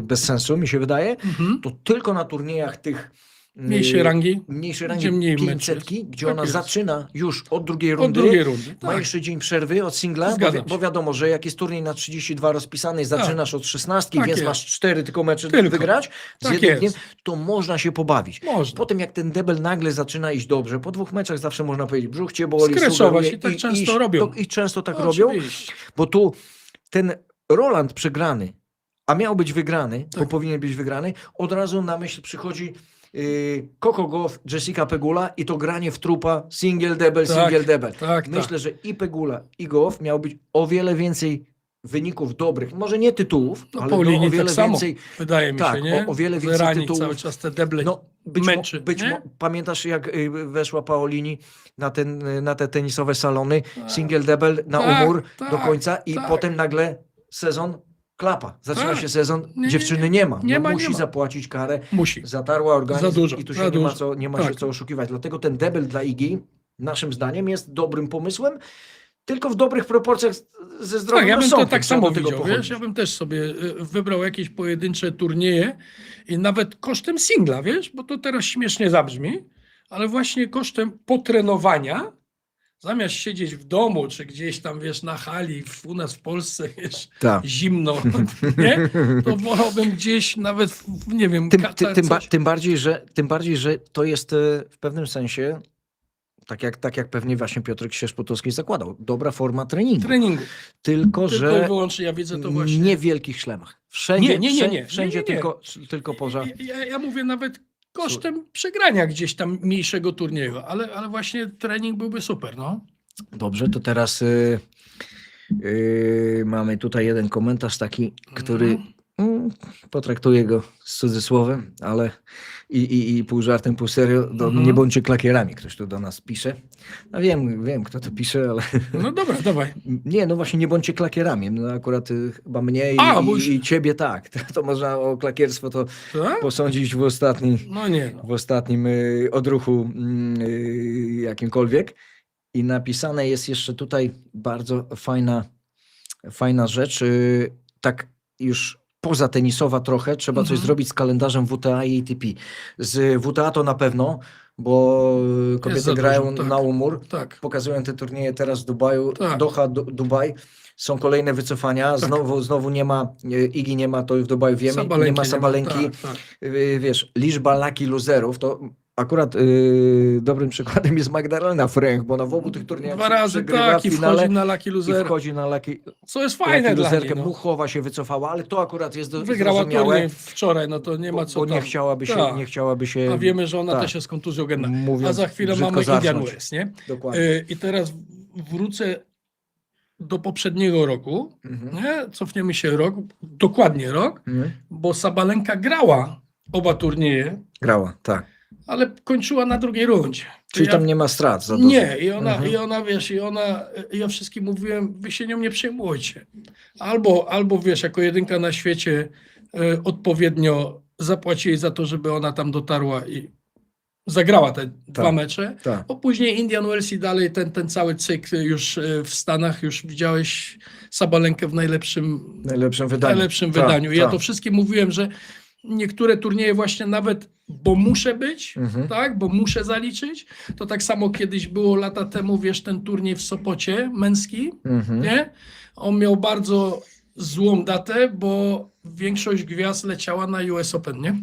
A: bez sensu, mi się wydaje,
B: Mhm.
A: to tylko na turniejach tych
B: Mniejszej rangi.
A: mniejszej
B: Gdzie
A: rangi
B: mniej
A: 500,
B: meczów.
A: gdzie
B: Tak
A: ona
B: jest.
A: zaczyna już od drugiej
B: Od
A: rundy,
B: drugiej rundy.
A: ma
B: Tak.
A: jeszcze dzień przerwy od singla,
B: Zgadzam
A: bo
B: się.
A: wiadomo, że jak jest turniej na 32 rozpisany, zaczynasz od 16,
B: Tak
A: więc
B: jest.
A: masz 4 tylko mecze
B: Tylko.
A: wygrać z
B: Tak
A: jednym
B: jest.
A: dniem, to można się pobawić.
B: Można.
A: Potem jak ten debel nagle zaczyna iść dobrze, po 2 meczach zawsze można powiedzieć, brzuch cię boli,
B: Skresować
A: sugeruje
B: i tak często
A: iść,
B: robią.
A: I często tak robią,
B: Oczywiście.
A: bo tu ten Roland przegrany, a miał być wygrany, bo
B: Tak.
A: powinien być wygrany, od razu na myśl przychodzi Coco Gauff, Jessica Pegula i to granie w trupa single double,
B: Tak,
A: single double.
B: Tak,
A: Myślę, że i Pegula, i Gauff miał być o wiele więcej wyników dobrych, może nie tytułów,
B: No,
A: ale
B: Paulini
A: o wiele
B: tak samo.
A: więcej.
B: Wydaje mi
A: tak,
B: się, nie?
A: o wiele więcej
B: Zerani
A: tytułów.
B: cały czas te deble
A: No,
B: męczy, nie?
A: pamiętasz jak weszła Paolini na te tenisowe salony,
B: Tak.
A: single double na
B: Tak,
A: umór
B: tak,
A: do końca i
B: tak.
A: potem nagle sezon klapa. Zaczyna
B: Tak.
A: się sezon,
B: Nie,
A: dziewczyny nie ma.
B: Nie
A: No
B: ma, nie
A: musi
B: ma.
A: zapłacić karę.
B: Musi.
A: Zatarła organizm
B: Za dużo,
A: i tu
B: za
A: się nie ma
B: dużo.
A: co, nie ma się
B: Tak.
A: co oszukiwać. Dlatego ten debel dla Igi, naszym zdaniem, jest dobrym pomysłem, tylko w dobrych proporcjach ze zdrowym
B: Tak, ja bym to
A: rozsądkiem
B: tak
A: trzeba
B: samo
A: do tego
B: widział,
A: podchodzić.
B: wiesz, ja bym też sobie wybrał jakieś pojedyncze turnieje i nawet kosztem singla, wiesz, bo to teraz śmiesznie zabrzmi, ale właśnie kosztem potrenowania, zamiast siedzieć w domu, czy gdzieś tam, wiesz, na hali, u nas w Polsce, wiesz,
A: Tak.
B: zimno, nie? To wolałbym gdzieś nawet, nie wiem, coś.
A: Tym bardziej, że to jest w pewnym sensie, tak jak pewnie właśnie Piotr Księż-Potocki zakładał, dobra forma treningu.
B: Treningu.
A: Tylko,
B: Tylko i
A: że
B: wyłącznie ja widzę to właśnie.
A: nie w wielkich szlemach. Wszędzie,
B: Nie.
A: wszędzie
B: Nie.
A: Tylko poza...
B: Ja mówię nawet kosztem przegrania gdzieś tam mniejszego turnieju, ale właśnie trening byłby super, no.
A: Dobrze, to teraz mamy tutaj jeden komentarz taki, który potraktuję go z cudzysłowem, ale i pół żartem, pół serio, nie bądźcie klakierami, ktoś tu do nas pisze. No wiem kto to pisze, ale...
B: No dobra, dawaj.
A: Nie, no właśnie nie bądźcie klakierami. No akurat chyba mnie i ciebie tak. To można o klakierstwo to
B: Tak?
A: posądzić w ostatnim odruchu jakimkolwiek. I napisane jest jeszcze tutaj bardzo fajna rzecz. Tak już poza tenisowa trochę, trzeba coś zrobić z kalendarzem WTA i ATP. Z WTA to na pewno, bo kobiety grają na umór, pokazują te turnieje teraz w Dubaju, Doha, Dubaj. Są kolejne wycofania, znowu nie ma, Igi nie ma, to w Dubaju wiemy, nie ma Sabalenki. Wiesz, liczba lucky loserów, to akurat dobrym przykładem jest Magdalena Fręch, bo ona w obu tych turniejach
B: 2 razy
A: w finale,
B: wchodzi na lucky loser. Co jest
A: lucky
B: fajne dla niej,
A: loserkę.
B: no.
A: Muchowa się wycofała, ale to akurat jest
B: Wygrała
A: zrozumiałe.
B: turniej wczoraj, no to nie ma co
A: bo
B: tam.
A: nie chciałaby się...
B: A wiemy, że ona też jest kontuzjogenna. A za chwilę mamy Indian Wells, nie?
A: Dokładnie.
B: I teraz wrócę do poprzedniego roku, nie? Cofniemy się rok, dokładnie rok, bo Sabalenka grała oba turnieje.
A: Grała, tak.
B: Ale kończyła na drugiej rundzie.
A: Czyli tam nie ma strat za dużo.
B: Nie, i ona, wiesz, ja wszystkim mówiłem, wy się nią nie przejmujcie. Albo wiesz, jako jedynka na świecie odpowiednio zapłacili za to, żeby ona tam dotarła i zagrała te 2 mecze, bo później Indian Wells i dalej ten cały cykl już w Stanach, już widziałeś Sabalenkę w najlepszym wydaniu. Ja to wszystkim mówiłem, że niektóre turnieje właśnie nawet, bo muszę być, tak, bo muszę zaliczyć, to tak samo kiedyś było lata temu, wiesz, ten turniej w Sopocie, męski, nie? On miał bardzo złą datę, bo większość gwiazd leciała na US Open, nie?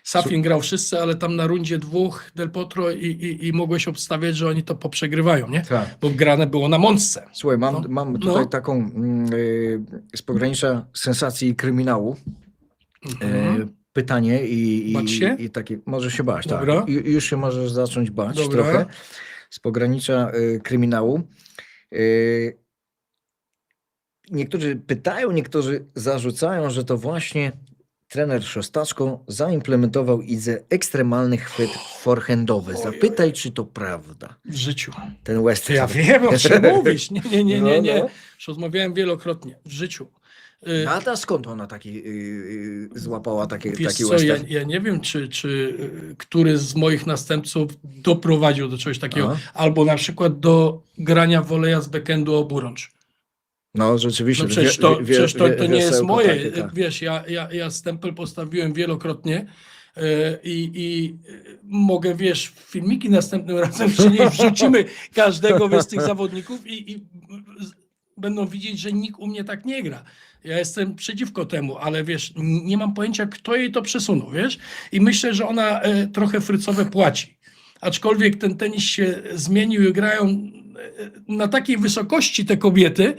B: Safin grał wszyscy, ale tam na rundzie 2 Del Potro i mogłeś obstawiać, że oni to poprzegrywają, nie?
A: Tak.
B: Bo grane było na mączce.
A: Słuchaj, mam tutaj taką z pogranicza sensacji i kryminału pytanie i takie, możesz się bać, tak. Już się możesz zacząć bać trochę. Z pogranicza kryminału. Niektórzy pytają, niektórzy zarzucają, że to właśnie trener Szostaczko zaimplementował Idze ekstremalny chwyt forehandowy. Zapytaj, czy to prawda.
B: W życiu.
A: Ten Western.
B: Ja wiem, o czym mówisz. Nie. Już rozmawiałem wielokrotnie. W życiu.
A: A skąd ona złapała taki
B: co,
A: Western?
B: Ja nie wiem, czy który z moich następców doprowadził do czegoś takiego. Albo na przykład do grania woleja z backhandu oburącz.
A: No rzeczywiście.
B: No przecież to nie jest moje. Wiesz, ja stempel postawiłem wielokrotnie i mogę, wiesz, filmiki następnym razem wrzucimy każdego z tych zawodników i będą widzieć, że nikt u mnie tak nie gra. Ja jestem przeciwko temu, ale wiesz, nie mam pojęcia, kto jej to przesunął, wiesz? I myślę, że ona trochę frycowe płaci. Aczkolwiek ten tenis się zmienił i grają na takiej wysokości te kobiety,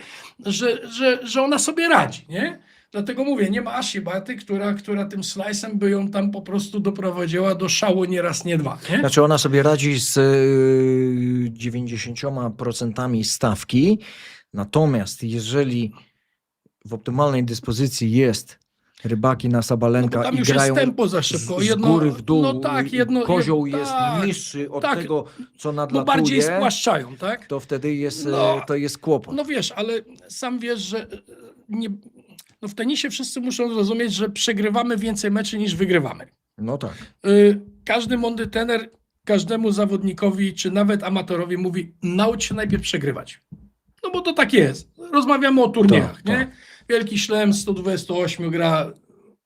B: że ona sobie radzi, nie? Dlatego mówię, nie ma Asi Baty, która tym slice'em by ją tam po prostu doprowadziła do szału nie raz, nie dwa. Nie?
A: Znaczy ona sobie radzi z 90% stawki, natomiast jeżeli w optymalnej dyspozycji jest Rybaki na Sabalenka
B: tam
A: i
B: już
A: grają
B: jest tempo za szybko.
A: z góry w dół, kozioł jest
B: tak,
A: niższy od tego, co nadlatuje,
B: bo bardziej spłaszczają, tak?
A: to wtedy to jest kłopot.
B: No wiesz, ale sam wiesz, że nie, No w tenisie wszyscy muszą zrozumieć, że przegrywamy więcej meczy niż wygrywamy.
A: No tak.
B: Każdy mądry trener każdemu zawodnikowi, czy nawet amatorowi mówi, naucz się najpierw przegrywać. No bo to tak jest. Rozmawiamy o turniejach,
A: Tak,
B: nie?
A: tak.
B: Wielki Szlem 128 gra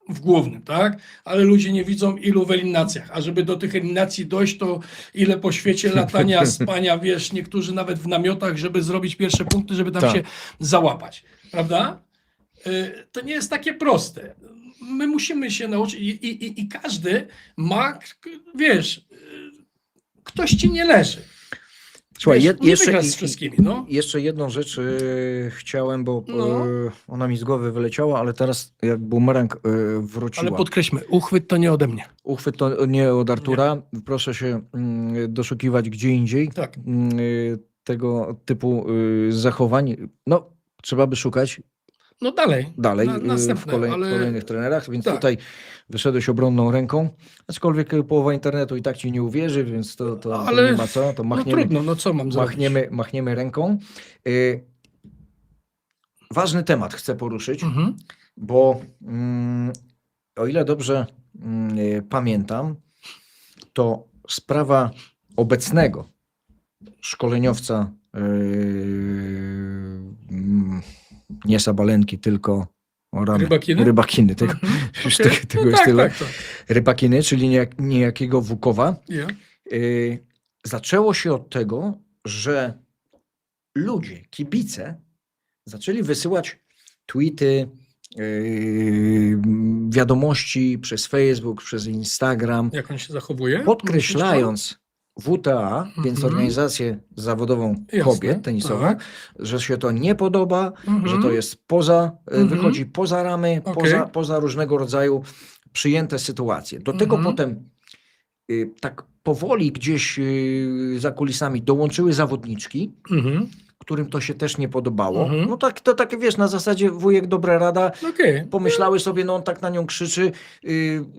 B: w głównym, tak? Ale ludzie nie widzą ilu w eliminacjach. A żeby do tych eliminacji dojść, to ile po świecie latania, spania, wiesz, niektórzy nawet w namiotach, żeby zrobić pierwsze punkty, żeby tam
A: Tak.
B: się załapać. Prawda? To nie jest takie proste. My musimy się nauczyć i każdy ma, wiesz, ktoś ci nie leży.
A: Słuchaj,
B: Wiesz, nie wygrasz z wszystkimi, no.
A: jeszcze jedną rzecz chciałem, bo
B: No.
A: ona mi z głowy wyleciała, ale teraz jak bumerang wróciła.
B: Ale podkreślmy, uchwyt to nie ode mnie.
A: Uchwyt to nie od Artura. Proszę się doszukiwać gdzie indziej
B: Tak.
A: tego typu zachowań. No, trzeba by szukać
B: No dalej. W
A: w kolejnych trenerach, więc
B: tak.
A: tutaj wyszedłeś obronną ręką. Aczkolwiek połowa internetu i tak ci nie uwierzy, więc to
B: Ale-
A: nie ma co, to
B: No
A: machniemy,
B: trudno, no co mam zrobić?
A: machniemy ręką. Ważny temat chcę poruszyć,
B: Mhm.
A: bo o ile dobrze pamiętam, to sprawa obecnego szkoleniowca nie Sabalenki, tylko Rybakiny, tego, już
B: Okay.
A: tego
B: No
A: jest tyle.
B: tak.
A: Rybakiny, czyli niejakiego Wukowa.
B: Yeah.
A: Zaczęło się od tego, że ludzie, kibice zaczęli wysyłać tweety, wiadomości przez Facebook, przez Instagram,
B: Jak on się zachowuje?
A: podkreślając WTA, więc
B: Mhm.
A: organizację zawodową
B: Jasne,
A: kobiet tenisową,
B: tak.
A: że się to nie podoba,
B: Mhm.
A: że to jest poza,
B: Mhm.
A: wychodzi poza ramy,
B: Okej.
A: poza różnego rodzaju przyjęte sytuacje. Do tego
B: Mhm.
A: potem tak powoli gdzieś za kulisami dołączyły zawodniczki,
B: Mhm.
A: którym to się też nie podobało.
B: Mhm.
A: No tak, to takie wiesz, na zasadzie wujek dobra rada,
B: Okej.
A: pomyślały sobie, no on tak na nią krzyczy,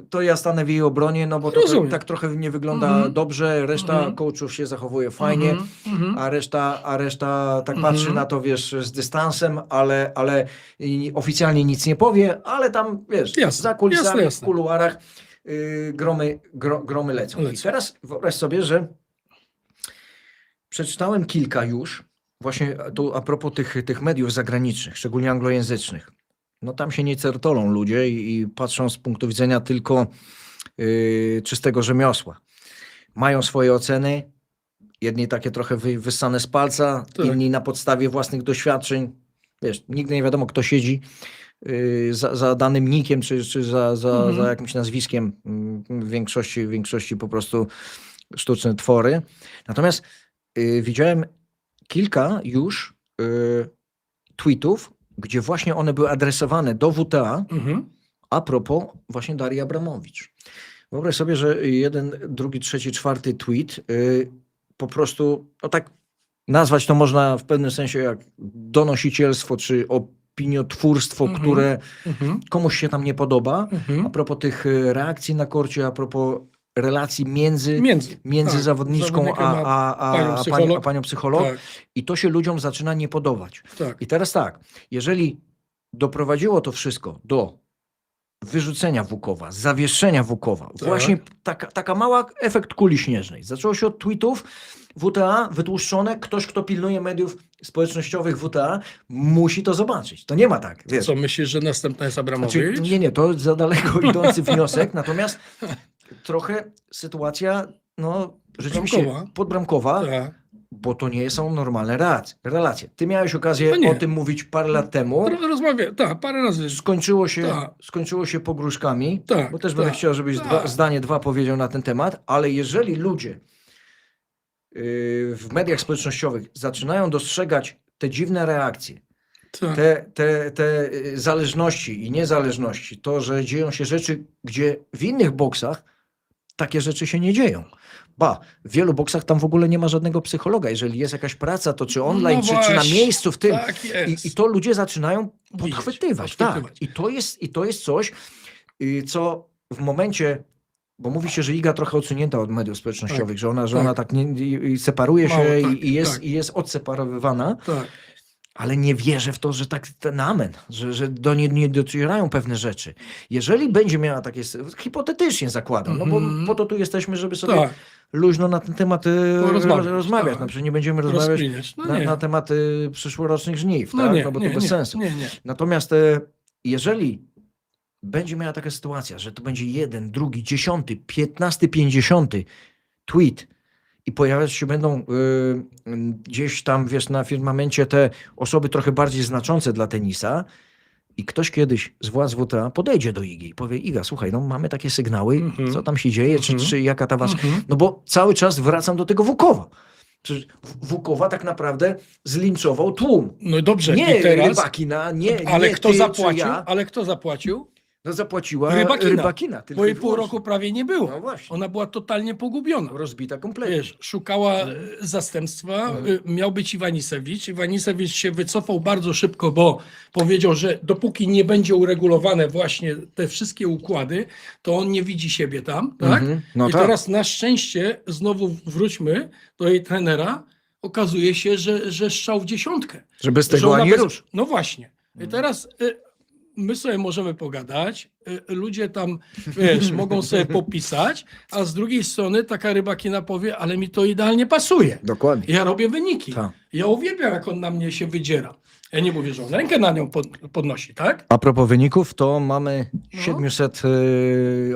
A: to ja stanę w jej obronie, no bo to
B: Rozumiem.
A: tak trochę nie wygląda
B: Mhm.
A: dobrze, reszta
B: Mhm.
A: coachów się zachowuje fajnie,
B: Mhm.
A: a reszta tak
B: Mhm.
A: patrzy na to, wiesz, z dystansem, ale oficjalnie nic nie powie, ale tam, wiesz,
B: Jasne,
A: za kulisami,
B: jasne.
A: w kuluarach gromy lecą. I
B: Lecą.
A: teraz wyobraź sobie, że przeczytałem kilka już, właśnie tu a propos tych mediów zagranicznych, szczególnie anglojęzycznych. No tam się nie certolą ludzie i patrzą z punktu widzenia tylko czystego rzemiosła. Mają swoje oceny, jedni takie trochę wyssane z palca,
B: Tak.
A: inni na podstawie własnych doświadczeń. Wiesz, nigdy nie wiadomo, kto siedzi za danym nikiem, czy za jakimś nazwiskiem. W większości po prostu sztuczne twory. Natomiast widziałem kilka już tweetów, gdzie właśnie one były adresowane do WTA
B: Mhm.
A: a propos właśnie Darii Abramowicz. Wyobraź sobie, że jeden, drugi, trzeci, czwarty tweet po prostu, no tak nazwać to można w pewnym sensie jak donosicielstwo czy opiniotwórstwo,
B: Mhm.
A: które
B: Mhm.
A: komuś się tam nie podoba. A
B: Mhm.
A: propos tych reakcji na korcie, a propos relacji między
B: Tak.
A: zawodniczką
B: Zawodnikiem
A: a panią psycholog.
B: Tak,
A: I to się ludziom zaczyna nie podobać.
B: tak.
A: I teraz tak, jeżeli doprowadziło to wszystko do wyrzucenia Wukowa, zawieszenia Wukowa, właśnie taka mała efekt kuli śnieżnej. Zaczęło się od tweetów WTA, wytłuszczone, ktoś, kto pilnuje mediów społecznościowych WTA, musi to zobaczyć. To nie ma tak, wiesz.
B: Co myślisz, że następna jest Abramowicz?
A: Znaczy, nie, to za daleko idący wniosek, natomiast trochę sytuacja, no rzeczywiście
B: Bramkowa.
A: podbramkowa,
B: Tak.
A: bo to nie są normalne relacje. Ty miałeś okazję
B: No nie.
A: o tym mówić parę lat temu.
B: Rozmawiam, tak, parę razy.
A: Skończyło się pogróżkami,
B: Tak,
A: bo też będę chciał, żebyś zdanie dwa powiedział na ten temat, ale jeżeli ludzie w mediach społecznościowych zaczynają dostrzegać te dziwne reakcje,
B: Tak.
A: te zależności i niezależności, to, że dzieją się rzeczy, gdzie w innych boksach takie rzeczy się nie dzieją. W wielu boksach tam w ogóle nie ma żadnego psychologa. Jeżeli jest jakaś praca, to czy online,
B: No
A: czy na miejscu w tym.
B: Tak jest.
A: I to ludzie zaczynają
B: Widzieć,
A: podchwytywać. Tak. I to jest coś, co w momencie, bo mówi się, że Iga trochę odsunięta od mediów społecznościowych, że ona tak nie separuje się
B: Mało,
A: i jest odseparowywana.
B: Tak.
C: ale nie wierzę w to, że tak ten amen, że do niej nie docierają pewne rzeczy. Jeżeli będzie miała takie, hipotetycznie zakładam, no bo po to tu jesteśmy, żeby sobie
B: Tak,
C: luźno na ten temat rozmawiać.
B: tak.
C: No przecież nie będziemy rozmawiać
B: rozkminiać. No nie.
C: na temat przyszłorocznych żniw,
B: No
C: tak?
B: nie,
C: No bo
B: nie,
C: to bez
B: nie,
C: sensu.
B: nie, nie.
C: Natomiast jeżeli będzie miała taka sytuacja, że to będzie 1, 2, 10, 15, 50 tweet i pojawiać się będą gdzieś tam, wiesz, na firmamencie te osoby trochę bardziej znaczące dla tenisa i ktoś kiedyś z władz WTA podejdzie do Igi i powie: Iga, słuchaj, no mamy takie sygnały, co tam się dzieje, czy jaka ta was... No bo cały czas wracam do tego Wukowa. Przecież Wukowa tak naprawdę zlinczował tłum.
B: No dobrze,
C: Nie
B: i teraz...
C: Rybakina,
B: Ale
C: nie
B: kto
C: ty,
B: zapłacił?
C: czy ja.
B: Ale kto zapłacił?
C: No zapłaciła
B: Rybakina.
C: Rybakina. tylko
B: Bo
C: i
B: jej pół
C: wyłącznie.
B: roku prawie nie było.
C: No właśnie.
B: Ona była totalnie pogubiona.
C: Rozbita kompletnie.
B: Wiesz, szukała zastępstwa, miał być Iwanisewicz. Iwanisewicz się wycofał bardzo szybko, bo powiedział, że dopóki nie będzie uregulowane właśnie te wszystkie układy, to on nie widzi siebie tam, tak?
C: No
B: I
C: tak.
B: teraz na szczęście, znowu wróćmy do jej trenera, okazuje się, że strzał w dziesiątkę.
C: Że bez
B: Że
C: tego
B: ona
C: ani rusz.
B: No właśnie. I teraz my sobie możemy pogadać, ludzie tam, wiesz, mogą sobie popisać, a z drugiej strony taka Rybakina powie, ale mi to idealnie pasuje.
C: Dokładnie.
B: Ja robię wyniki.
C: Tak.
B: Ja uwielbiam, jak on na mnie się wydziera. Ja nie mówię, że on rękę na nią podnosi, tak?
C: A propos wyników, to mamy
B: No.
C: 700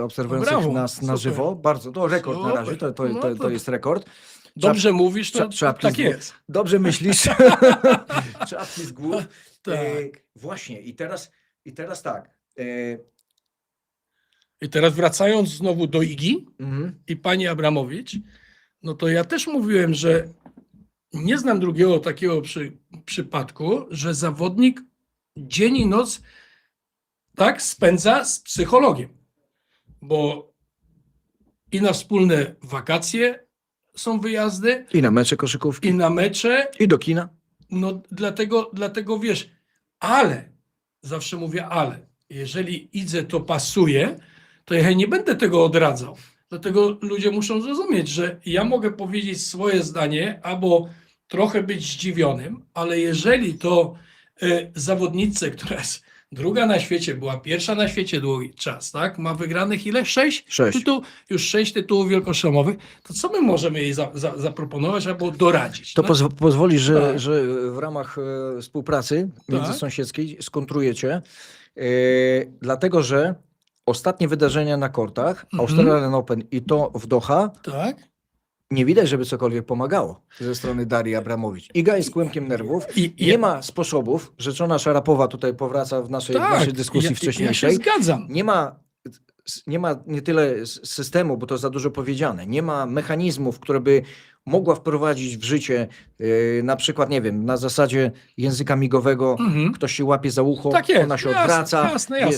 C: obserwujących
B: Brawo,
C: nas na
B: super.
C: żywo. Bardzo, to rekord na razie,
B: Super.
C: to
B: No
C: jest rekord.
B: Dobrze mówisz, to
C: czapki
B: tak
C: z głów.
B: jest.
C: Dobrze myślisz. Czapki z głów.
B: Tak.
C: Właśnie, i teraz tak.
B: I teraz wracając znowu do Igi
C: Mhm.
B: i pani Abramowicz, no to ja też mówiłem, że nie znam drugiego takiego przypadku, że zawodnik dzień i noc tak spędza z psychologiem, bo i na wspólne wakacje są wyjazdy,
C: I na mecze koszykówki,
B: i na mecze,
C: i do kina.
B: no dlatego wiesz, ale, zawsze mówię ale, jeżeli Idze to pasuje, to ja nie będę tego odradzał. Dlatego ludzie muszą zrozumieć, że ja mogę powiedzieć swoje zdanie albo trochę być zdziwionym, ale jeżeli to zawodniczce, która jest druga na świecie, była pierwsza na świecie długi czas, tak? Ma wygranych ile? 6?
C: 6.
B: Już 6 tytułów wielkoszlemowych. To co my możemy jej zaproponować albo doradzić?
C: To
B: No,
C: pozwoli,
B: Tak.
C: że w ramach współpracy międzysąsiedzkiej skontrujecie, dlatego że ostatnie wydarzenia na kortach, Australian Open i to w Doha,
B: tak?
C: nie widać, żeby cokolwiek pomagało ze strony Darii Abramowicz. Iga jest kłębkiem nerwów. Nie ma sposobów, rzeczona Szarapowa tutaj powraca w naszej dyskusji wcześniejszej.
B: Ja się zgadzam.
C: Nie ma nie tyle systemu, bo to za dużo powiedziane. Nie ma mechanizmów, które by mogła wprowadzić w życie, na przykład, nie wiem, na zasadzie języka migowego, ktoś się łapie za ucho,
B: Tak jest,
C: ona się
B: jasne,
C: odwraca.
B: jasne.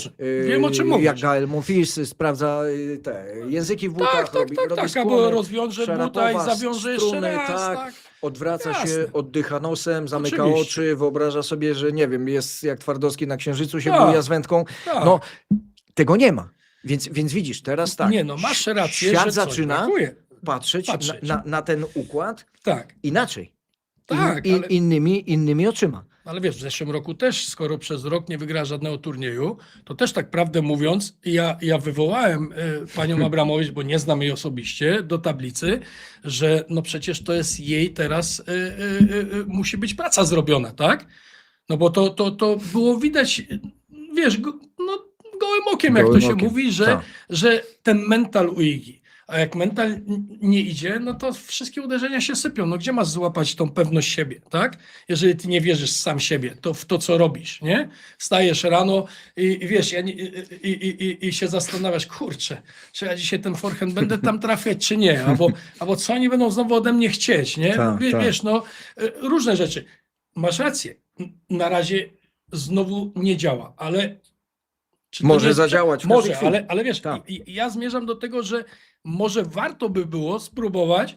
B: Wiem, o czym mówisz.
C: Jak Gael Monfils sprawdza te języki w butach, robi
B: Tak,
C: skłony,
B: albo rozwiąże
C: Szarapowa,
B: buta i zawiąże jeszcze
C: struny,
B: raz. Tak.
C: Odwraca
B: Jasne.
C: się, oddycha nosem, zamyka
B: Oczywiście.
C: oczy, wyobraża sobie, że nie wiem, jest jak Twardowski na Księżycu się
B: Tak.
C: buja z wędką.
B: Tak.
C: No, tego nie ma. Więc widzisz, teraz tak.
B: Nie, no masz rację,
C: Świat
B: że coś
C: zaczyna
B: brakuje.
C: patrzeć
B: Patrzeć.
C: na ten układ
B: Tak,
C: inaczej.
B: Tak, ale-
C: Innymi oczyma.
B: ale wiesz, w zeszłym roku też, skoro przez rok nie wygra żadnego turnieju, to też tak prawdę mówiąc, ja wywołałem panią Abramowicz, bo nie znam jej osobiście, do tablicy, że no przecież to jest jej teraz, musi być praca zrobiona, tak? No bo to było widać, wiesz, no gołym okiem, jak
C: Gołym
B: to się
C: okiem,
B: mówi,
C: tak.
B: że ten mental u Igi. A jak mental nie idzie, no to wszystkie uderzenia się sypią. No gdzie masz złapać tą pewność siebie, tak? Jeżeli ty nie wierzysz sam siebie, to w to, co robisz, nie? Wstajesz rano i wiesz, i się zastanawiasz, kurczę, czy ja dzisiaj ten forehand będę tam trafiać, czy nie? Albo co oni będą znowu ode mnie chcieć, nie?
C: Tak, tak.
B: Wiesz, no różne rzeczy. Masz rację. Na razie znowu nie działa, ale czy to
C: Może
B: nie jest-
C: zadziałać w każdej
B: Może,
C: chwili.
B: ale wiesz,
C: Tak.
B: ja zmierzam do tego, że może warto by było spróbować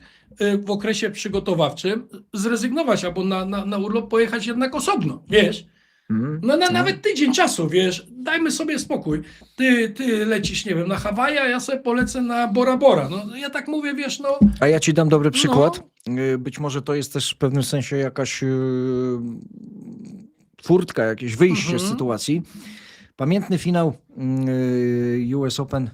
B: w okresie przygotowawczym zrezygnować albo na urlop pojechać jednak osobno, wiesz?
C: Mhm.
B: No nawet tydzień czasu, wiesz, dajmy sobie spokój. Ty lecisz, nie wiem, na Hawaje, a ja sobie polecę na Bora Bora. No ja tak mówię, wiesz, no
C: A ja ci dam dobry przykład.
B: No.
C: Być może to jest też w pewnym sensie jakaś
A: furtka, jakieś wyjście z
B: Mhm.
A: sytuacji. Pamiętny finał US Open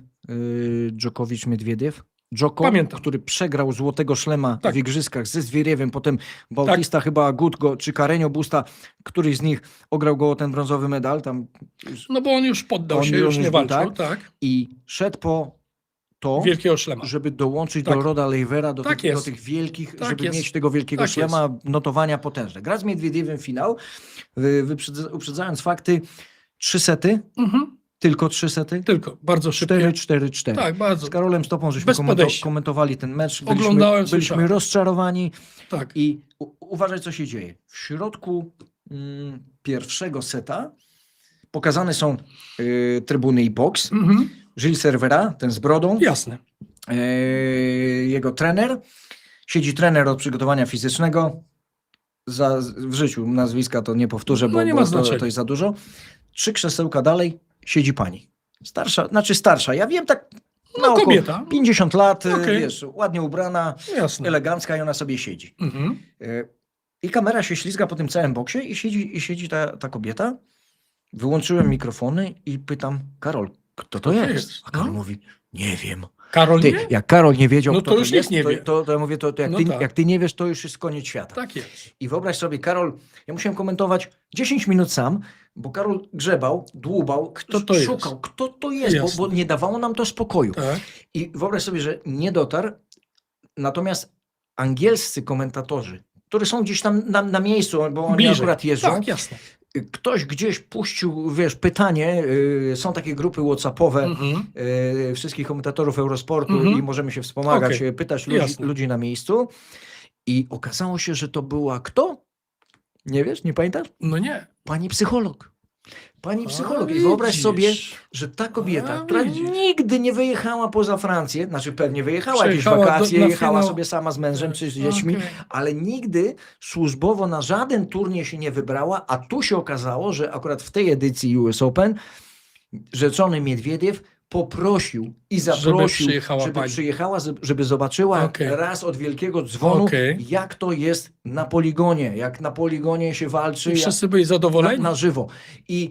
A: Djokovic-Miedwiediew. Djoko,
B: Pamiętam.
A: który przegrał złotego szlema
B: Tak.
A: w igrzyskach ze Zwieriewem, potem Bautista chyba Gutgo czy Carreño Busta, któryś z nich ograł go o ten brązowy medal. Tam
B: No bo on już poddał
A: On
B: się, już nie
A: był,
B: walczył, tak?
A: i szedł po to,
B: Wielkiego szlema.
A: żeby dołączyć
B: Tak.
A: do Roda Leivera, do,
B: Tak
A: tych, do
B: jest.
A: tych wielkich,
B: Tak
A: żeby
B: jest.
A: mieć tego wielkiego
B: Tak
A: szlema, notowania potężne. Gra z Miedwiediewem finał, uprzedzając fakty, 3 sety,
B: Mhm.
A: tylko 3 sety,
B: Tylko, bardzo szybko.
A: 4-4-4.
B: Tak, bardzo.
A: Z Karolem Stopą żeśmy
B: Bez podejścia.
A: komentowali ten mecz,
B: Oglądałem,
A: byliśmy
B: słyszałem.
A: rozczarowani
B: Tak.
A: i uważaj, co się dzieje. W środku pierwszego seta pokazane są trybuny i boks.
B: Mhm.
A: Gilles Servera, ten z brodą,
B: Jasne.
A: jego trener. Siedzi trener od przygotowania fizycznego. W życiu nazwiska to nie powtórzę,
B: No
A: bo,
B: nie ma
A: bo
B: znaczenia.
A: to jest za dużo. 3 krzesełka dalej siedzi pani. Starsza, ja wiem, tak na oko,
B: kobieta.
A: 50 lat,
B: Okej.
A: wiesz, ładnie ubrana,
B: Jasne.
A: elegancka i ona sobie siedzi.
B: Mhm.
A: I kamera się ślizga po tym całym boksie i siedzi ta kobieta. Wyłączyłem mikrofony i pytam, Karol, kto to jest? A Karol
B: No.
A: mówi, nie wiem.
B: Karol
A: Ty,
B: nie?
A: jak Karol nie wiedział,
B: No
A: kto
B: to już nikt
A: jest,
B: nie wie.
A: to ja mówię, to jak,
B: No
A: ty,
B: tak.
A: jak ty nie wiesz, to już jest koniec świata.
B: Tak jest.
A: I wyobraź sobie, Karol, ja musiałem komentować 10 minut sam, bo Karol grzebał, dłubał,
B: Kto to jest?
A: szukał, kto to jest,
B: Jasne.
A: bo nie dawało nam to spokoju.
B: Tak.
A: I wyobraź sobie, że nie dotarł, natomiast angielscy komentatorzy, którzy są gdzieś tam na miejscu, bo oni
B: Bliżej.
A: akurat jeżdżą,
B: Tak, jasne.
A: ktoś gdzieś puścił, wiesz, pytanie, są takie grupy WhatsAppowe,
B: Mhm.
A: wszystkich komentatorów Eurosportu
B: Mhm.
A: i możemy się wspomagać,
B: Okej.
A: pytać
B: Jasne.
A: ludzi na miejscu. I okazało się, że to była kto? Nie wiesz, nie pamiętasz?
B: No nie.
A: Pani psycholog. Pani
B: A,
A: psycholog. I wyobraź
B: widzisz.
A: sobie, że ta kobieta,
B: A,
A: która
B: widzisz.
A: nigdy nie wyjechała poza Francję, znaczy pewnie wyjechała jakieś
B: Przejechała
A: wakacje,
B: na
A: jechała
B: finał.
A: sobie sama z mężem czy z dziećmi,
B: Okej.
A: ale nigdy służbowo na żaden turniej się nie wybrała, a tu się okazało, że akurat w tej edycji US Open rzeczony Miedwiediew poprosił i zaprosił,
B: przyjechała pani.
A: przyjechała, żeby zobaczyła
B: Okej.
A: raz od wielkiego dzwonu,
B: Okej.
A: jak to jest na poligonie, jak na poligonie się walczy,
B: I
A: jak,
B: wszyscy byli zadowoleni.
A: na żywo. I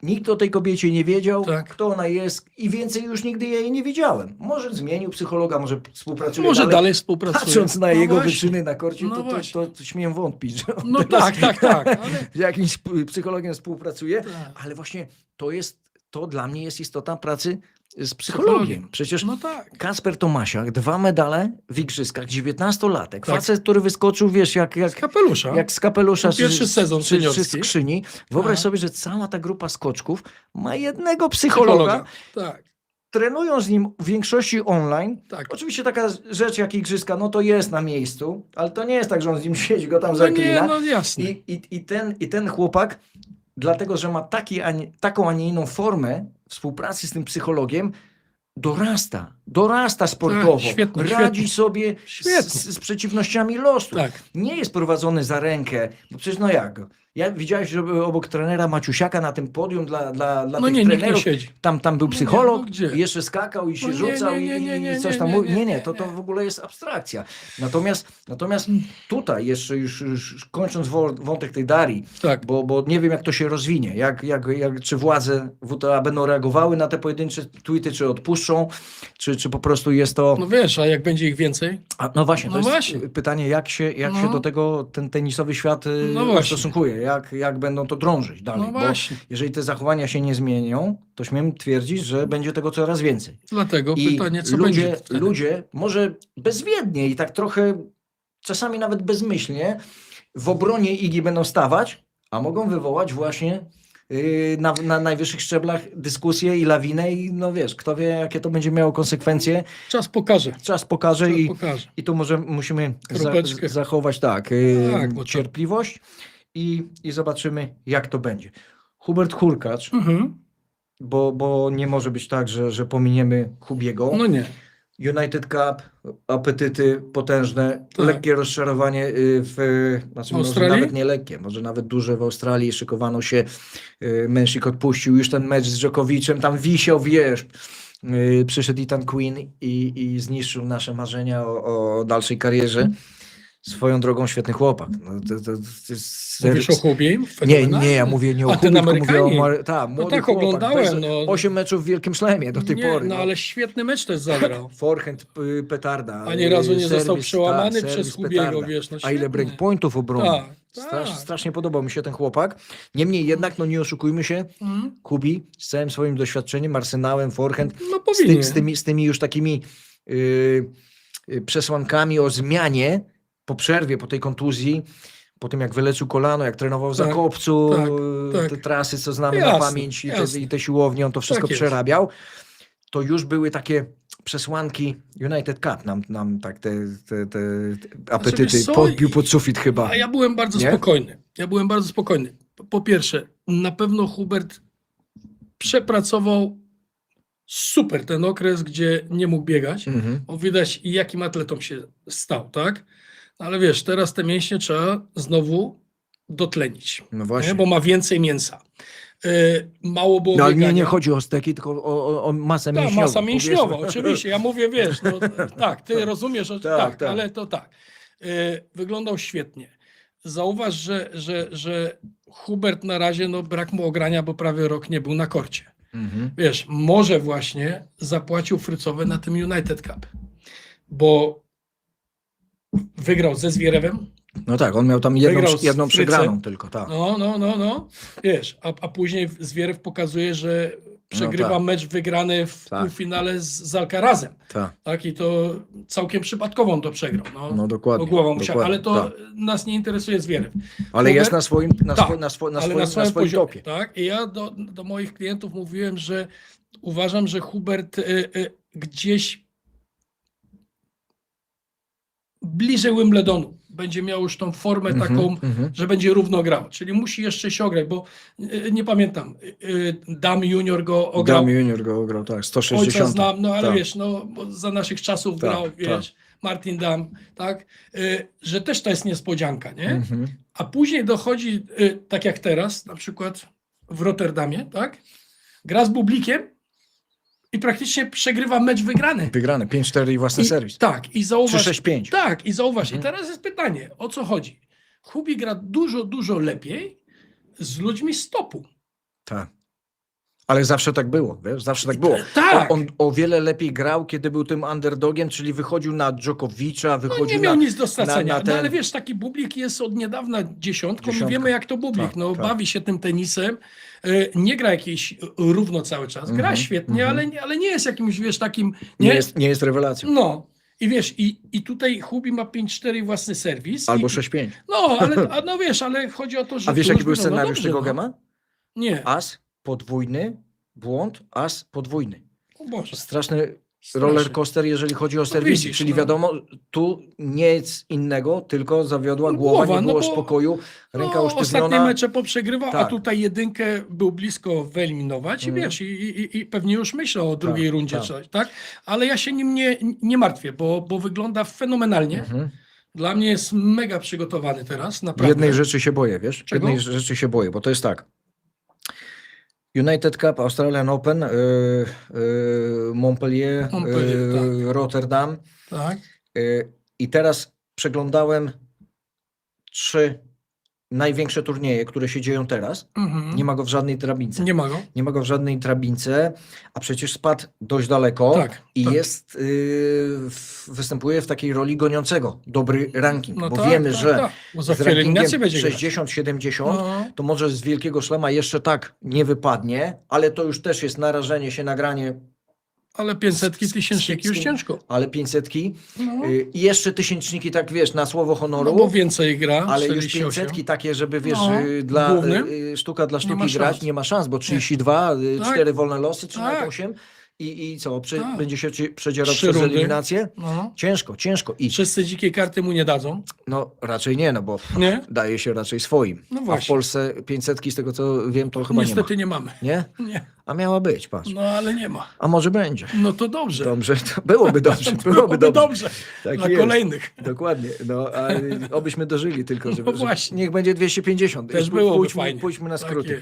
A: nikt o tej kobiecie nie wiedział,
B: Tak.
A: kto ona jest i więcej już nigdy jej nie widziałem. Może zmienił psychologa, może współpracuje
B: Może
A: dalej.
B: dalej współpracuje.
A: Patrząc na
B: No
A: jego
B: właśnie.
A: wyczyny na korcie,
B: No
A: to
B: właśnie.
A: śmiem wątpić, że on
B: No
A: teraz
B: tak. Ale...
A: z jakimś psychologiem współpracuje,
B: Tak.
A: ale właśnie to dla mnie jest istota pracy z psychologiem. Przecież
B: No tak.
A: Kasper Tomasiak, 2 medale w igrzyskach, 19-latek,
B: Tak.
A: facet, który wyskoczył, wiesz,
B: Z
A: jak
B: kapelusza.
A: z kapelusza
B: Pierwszy sezon
A: czy
B: seniorski.
A: skrzyni. Wyobraź
B: Tak.
A: sobie, że cała ta grupa skoczków ma jednego psychologa,
B: Tak,
A: trenują z nim w większości online.
B: tak.
A: Oczywiście taka rzecz jak igrzyska, no to jest na miejscu, ale to nie jest tak, że on z nim siedzi, go tam
B: No
A: zaklina.
B: nie, no jasne.
A: I ten chłopak, dlatego że ma taką, a nie inną formę współpracy z tym psychologiem, dorasta sportowo,
B: Tak, świetnie,
A: radzi
B: świetnie.
A: sobie
B: Świetnie.
A: z przeciwnościami losu.
B: Tak.
A: Nie jest prowadzony za rękę, bo przecież no jak? Widziałeś, że obok trenera Maciusiaka na tym podium dla
B: No
A: tych
B: nie, nikt nie
A: trenerów,
B: siedzi.
A: tam był
B: No nie,
A: psycholog,
B: no gdzie?
A: i jeszcze skakał i się
B: No nie,
A: rzucał
B: nie,
A: i coś tam
B: nie,
A: mówił.
B: nie,
A: To
B: nie.
A: w ogóle jest abstrakcja. Natomiast tutaj jeszcze już kończąc wątek tej Darii,
B: Tak.
A: bo nie wiem jak to się rozwinie, czy władze WTA będą reagowały na te pojedyncze tweety, czy odpuszczą, czy po prostu jest to...
B: No wiesz, a jak będzie ich więcej?
A: No właśnie, to
B: No
A: jest
B: właśnie.
A: pytanie, jak się
B: No.
A: do tego ten tenisowy świat
B: No właśnie.
A: ustosunkuje, jak będą to drążyć dalej,
B: No
A: bo
B: właśnie.
A: jeżeli te zachowania się nie zmienią, to śmiem twierdzić, że będzie tego coraz więcej.
B: Dlatego
A: I
B: pytanie, co będzie wtedy?
A: ludzie, może bezwiednie i tak trochę, czasami nawet bezmyślnie, w obronie Igi będą stawać, a mogą wywołać właśnie na najwyższych szczeblach dyskusję i lawinę i no wiesz, kto wie, jakie to będzie miało konsekwencje.
B: Czas pokaże.
A: Czas pokaże
B: Czas
A: i
B: pokaże.
A: to może musimy
B: Kropeczkę.
A: zachować
B: Tak, bo to-
A: cierpliwość i zobaczymy, jak to będzie. Hubert Hurkacz,
B: Mhm.
A: bo nie może być tak, że pominiemy Hubiego.
B: No nie.
A: United Cup, apetyty potężne,
B: Tak.
A: lekkie rozczarowanie znaczy może
B: Australii?
A: nawet nie lekkie, może nawet duże w Australii, szykowano się, Męsik odpuścił już ten mecz z Djokovicem, tam wisiał, wiesz, przyszedł Ethan Quinn i zniszczył nasze marzenia o dalszej karierze.
C: Swoją drogą świetny chłopak. No, to jest
B: Mówisz o Hubie?
C: nie, ja mówię nie o
B: A ten
C: Hubie, tylko mówię o
B: Amerykanie?
C: tak,
B: No
C: młody
B: tak,
C: chłopak,
B: oglądałem. No.
C: 8 meczów w Wielkim Szlemie do tej
B: Nie,
C: pory.
B: no ale świetny mecz też zagrał.
C: Forehand petarda.
B: Ani razu nie został
C: serwis,
B: przełamany
C: tak,
B: przez
C: serwis
B: Hubiego,
C: petarda.
B: wiesz, no
C: A ile
B: świetny.
C: breakpointów obronił.
B: Tak, tak.
C: Strasznie podobał mi się ten chłopak. Niemniej jednak, no nie oszukujmy się,
B: Mhm.
C: Hubi z całym swoim doświadczeniem, arsenałem, forehand,
B: No
C: z,
B: powinien.
C: z tymi już takimi przesłankami o zmianie po przerwie, po tej kontuzji, po tym jak wyleczył kolano, jak trenował w
B: Tak,
C: Zakopcu,
B: tak.
C: te trasy, co znamy
B: Jasne,
C: na pamięć
B: jasne.
C: i te siłownie, on to wszystko
B: Tak jest.
C: przerabiał, to już były takie przesłanki United Cup, nam tak te apetyty
B: wiesz co,
C: podbił pod sufit chyba.
B: A ja byłem bardzo
C: Nie?
B: spokojny. Po pierwsze, na pewno Hubert przepracował super ten okres, gdzie nie mógł biegać.
C: Mhm.
B: Bo widać, jakim atletą się stał, tak? Ale wiesz, teraz te mięśnie trzeba znowu dotlenić,
C: No
B: nie?
C: właśnie.
B: Bo ma więcej mięsa. Mało było
C: No ale
B: biegania.
C: nie chodzi o steki, tylko o masę
B: Tak,
C: mięśniową.
B: masa mięśniowa,
C: powiedzmy.
B: oczywiście. Ja mówię, wiesz, no, tak, ty rozumiesz, że
C: Tak, tak.
B: ale to tak. Wyglądał świetnie. Zauważ, że Hubert na razie, no brak mu ogrania, bo prawie rok nie był na korcie.
C: Mhm.
B: Wiesz, może właśnie zapłacił frycowe na tym United Cup, bo wygrał ze Zwierewem,
C: No tak, on miał tam
B: Wygrał z
C: jedną
B: Frycem.
C: przegraną tylko, tak.
B: no, wiesz, a później Zwierew pokazuje, że przegrywa
C: tak.
B: mecz wygrany w
C: Tak.
B: półfinale z Alcarazem.
C: Tak.
B: Tak, i to całkiem przypadkowo on to przegrał.
C: No dokładnie.
B: Bo głową musiał,
C: dokładnie,
B: ale to
C: tak.
B: nas nie interesuje Zwierew.
C: Ale
B: Hubert-
C: jest na swoim,
B: Tak,
C: na
B: ale na swoim
C: swoim
B: poziomie.
C: topie.
B: Tak? I ja do moich klientów mówiłem, że uważam, że Hubert gdzieś bliżej Wimbledonu będzie miał już tą formę taką, że będzie równo grał. Czyli musi jeszcze się ograć, bo nie pamiętam, Dam Junior go ograł.
C: Dam Junior go ograł, tak,
B: Ojca
C: 160.
B: znam, no ale
C: tak.
B: wiesz, no bo za naszych czasów
C: Tak,
B: grał,
C: tak.
B: wiesz, Martin Dam, tak? Że też to jest niespodzianka, nie?
C: Mhm.
B: A później dochodzi, tak jak teraz, na przykład w Rotterdamie, tak? Gra z Bublikiem i praktycznie przegrywa mecz wygrany.
C: Wygrany, 5-4 i własny serwis.
B: Tak, i zauważ.
C: 3-6-5.
B: Tak, i zauważ.
C: Mhm.
B: I teraz jest pytanie, o co chodzi? Hubi gra dużo, dużo lepiej z ludźmi z topu.
C: Tak. Ale zawsze tak było, wiesz, zawsze tak było.
B: Tak.
C: On o wiele lepiej grał, kiedy był tym underdogiem, czyli wychodził na Dżokowicza,
B: No
C: wychodził
B: nie miał
C: na...
B: nic do stracenia,
C: na ten-
B: no ale wiesz, taki Bublik jest od niedawna dziesiątką i
C: Dziesiątka.
B: wiemy jak to Bublik,
C: Tak,
B: no
C: tak.
B: bawi się tym tenisem, nie gra jakiś równo cały czas, gra
C: Mhm,
B: świetnie,
C: mhm.
B: ale nie jest jakimś, wiesz, takim,
C: Nie jest rewelacją.
B: no i wiesz, i tutaj Hubi ma 5-4 własny serwis.
C: Albo
B: i,
C: 6-5.
B: no, no wiesz, ale chodzi o to, że...
C: A wiesz,
B: to
C: jaki
B: już
C: był
B: wygląda
C: scenariusz
B: dobrze,
C: tego
B: no.
C: gema?
B: Nie,
C: As podwójny, błąd, as podwójny.
B: o Boże.
C: Straszny
B: Strasznie.
C: roller coaster, jeżeli chodzi o serwisy.
B: widzisz,
C: Czyli
B: no.
C: wiadomo, tu nic innego, tylko zawiodła
B: No
C: głowa,
B: głowa,
C: nie
B: no
C: było
B: bo-
C: spokoju, ręka
B: No, ostatnie
C: usztywniona.
B: mecze poprzegrywał, a
C: Tak.
B: tutaj jedynkę był blisko wyeliminować i
C: Mhm.
B: wiesz, i pewnie już myślę o drugiej rundzie
C: tak.
B: coś, tak? Ale ja się nim nie martwię, bo wygląda fenomenalnie.
C: Mhm.
B: Dla mnie jest mega przygotowany teraz, naprawdę.
C: Jednej rzeczy się boję, wiesz?
B: Czego?
C: Jednej rzeczy się boję, bo to jest tak. United Cup, Australian Open, Montpellier,
B: Montpellier,
C: Rotterdam.
B: Tak?
C: I teraz przeglądałem 3 największe turnieje, które się dzieją teraz.
B: Mhm.
C: Nie ma go w żadnej drabince.
B: Nie ma go.
C: Nie ma go w żadnej drabince, a przecież spadł dość daleko
B: Tak,
C: i
B: tak.
C: jest, występuje w takiej roli goniącego. Dobry ranking,
B: No
C: bo
B: tak,
C: wiemy,
B: tak,
C: że
B: tak. Bo za
C: z
B: chwilę eliminację
C: rankingiem
B: będzie grać.
C: 60-70
B: No.
C: to może z wielkiego szlema jeszcze tak nie wypadnie, ale to już też jest narażenie się, nagranie,
B: Ale 500 tysięczniki już
C: z-
B: ciężko.
C: ale 500-ki
B: No.
C: i jeszcze tysięczniki, tak wiesz, na słowo honoru.
B: No bo więcej gra,
C: Ale już
B: 48.
C: 500 takie, żeby wiesz,
B: No,
C: dla
B: główny.
C: sztuka dla
B: Nie
C: sztuki
B: ma
C: grać,
B: szans.
C: nie ma szans, bo 32,
B: Tak.
C: 4 wolne losy, 3 na
B: Tak.
C: 8 i co,
B: Tak.
C: będzie się przedzierał
B: 3
C: przez
B: rundy.
C: eliminację?
B: No.
C: Ciężko. I
B: Wszyscy dzikiej karty mu nie dadzą,
C: no raczej nie, no bo
B: nie?
C: daje się raczej swoim.
B: No
C: A w
B: właśnie.
C: Polsce 500 z tego co wiem, to chyba
B: Niestety nie mamy.
C: nie ma. Nie?
B: Nie.
C: A miała być, patrz.
B: No ale nie ma.
C: A może będzie.
B: No to dobrze.
C: Dobrze, to byłoby dobrze,
B: Byłoby dobrze.
C: Tak
B: Dla
C: jest.
B: kolejnych.
C: Dokładnie, no a obyśmy dożyli tylko, żeby,
B: No właśnie.
C: niech będzie 250.
B: Też byłoby fajnie.
C: Pójdźmy na
B: Tak
C: skróty.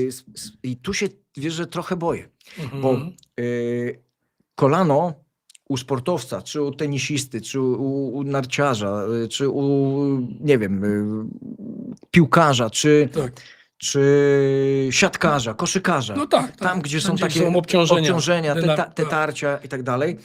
B: jest.
C: I tu się, wiesz, że trochę boję,
B: Mhm.
C: bo kolano u sportowca, czy u tenisisty, czy u narciarza, czy u, nie wiem, piłkarza, czy
B: Tak.
C: siatkarza, koszykarza.
B: No tak, tak.
C: Tam, gdzie są
B: Wszędzie
C: takie
B: są obciążenia,
C: te tarcia i tak dalej.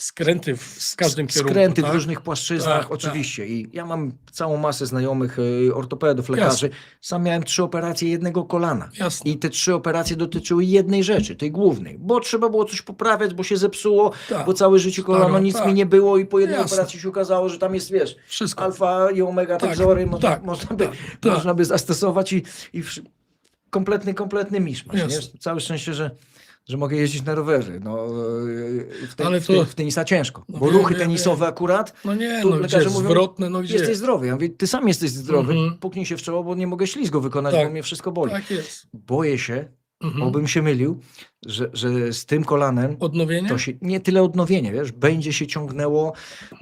B: Skręty w każdym kierunku.
C: Skręty
B: tak?
C: w różnych płaszczyznach,
B: Tak,
C: oczywiście. I ja mam całą masę znajomych ortopedów, lekarzy. Sam miałem 3 operacje jednego kolana.
B: Jasne.
C: I te 3 operacje dotyczyły jednej rzeczy, tej głównej. Bo trzeba było coś poprawiać, bo się zepsuło,
B: Tak.
C: bo całe życie kolano
B: Staro,
C: nic
B: tak.
C: mi nie było i po jednej
B: Jasne.
C: operacji się okazało, że tam jest, wiesz,
B: Wszystko.
C: alfa i omega
B: Tak,
C: tekzory,
B: tak,
C: można by zastosować i kompletny miszmasz.
B: Jasne.
C: Nie? Całe szczęście, że mogę jeździć na rowerze. No,
B: Ale to-
C: w tenisa ciężko,
B: No
C: bo
B: wiem,
C: ruchy
B: wiem,
C: tenisowe akurat,
B: No nie,
C: tu
B: no
C: lekarze
B: gdzie,
C: mówią,
B: zwrotne, no gdzie.
C: jesteś zdrowy. Ja mówię, ty sam jesteś zdrowy,
B: Mhm.
C: puknij się w czoło, bo nie mogę ślizgu wykonać,
B: Tak.
C: bo mnie wszystko boli.
B: Tak jest.
C: Boję się,
B: Mhm.
C: obym się mylił, że z tym kolanem
B: Odnowienie?
C: to się, nie tyle odnowienie, wiesz, będzie się ciągnęło,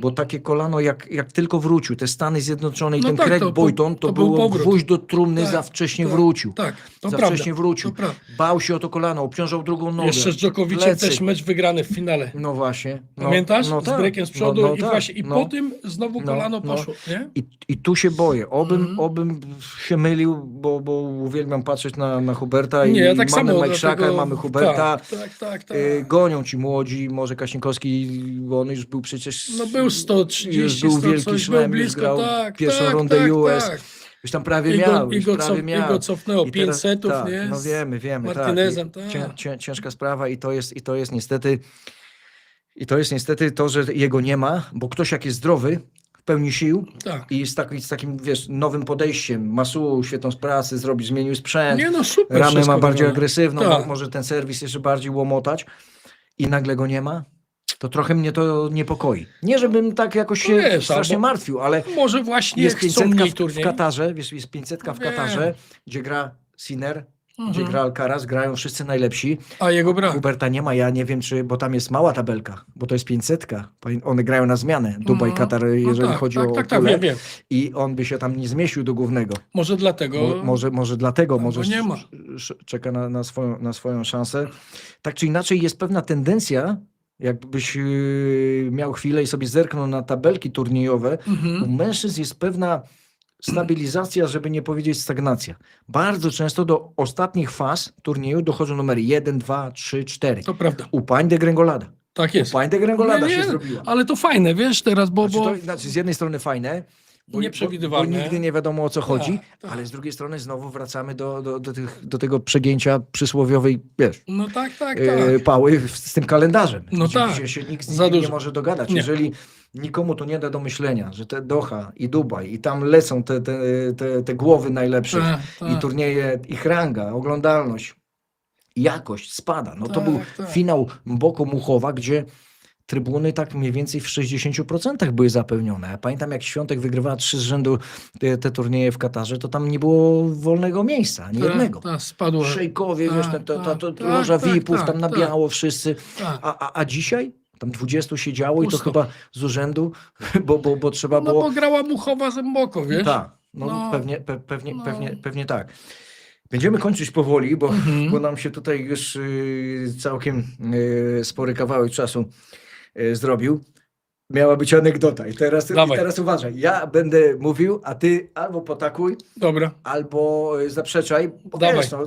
C: bo takie kolano jak tylko wrócił, te Stany Zjednoczone i
B: No
C: ten
B: tak,
C: Craig
B: to
C: Boyton, to
B: był
C: było
B: powrót.
C: gwóźdź do trumny,
B: Tak,
C: za wcześnie
B: tak,
C: wrócił.
B: Tak, to
C: Za
B: prawda.
C: wcześnie wrócił.
B: To prawda.
C: Bał się o to kolano, obciążał drugą nogę.
B: Jeszcze z Dżokowiciem
C: plecy.
B: też mecz wygrany w finale.
C: No właśnie. No,
B: Pamiętasz?
C: No
B: Z
C: tak.
B: breakiem z przodu
C: No
B: i
C: tak.
B: właśnie i
C: No.
B: po tym znowu
C: No,
B: kolano
C: no.
B: poszło, nie?
C: I tu się boję.
B: Mhm.
C: Obym się mylił, bo uwielbiam patrzeć na Huberta
B: Nie,
C: i
B: ja tak
C: mamy
B: samo.
C: Majszaka,
B: dlatego-
C: mamy Huberta.
B: Tak.
C: Gonią ci młodzi, może Kaśnikowski, bo on już był przecież...
B: No był 130,
C: już był
B: 100
C: wielki
B: coś,
C: szlem,
B: był
C: już
B: blisko,
C: grał
B: tak,
C: pierwszą
B: tak,
C: rundę
B: tak,
C: US.
B: tak.
C: Już tam prawie miał,
B: I go cofnęło
C: I teraz-
B: 500,
C: tak,
B: nie?
C: No wiemy,
B: Martinezem,
C: tak.
B: tak.
C: Ciężka sprawa i to jest niestety to, że jego nie ma, bo ktoś jak jest zdrowy, w pełni sił
B: Tak.
C: i z takim, wiesz, nowym podejściem, Masuł świetną pracę zrobił, zmienił sprzęt,
B: Nie no, super.
C: ramę ma
B: wszystko
C: bardziej
B: wygląda.
C: agresywną,
B: Tak.
C: może ten serwis jeszcze bardziej łomotać i nagle go nie ma, to trochę mnie to niepokoi. Nie, żebym tak jakoś się
B: wiesz,
C: strasznie
B: albo-
C: martwił, ale
B: Może właśnie
C: jest
B: chcą
C: 500
B: mniej
C: w
B: turniej.
C: Katarze, wiesz, jest 500 w
B: Wiem.
C: Katarze, gdzie gra Sinner, gdzie
B: Mhm.
C: gra Alcaraz, grają wszyscy najlepsi.
B: A jego brak.
C: Huberta nie ma, ja nie wiem, bo tam jest mała tabelka, bo to jest 500. One grają na zmianę, Dubaj,
B: No,
C: Katar,
B: no
C: jeżeli
B: tak,
C: chodzi
B: tak,
C: o
B: tak,
C: pulę.
B: wiem.
C: I on by się tam nie zmieścił do głównego.
B: Może dlatego.
C: Może dlatego,
B: Albo
C: może
B: nie ma.
C: czeka na swoją szansę. Tak czy inaczej jest pewna tendencja, jakbyś miał chwilę i sobie zerknął na tabelki turniejowe, u
B: Mhm.
C: mężczyzn jest pewna stabilizacja, żeby nie powiedzieć stagnacja. Bardzo często do ostatnich faz turnieju dochodzą numery 1, 2, 3, 4.
B: To prawda.
C: U pań degrengolada.
B: Tak
C: U
B: jest.
C: pań degrengolada
B: Nie,
C: się
B: nie,
C: zrobiła.
B: Ale to fajne, wiesz, teraz, bo...
C: Znaczy z jednej strony fajne, bo
B: Nieprzewidywalne.
C: nigdy nie wiadomo o co chodzi,
B: tak.
C: ale z drugiej strony znowu wracamy do tego przegięcia przysłowiowej, wiesz,
B: No tak.
C: pały z tym kalendarzem.
B: No
C: gdzie,
B: tak.
C: gdzie się nikt z
B: Za
C: nikim nie
B: dużo.
C: może dogadać.
B: Nie.
C: Jeżeli nikomu to nie da do myślenia, że te Doha i Dubaj i tam lecą te głowy najlepszych i turnieje, ich ranga, oglądalność, jakość spada. No to
B: Tak,
C: był
B: tak.
C: finał Mboko Muchowa, gdzie trybuny tak mniej więcej w 60% były zapełnione. Ja pamiętam, jak Świątek wygrywała 3 z rzędu te turnieje w Katarze, to tam nie było wolnego miejsca, ani jednego.
B: Spadło.
C: Szejkowie, wiesz,
B: tak,
C: loża
B: tak,
C: VIP-ów,
B: tak,
C: tam na
B: tak.
C: biało wszyscy.
B: Tak.
C: A dzisiaj? Tam 20 siedziało i to
B: Pusto.
C: chyba z urzędu, bo trzeba
B: No
C: było...
B: bo grała Muchowa z Mboko, wiesz?
C: Tak,
B: No.
C: pewnie tak. Będziemy kończyć powoli, bo
B: Mhm.
C: bo nam się tutaj już całkiem spory kawałek czasu zrobił. Miała być anegdota i
B: Dawaj.
C: teraz uważaj. Ja będę mówił, a ty albo potakuj,
B: Dobra.
C: albo zaprzeczaj. Bo
B: Dawaj.
C: wiesz, no,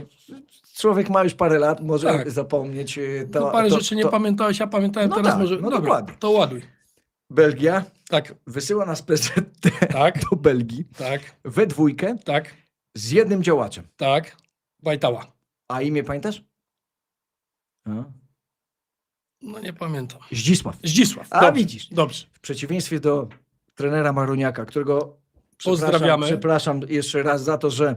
C: człowiek ma już parę lat, może
B: Tak.
C: zapomnieć.
B: No parę rzeczy nie pamiętałeś, ja pamiętałem,
C: No
B: teraz
C: tak,
B: może...
C: no
B: Dobra,
C: dokładnie.
B: to ładuj.
C: Belgia
B: Tak,
C: wysyła nas PZT
B: tak,
C: do Belgii
B: tak,
C: we dwójkę
B: tak,
C: z jednym działaczem.
B: tak. Wajtała.
C: A imię pamiętasz?
B: No nie pamiętam.
C: Zdzisław. A
B: Dobrze,
C: widzisz.
B: Dobrze.
C: W przeciwieństwie do trenera Maruniaka, którego
B: Pozdrawiamy.
C: przepraszam jeszcze raz za to, że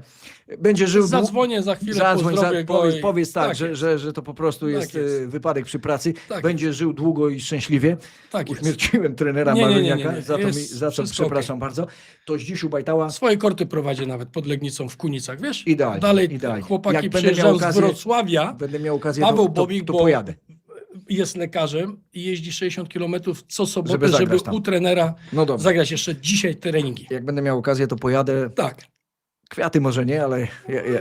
C: będzie żył
B: Zadzwonię za chwilę, pozdrowię go.
C: powiedz tak,
B: Tak
C: że to po prostu jest
B: jest.
C: wypadek przy pracy.
B: Tak
C: będzie żył długo i szczęśliwie.
B: Tak jest.
C: Uśmierciłem trenera
B: Nie,
C: Maruniaka,
B: nie.
C: za co
B: Wszystko
C: przepraszam bardzo. To Zdzisiu Bajtała
B: Swoje korty prowadzi nawet pod Legnicą w Kunicach, wiesz?
C: idealnie.
B: Dalej
C: idealnie.
B: chłopaki
C: Jak będę
B: przyjeżdżają
C: miał
B: z
C: okazję,
B: Wrocławia,
C: będę miał okazję,
B: Paweł
C: to
B: Bobik,
C: to
B: bo
C: pojadę.
B: jest lekarzem i jeździ 60 km co sobotę,
C: Żeby
B: żeby,
C: zagrać tam.
B: u trenera
C: No dobrze.
B: zagrać jeszcze dzisiaj treningi.
C: Jak będę miał okazję, to pojadę.
B: Tak.
C: Kwiaty może nie, ale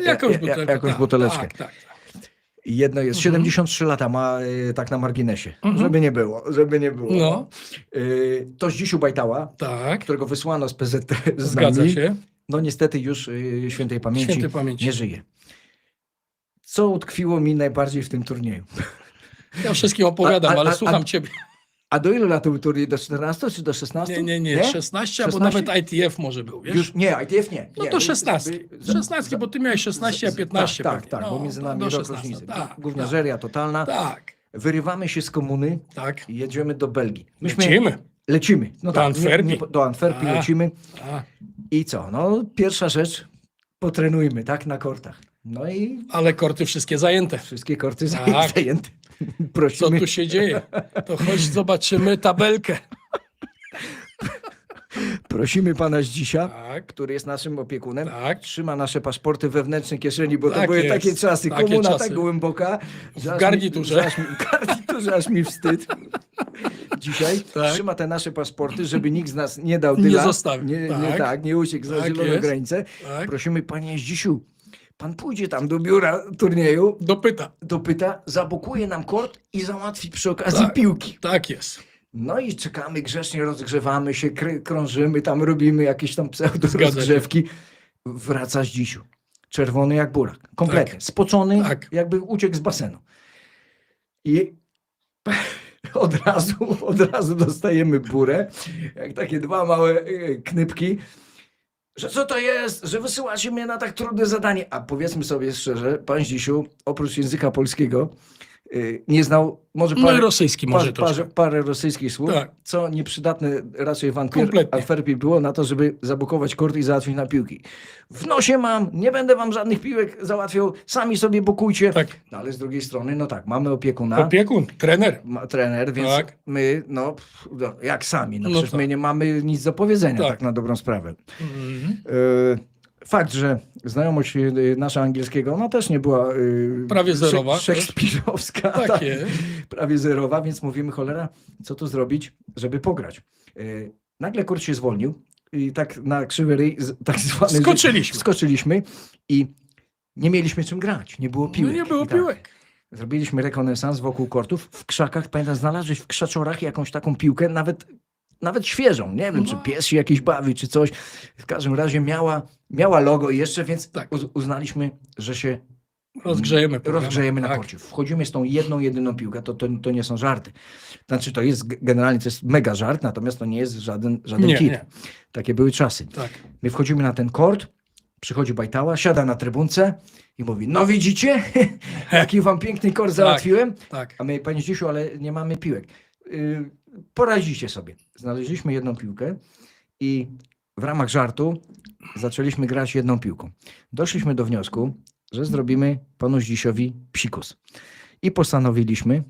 B: Jakąś butelkę.
C: jakąś
B: tak,
C: buteleczkę.
B: Tak.
C: Jedno jest, 73 lata ma, tak na marginesie, żeby nie było.
B: No.
C: To Zdzisiu Bajtała,
B: Tak,
C: którego wysłano z PZT z
B: zgadza
C: nami,
B: się.
C: no niestety już świętej pamięci,
B: Świętej pamięci.
C: nie żyje. Co utkwiło mi najbardziej w tym turnieju?
B: Ja wszystkim opowiadam, ale słucham ciebie.
C: A do ilu lat był turniej? Do 14 czy do 16?
B: Nie. 16, albo
C: 16?
B: nawet ITF może był, wiesz?
C: Już, nie, ITF nie.
B: No
C: nie,
B: to 16. 16, bo ty miałeś 16, a 15
C: Tak,
B: pewnie.
C: bo między nami
B: do
C: rok
B: 16.
C: różnicy.
B: Tak,
C: Gówniarzeria totalna.
B: tak,
C: Wyrywamy się z komuny
B: tak.
C: i jedziemy do Belgii.
B: Lecimy.
C: No
B: Do
C: tak,
B: Antwerpii.
C: do Antwerpii
B: A.
C: lecimy.
B: A,
C: I co? No pierwsza rzecz, potrenujmy, tak, na kortach. No i
B: ale korty wszystkie zajęte.
C: wszystkie korty
B: Tak.
C: zajęte.
B: Co
C: Prosimy,
B: tu się dzieje? To chodź zobaczymy tabelkę.
C: prosimy pana Zdzisia,
B: Tak,
C: który jest naszym opiekunem.
B: tak.
C: Trzyma nasze paszporty wewnętrzne kieszeni, bo to
B: Tak
C: były
B: jest,
C: takie czasy.
B: takie
C: Komuna
B: czasy.
C: tak głęboka. że aż mi-
B: garniturze.
C: W garniturze aż mi wstyd. Dzisiaj
B: Tak.
C: trzyma te nasze paszporty, żeby nikt z nas nie dał
B: Nie
C: dyla.
B: zostawił.
C: Nie uciekł za
B: Tak
C: zieloną
B: jest.
C: granicę.
B: Tak.
C: Prosimy, panie Zdzisiu, pan pójdzie tam do biura turnieju,
B: Dopyta.
C: dopyta, zabukuje nam kort i załatwi przy okazji
B: Tak.
C: piłki.
B: Tak jest.
C: No i czekamy, grzecznie rozgrzewamy się, krążymy, tam robimy jakieś tam pseudo
B: Zgadza się.
C: rozgrzewki. Wraca Zdzisiu. Czerwony jak burak. Kompletnie.
B: Tak.
C: Spocony,
B: Tak.
C: jakby uciekł z basenu. I od razu dostajemy burę, jak takie dwa małe knypki, że co to jest, że wysyłacie mnie na tak trudne zadanie. A powiedzmy sobie szczerze, pan Zdzisiu, oprócz języka polskiego, nie znał, może
B: No i rosyjski może troszkę.
C: parę rosyjskich słów,
B: Tak.
C: co nieprzydatne raczej w
B: Kompletnie.
C: Antwerpii było na to, żeby zabukować kort i załatwić na piłki. W nosie mam, nie będę wam żadnych piłek załatwiał, sami sobie bukujcie.
B: Tak.
C: No, ale z drugiej strony, no tak, mamy opiekuna,
B: Opiekun, trener.
C: trener, więc
B: Tak.
C: my, jak sami,
B: No
C: przecież
B: tak.
C: my nie mamy nic do powiedzenia,
B: Tak.
C: tak na dobrą sprawę.
B: Mhm.
C: Fakt, że znajomość nasza angielskiego, ona też nie była
B: Prawie zerowa.
C: szekspirowska,
B: Tak jest.
C: prawie zerowa, więc mówimy, cholera, co tu zrobić, żeby pograć. Nagle kurt się zwolnił i tak na krzywy ryj, tak zwany, skoczyliśmy i nie mieliśmy czym grać, nie było
B: No
C: piłek.
B: nie było
C: I tak,
B: piłek.
C: zrobiliśmy rekonesans wokół kortów, w krzakach, pamiętam, znalazłeś w krzaczorach jakąś taką piłkę, nawet świeżą, nie wiem, czy
B: No.
C: pies się jakiś bawi, czy coś. W każdym razie miała logo jeszcze, więc
B: Tak.
C: uznaliśmy, że się
B: Rozgrzejemy.
C: rozgrzejemy na
B: Tak.
C: korcie. Wchodzimy z tą jedyną piłkę, to nie są żarty. Znaczy to jest generalnie, to jest mega żart, natomiast to nie jest żaden
B: Nie,
C: kit.
B: nie.
C: Takie były czasy.
B: Tak.
C: My wchodzimy na ten kort, przychodzi Bajtała, siada na trybunce i mówi, no widzicie, jaki wam piękny kort załatwiłem,
B: Tak.
C: a my, panie Zdzisiu, ale nie mamy piłek. Poradzicie sobie. Znaleźliśmy jedną piłkę i w ramach żartu zaczęliśmy grać jedną piłką. Doszliśmy do wniosku, że zrobimy panu Zdzisiowi psikus. I postanowiliśmy,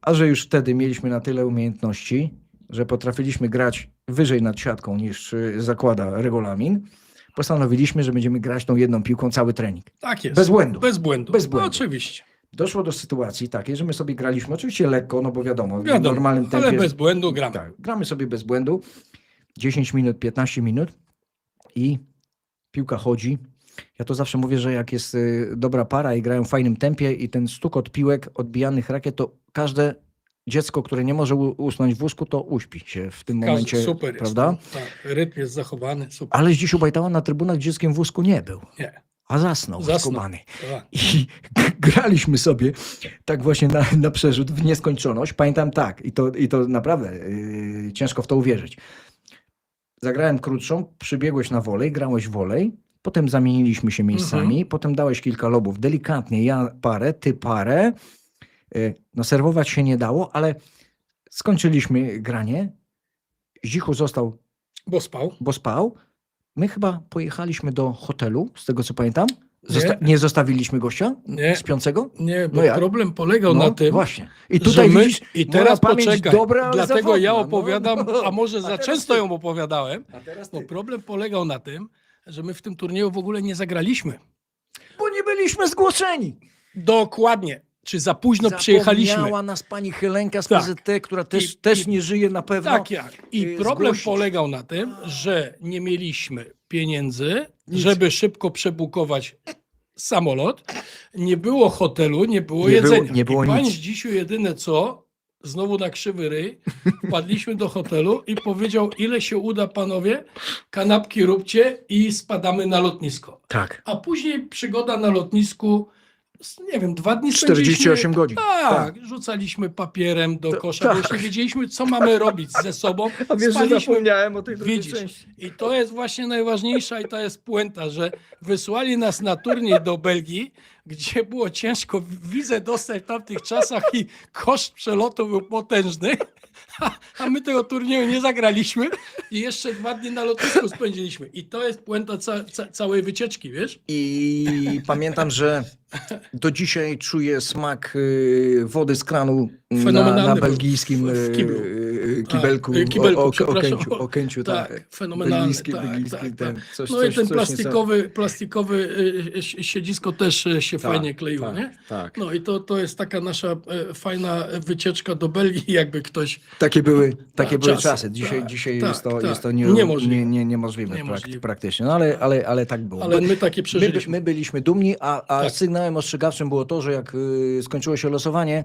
C: a że już wtedy mieliśmy na tyle umiejętności, że potrafiliśmy grać wyżej nad siatką niż zakłada regulamin, postanowiliśmy, że będziemy grać tą jedną piłką cały trening.
B: Tak jest.
C: Bez błędu.
B: Bez błędu.
C: Bez błędu.
B: No, oczywiście.
C: Doszło do sytuacji takiej, że my sobie graliśmy, oczywiście lekko, no bo wiadomo, w
B: Wiadomo,
C: normalnym tempie.
B: ale bez błędu gramy.
C: Tak, gramy sobie bez błędu, 10 minut, 15 minut i piłka chodzi. Ja to zawsze mówię, że jak jest dobra para i grają w fajnym tempie i ten stukot piłek, odbijanych rakiet, to każde dziecko, które nie może usnąć w łóżku, to uśpi się w tym momencie,
B: Super
C: prawda?
B: jest. Tak, rytm jest zachowany. Super.
C: Ale Zdzisiu Bajtała na trybunach dzieckiem w łóżku nie był,
B: Nie.
C: a zasnął. Skubany.
B: Tak.
C: I graliśmy sobie tak właśnie na przerzut w nieskończoność. Pamiętam tak, i to naprawdę ciężko w to uwierzyć. Zagrałem krótszą, przybiegłeś na wolej, grałeś wolej, potem zamieniliśmy się miejscami, potem dałeś kilka lobów, delikatnie, ja parę, ty parę. No serwować się nie dało, ale skończyliśmy granie. Zdzichu został,
B: Bo spał.
C: bo spał. My chyba pojechaliśmy do hotelu, z tego co pamiętam.
B: Nie.
C: Nie zostawiliśmy gościa
B: Nie.
C: śpiącego?
B: Nie, bo
C: No jak?
B: problem polegał na tym,
C: Właśnie. I
B: że
C: tutaj
B: my,
C: widzisz,
B: i
C: moja
B: teraz
C: pamięć
B: poczekaj,
C: dobra, ale
B: dlatego
C: zawodna.
B: ja opowiadam, a może za
C: teraz
B: często
C: ty.
B: ją opowiadałem,
C: A teraz
B: no
C: ty.
B: problem polegał na tym, że my w tym turnieju w ogóle nie zagraliśmy.
C: Bo nie byliśmy zgłoszeni.
B: Dokładnie. Czy za późno przyjechaliśmy?
C: Zapomniała nas pani Helenka z
B: Tak.
C: PZT, która
B: I-
C: też nie żyje na pewno.
B: Tak jak. I problem
C: zgłosić.
B: polegał na tym, że nie mieliśmy pieniędzy,
C: Nic.
B: żeby szybko przebukować samolot, nie było hotelu, nie było
C: Nie było-
B: jedzenia.
C: nie było
B: I panie
C: nic.
B: Zdzisiu jedyne co, znowu na krzywy ryj, wpadliśmy do hotelu i powiedział, ile się uda panowie, kanapki róbcie i spadamy na lotnisko.
C: Tak.
B: A później przygoda na lotnisku, nie wiem, 2 dni
C: 48 godzin.
B: Tak, rzucaliśmy papierem do kosza, bo już
C: tak.
B: nie wiedzieliśmy, co mamy robić ze sobą.
C: A wiesz, że
B: Spaliśmy.
C: zapomniałem o tej drugiej
B: Widzisz,
C: części.
B: i to jest właśnie najważniejsza i to jest puenta, że wysłali nas na turniej do Belgii, gdzie było ciężko wizę dostać w tamtych czasach i koszt przelotu był potężny, a my tego turnieju nie zagraliśmy i jeszcze 2 dni na lotnisku spędziliśmy. I to jest puenta całej wycieczki, wiesz?
C: I pamiętam, że do dzisiaj czuję smak wody z kranu na
B: Fenomenalny
C: belgijskim
B: w kiblu.
C: kibelku,
B: Kibelku, przepraszam.
C: Okęciu,
B: Tak, fenomenalny.
C: belgijski,
B: Tak.
C: ten, coś,
B: No i
C: coś,
B: ten
C: coś
B: plastikowy siedzisko też się
C: Tak,
B: fajnie kleiło,
C: tak,
B: nie?
C: tak.
B: No i to jest taka nasza fajna wycieczka do Belgii, jakby ktoś...
C: Takie były
B: czasy.
C: czasy. Dzisiaj,
B: Tak,
C: dzisiaj
B: tak,
C: jest to,
B: tak.
C: jest to
B: Niemożliwe.
C: niemożliwe
B: Niemożliwe.
C: praktycznie. No ale tak było.
B: Ale my takie przeżyliśmy.
C: My byliśmy dumni, a
B: Tak.
C: sygnałem ostrzegawczym było to, że jak skończyło się losowanie,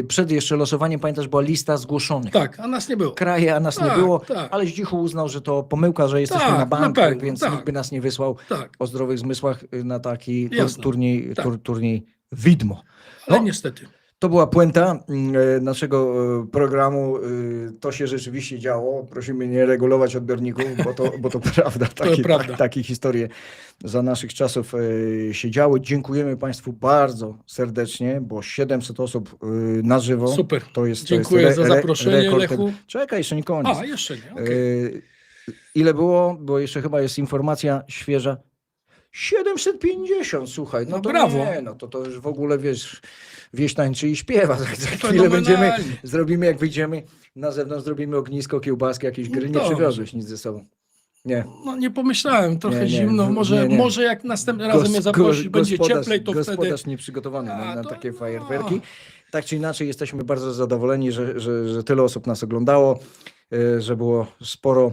C: przed jeszcze losowaniem, pamiętasz, była lista zgłoszonych.
B: Tak, a nas nie było.
C: Kraje, a nas nie
B: Tak,
C: było,
B: tak.
C: ale Zdzichu uznał, że to pomyłka, że jesteśmy
B: Tak,
C: na bank,
B: na pewno,
C: więc
B: tak.
C: nikt by nas nie wysłał
B: Tak,
C: o zdrowych zmysłach na taki
B: Jasne.
C: turniej,
B: Tak.
C: turniej widmo.
B: ale
C: No.
B: niestety.
C: To była puenta naszego programu. To się rzeczywiście działo. Prosimy nie regulować odbiorników, bo to prawda.
B: prawda.
C: Takie historie za naszych czasów się działy. Dziękujemy Państwu bardzo serdecznie, bo 700 osób na żywo.
B: Super.
C: To jest
B: Dziękuję za zaproszenie,
C: rekord.
B: Lechu.
C: Czekaj, jeszcze nie koniec.
B: A, jeszcze nie. Okej.
C: Ile było? Bo jeszcze chyba jest informacja świeża. 750, słuchaj, no
B: No
C: to
B: brawo.
C: nie, no to już w ogóle, wiesz, wieś tańczy i śpiewa. Za chwilę
B: Fenomenalnie.
C: zrobimy, jak wyjdziemy na zewnątrz, zrobimy ognisko, kiełbaski, jakieś gry. Nie
B: dobrze.
C: przywiozłeś nic ze sobą. Nie.
B: No nie pomyślałem, trochę
C: Nie,
B: zimno. Może,
C: nie.
B: może jak następnym razem mnie zaprosisz, będzie cieplej, to wtedy...
C: Gospodarz nieprzygotowany
B: A,
C: na
B: to
C: takie
B: no.
C: fajerwerki. Tak czy inaczej jesteśmy bardzo zadowoleni, że tyle osób nas oglądało, że było sporo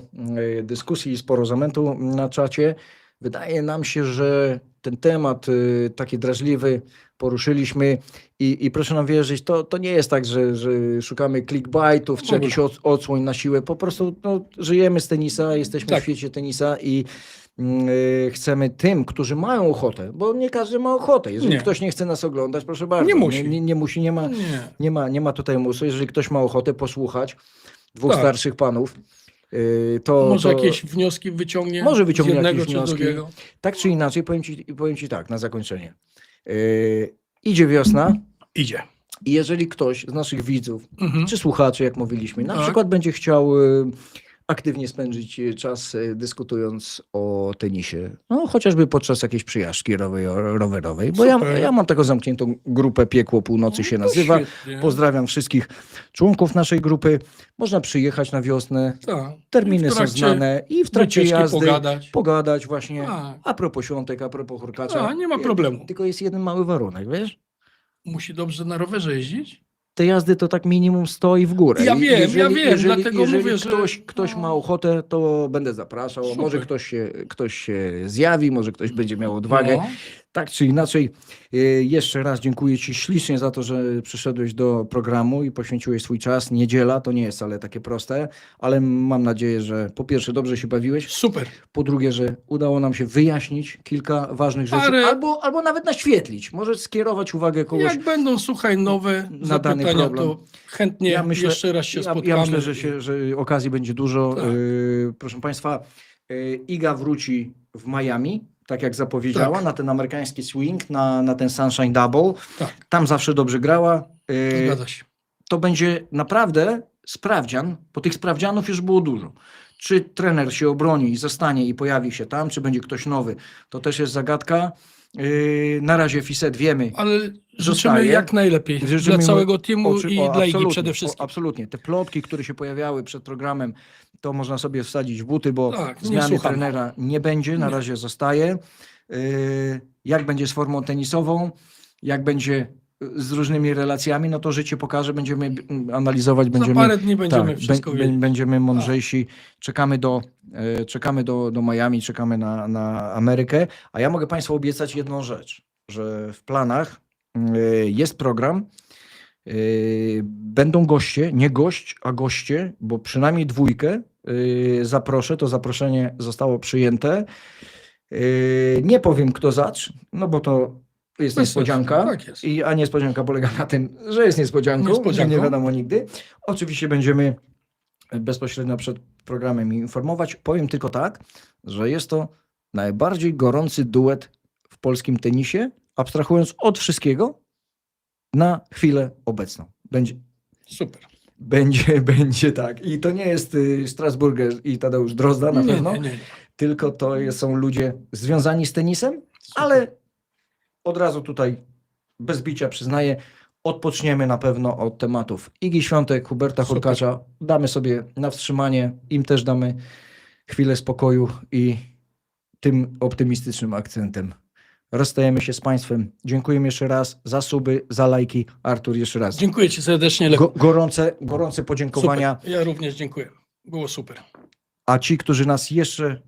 C: dyskusji i sporo zamętu na czacie. Wydaje nam się, że ten temat taki drażliwy poruszyliśmy i proszę nam wierzyć, to nie jest tak, że szukamy clickbaitów czy jakichś odsłoń na siłę. Po prostu żyjemy z tenisa, jesteśmy
B: Tak.
C: w świecie tenisa i chcemy tym, którzy mają ochotę, bo nie każdy ma ochotę. Jeżeli
B: Nie.
C: ktoś nie chce nas oglądać, proszę bardzo.
B: Nie musi.
C: Nie musi, nie ma tutaj musu. Jeżeli ktoś ma ochotę posłuchać dwóch
B: Tak.
C: starszych panów, to...
B: Może
C: to,
B: jakieś wnioski wyciągnie
C: Może wyciągnie
B: z jednego
C: jakieś
B: czy
C: wnioski.
B: drugiego.
C: Tak czy inaczej, powiem ci tak, na zakończenie. Idzie wiosna
B: Idzie.
C: i jeżeli ktoś z naszych widzów,
B: Mhm.
C: czy słuchaczy, jak mówiliśmy, na
B: Tak.
C: przykład będzie chciał aktywnie spędzić czas dyskutując o tenisie, no chociażby podczas jakiejś przyjażdżki rowerowej, bo
B: Super.
C: ja mam taką zamkniętą grupę Piekło Północy się
B: No
C: nazywa.
B: świetnie.
C: Pozdrawiam wszystkich członków naszej grupy. Można przyjechać na wiosnę,
B: Tak.
C: terminy
B: I w
C: są
B: trakcie
C: znane i w trakcie
B: wycieczki
C: jazdy
B: pogadać.
C: właśnie.
B: Tak.
C: A propos świątek, a propos hurkacza.
B: A, nie ma problemu.
C: Tylko jest jeden mały warunek, wiesz?
B: Musi dobrze na rowerze jeździć?
C: Te jazdy to tak minimum stoi w górę.
B: Ja
C: I
B: wiem, dlatego
C: jeżeli
B: mówię, że-
C: ktoś ma ochotę, to będę zapraszał.
B: Super.
C: Może ktoś się zjawi, może ktoś będzie miał odwagę.
B: No.
C: Tak czy inaczej, jeszcze raz dziękuję Ci ślicznie za to, że przyszedłeś do programu i poświęciłeś swój czas. Niedziela to nie jest wcale takie proste, ale mam nadzieję, że po pierwsze dobrze się bawiłeś,
B: Super.
C: po drugie, że udało nam się wyjaśnić kilka ważnych rzeczy,
B: Ale-
C: albo nawet naświetlić. Może skierować uwagę kogoś.
B: Jak będą, słuchaj, nowe
C: Na dany
B: zapytania,
C: problem.
B: to chętnie jeszcze raz się spotkamy.
C: Ja myślę, że okazji będzie dużo.
B: Tak.
C: Proszę Państwa, Iga wróci w Miami, tak jak zapowiedziała,
B: Tak.
C: na ten amerykański swing, na ten Sunshine Double.
B: Tak,
C: Tam zawsze dobrze grała.
B: zgadza się.
C: To będzie naprawdę sprawdzian, bo tych sprawdzianów już było dużo. Czy trener się obroni i zostanie i pojawi się tam, czy będzie ktoś nowy, to też jest zagadka. Na razie Fiset wiemy.
B: Ale życzymy
C: Zostaje.
B: jak najlepiej
C: Życzymy
B: dla całego teamu
C: Oczy-
B: i
C: o,
B: dla Igi
C: absolutnie,
B: przede wszystkim.
C: Absolutnie. Te plotki, które się pojawiały przed programem, to można sobie wsadzić w buty, bo
B: Tak, nie
C: zmiany
B: słucham.
C: trenera nie będzie, na
B: Nie.
C: razie zostaje. Jak będzie z formą tenisową, jak będzie z różnymi relacjami, no to życie pokaże, będziemy analizować,
B: Za
C: będziemy,
B: parę dni będziemy
C: tak,
B: wszystko wiedzieć.
C: będziemy mądrzejsi. Czekamy do Miami, czekamy na Amerykę, a ja mogę Państwu obiecać jedną rzecz.
A: że w planach jest program. Będą goście, nie gość, a goście, bo przynajmniej 2 zaproszę. To zaproszenie zostało przyjęte. Nie powiem, kto zacz, no bo to jest
B: Bez
A: niespodzianka.
B: sensu, tak jest.
A: A niespodzianka polega na tym, że jest niespodzianką. Nie wiadomo nigdy. Oczywiście będziemy bezpośrednio przed programem informować. Powiem tylko tak, że jest to najbardziej gorący duet w polskim tenisie, abstrahując od wszystkiego, na chwilę obecną.
B: Super.
A: Będzie tak. I to nie jest Strasburger i Tadeusz Drozda na pewno,
B: Nie.
A: tylko to są ludzie związani z tenisem, ale od razu tutaj bez bicia przyznaję, odpoczniemy na pewno od tematów Igi Świątek, Huberta
B: Super.
A: Hurkacza. Damy sobie na wstrzymanie, im też damy chwilę spokoju i tym optymistycznym akcentem rozstajemy się z Państwem. Dziękujemy jeszcze raz za suby, za lajki. Artur, jeszcze raz.
B: Dziękuję Ci serdecznie, Lechu.
A: Gorące podziękowania.
B: Super. Ja również dziękuję. Było super.
A: A ci, którzy nas jeszcze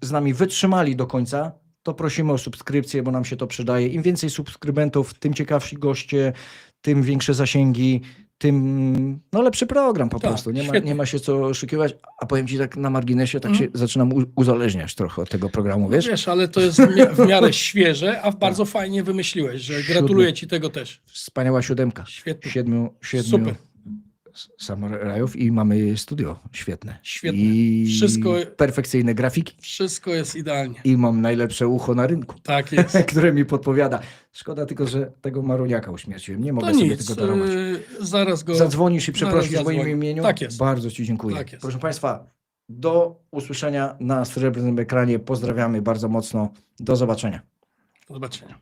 A: z nami wytrzymali do końca, to prosimy o subskrypcję, bo nam się to przydaje. Im więcej subskrybentów, tym ciekawsi goście, tym większe zasięgi, tym lepszy program po
B: Tak,
A: prostu.
B: świetnie.
A: Nie ma się co oszukiwać. A powiem Ci tak na marginesie, tak się zaczynam uzależniać trochę od tego programu, wiesz?
B: Wiesz, ale to jest w miarę świeże, a bardzo fajnie wymyśliłeś, że gratuluję Ci tego też.
A: Wspaniała 7.
B: Świetnie.
A: 7
B: Super.
A: samurajów i mamy studio świetne.
B: Świetne.
A: I
B: Wszystko-
A: perfekcyjne grafiki.
B: Wszystko jest idealnie.
A: I mam najlepsze ucho na rynku,
B: Tak jest.
A: które mi podpowiada. Szkoda tylko, że tego Maruniaka uśmierciłem. Nie mogę
B: To
A: sobie
B: nic.
A: tego darować.
B: Zaraz go...
A: Zadzwonisz i przeprosisz w moim
B: zadzwonię.
A: imieniu?
B: Tak jest.
A: Bardzo Ci dziękuję.
B: Tak jest.
A: Proszę Państwa, do usłyszenia na srebrnym ekranie. Pozdrawiamy bardzo mocno. Do zobaczenia.
B: Do zobaczenia.